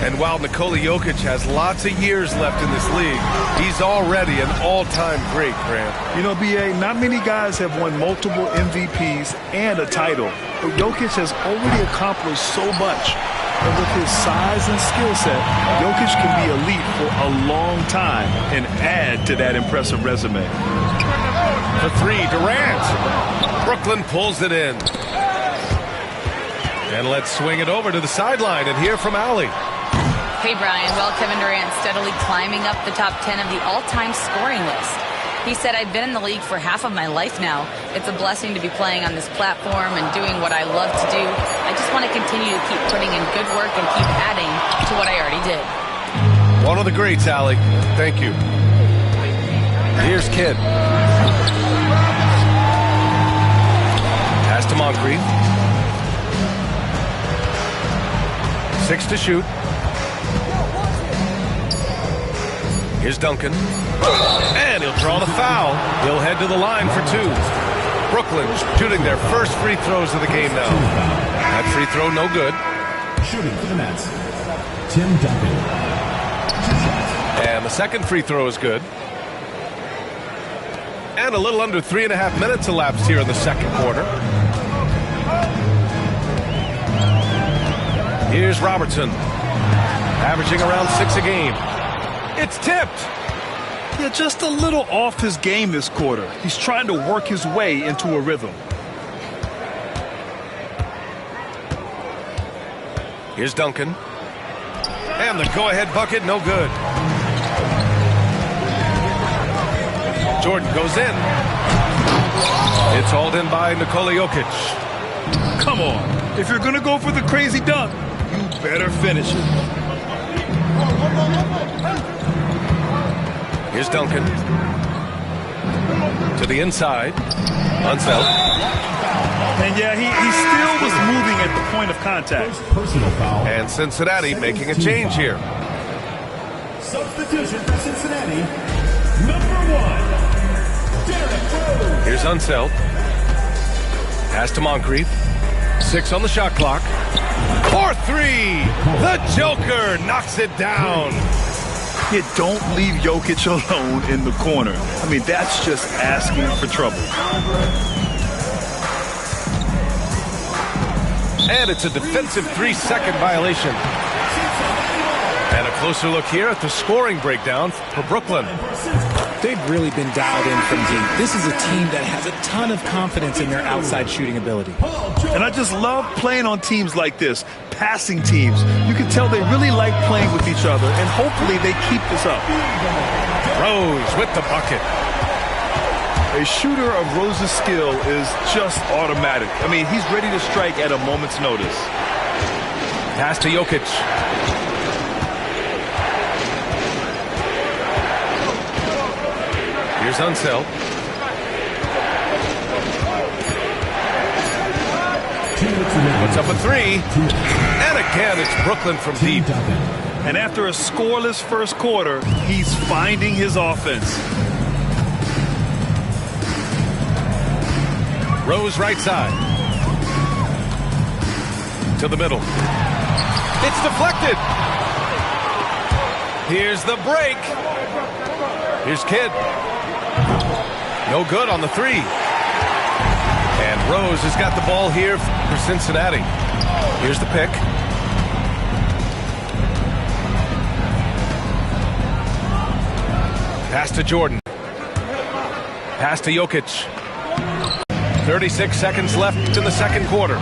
And while Nikola Jokic has lots of years left in this league, he's already an all-time great, Grant. You know, B.A., not many guys have won multiple MVPs and a title, but Jokic has already accomplished so much. And with his size and skill set, Jokic can be elite for a long time and add to that impressive resume. The three, Durant. Brooklyn pulls it in. And let's swing it over to the sideline and hear from Allie. Hey, Brian. Well, Kevin Durant steadily climbing up the top 10 of the all-time scoring list. He said, I've been in the league for half of my life now. It's a blessing to be playing on this platform and doing what I love to do. I just want to continue to keep putting in good work and keep adding to what I already did. One of the greats, Allie. Thank you. Here's Kidd. Pass to Moncrief. 6 to shoot. Here's Duncan. And he'll draw the foul. He'll head to the line for 2. Brooklyn shooting their first free throws of the game now. That free throw no good. Shooting for the Nets, Tim Duncan. And the second free throw is good. And a little under 3.5 minutes elapsed here in the second quarter. Here's Robertson. Averaging around 6 a game. It's tipped. Yeah, just a little off his game this quarter. He's trying to work his way into a rhythm. Here's Duncan. And the go-ahead bucket, no good. Jordan goes in. It's hauled in by Nikola Jokic. Come on. If you're going to go for the crazy dunk, you better finish it. Here's Duncan. To the inside. Unseld. And yeah, he still was moving at the point of contact. Personal foul. And Cincinnati making a change here. Substitution for Cincinnati. Number 1. Here's Unseld. Pass to Moncrief. 6 on the shot clock. 4-3. The Joker knocks it down. You don't leave Jokic alone in the corner. I mean, that's just asking for trouble. And it's a defensive 3-second violation. And a closer look here at the scoring breakdown for Brooklyn. They've really been dialed in from deep. This is a team that has a ton of confidence in their outside shooting ability. And I just love playing on teams like this, passing teams. You can tell they really like playing with each other, and hopefully they keep this up. Rose with the bucket. A shooter of Rose's skill is just automatic. I mean, he's ready to strike at a moment's notice. Pass to Jokic. Here's Unseld. Puts up a 3. And again, it's Brooklyn from deep. And after a scoreless first quarter, he's finding his offense. Rose right side. To the middle. It's deflected. Here's the break. Here's Kidd. No good on the 3. And Rose has got the ball here for Cincinnati. Here's the pick. Pass to Jordan. Pass to Jokic. 36 seconds left in the second quarter.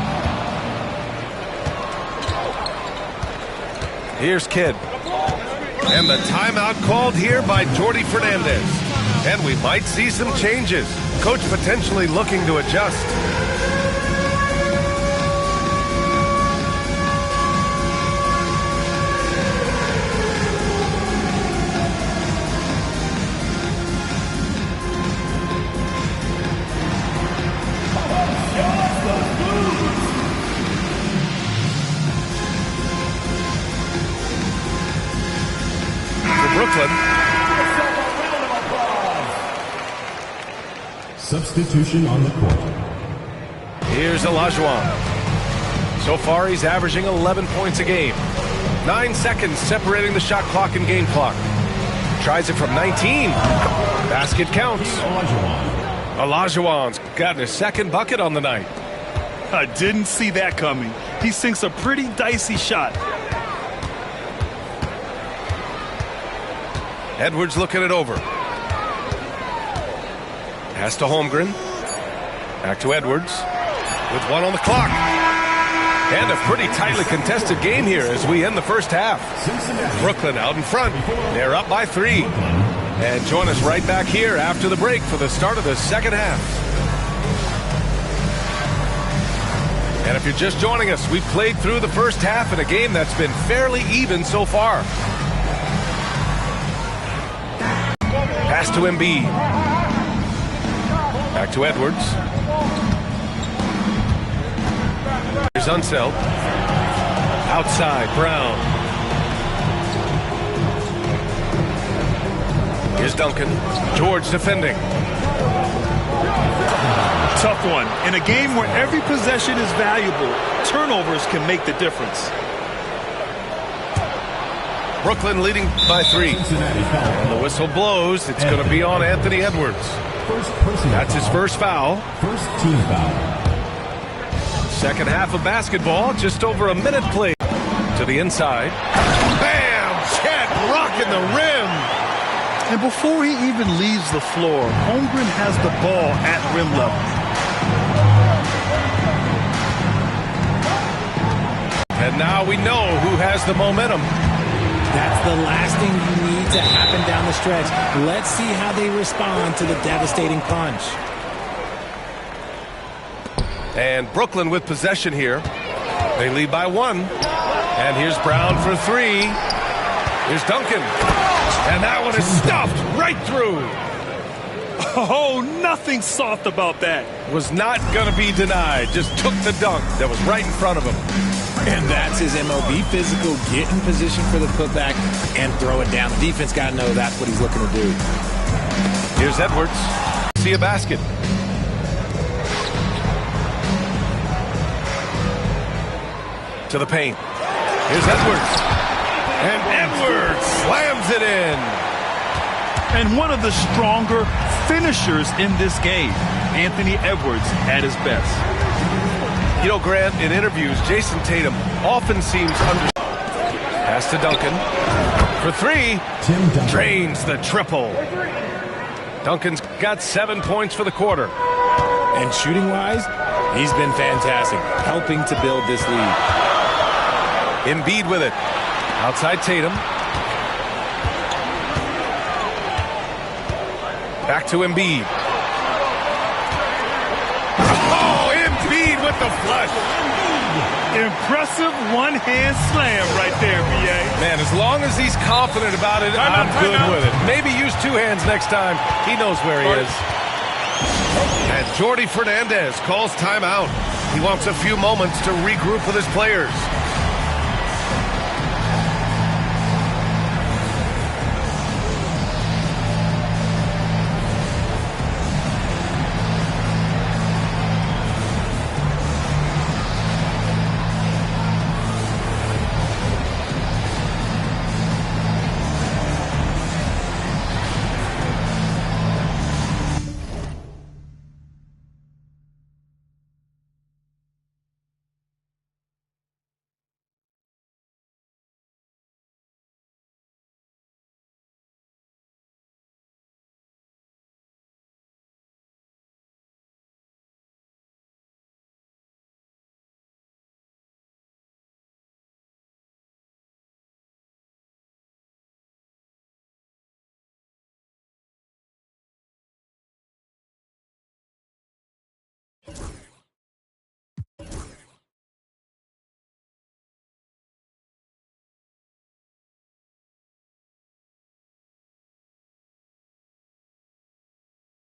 Here's Kidd. And the timeout called here by Jordy Fernandez. And we might see some changes. Coach potentially looking to adjust. Brooklyn. Substitution on the court. Here's Olajuwon. So far, he's averaging 11 points a game. 9 seconds separating the shot clock and game clock. Tries it from 19. Basket counts. Olajuwon's gotten his second bucket on the night. I didn't see that coming. He sinks a pretty dicey shot. Edwards looking it over. Pass to Holmgren. Back to Edwards. With 1 on the clock. And a pretty tightly contested game here as we end the first half. Brooklyn out in front. They're up by 3. And join us right back here after the break for the start of the second half. And if you're just joining us, we've played through the first half in a game that's been fairly even so far. Pass to Embiid. Back to Edwards. Here's Unseld. Outside, Brown. Here's Duncan. George defending. Tough one. In a game where every possession is valuable, turnovers can make the difference. Brooklyn leading by 3. And the whistle blows. It's going to be on Anthony Edwards. That's his first foul. First team foul. Second half of basketball, just over a minute played. To the inside. Bam! Chet rocking the rim. And before he even leaves the floor, Holmgren has the ball at rim level. And now we know who has the momentum. That's the last thing you need to happen down the stretch. Let's see how they respond to the devastating punch. And Brooklyn with possession here. They lead by 1. And here's Brown for 3. Here's Duncan. And that one is stuffed right through. Oh, nothing soft about that. Was not going to be denied. Just took the dunk that was right in front of him. And that's his MO. Be physical, get in position for the putback, and throw it down. The defense got to know that's what he's looking to do. Here's Edwards. See a basket. To the paint. Here's Edwards. And Edwards slams it in. And one of the stronger finishers in this game, Anthony Edwards at his best. You know, Grant, in interviews, Jason Tatum often seems under... Pass to Duncan. For 3. Drains the triple. Duncan's got 7 points for the quarter. And shooting-wise, he's been fantastic, helping to build this lead. Embiid with it. Outside Tatum. Back to Embiid. Oh, Embiid with the flush. Impressive one-hand slam right there, B.A. Man, as long as he's confident about it, I'm good with it. Maybe use 2 hands next time. He knows where he is. And Jordy Fernandez calls timeout. He wants a few moments to regroup with his players.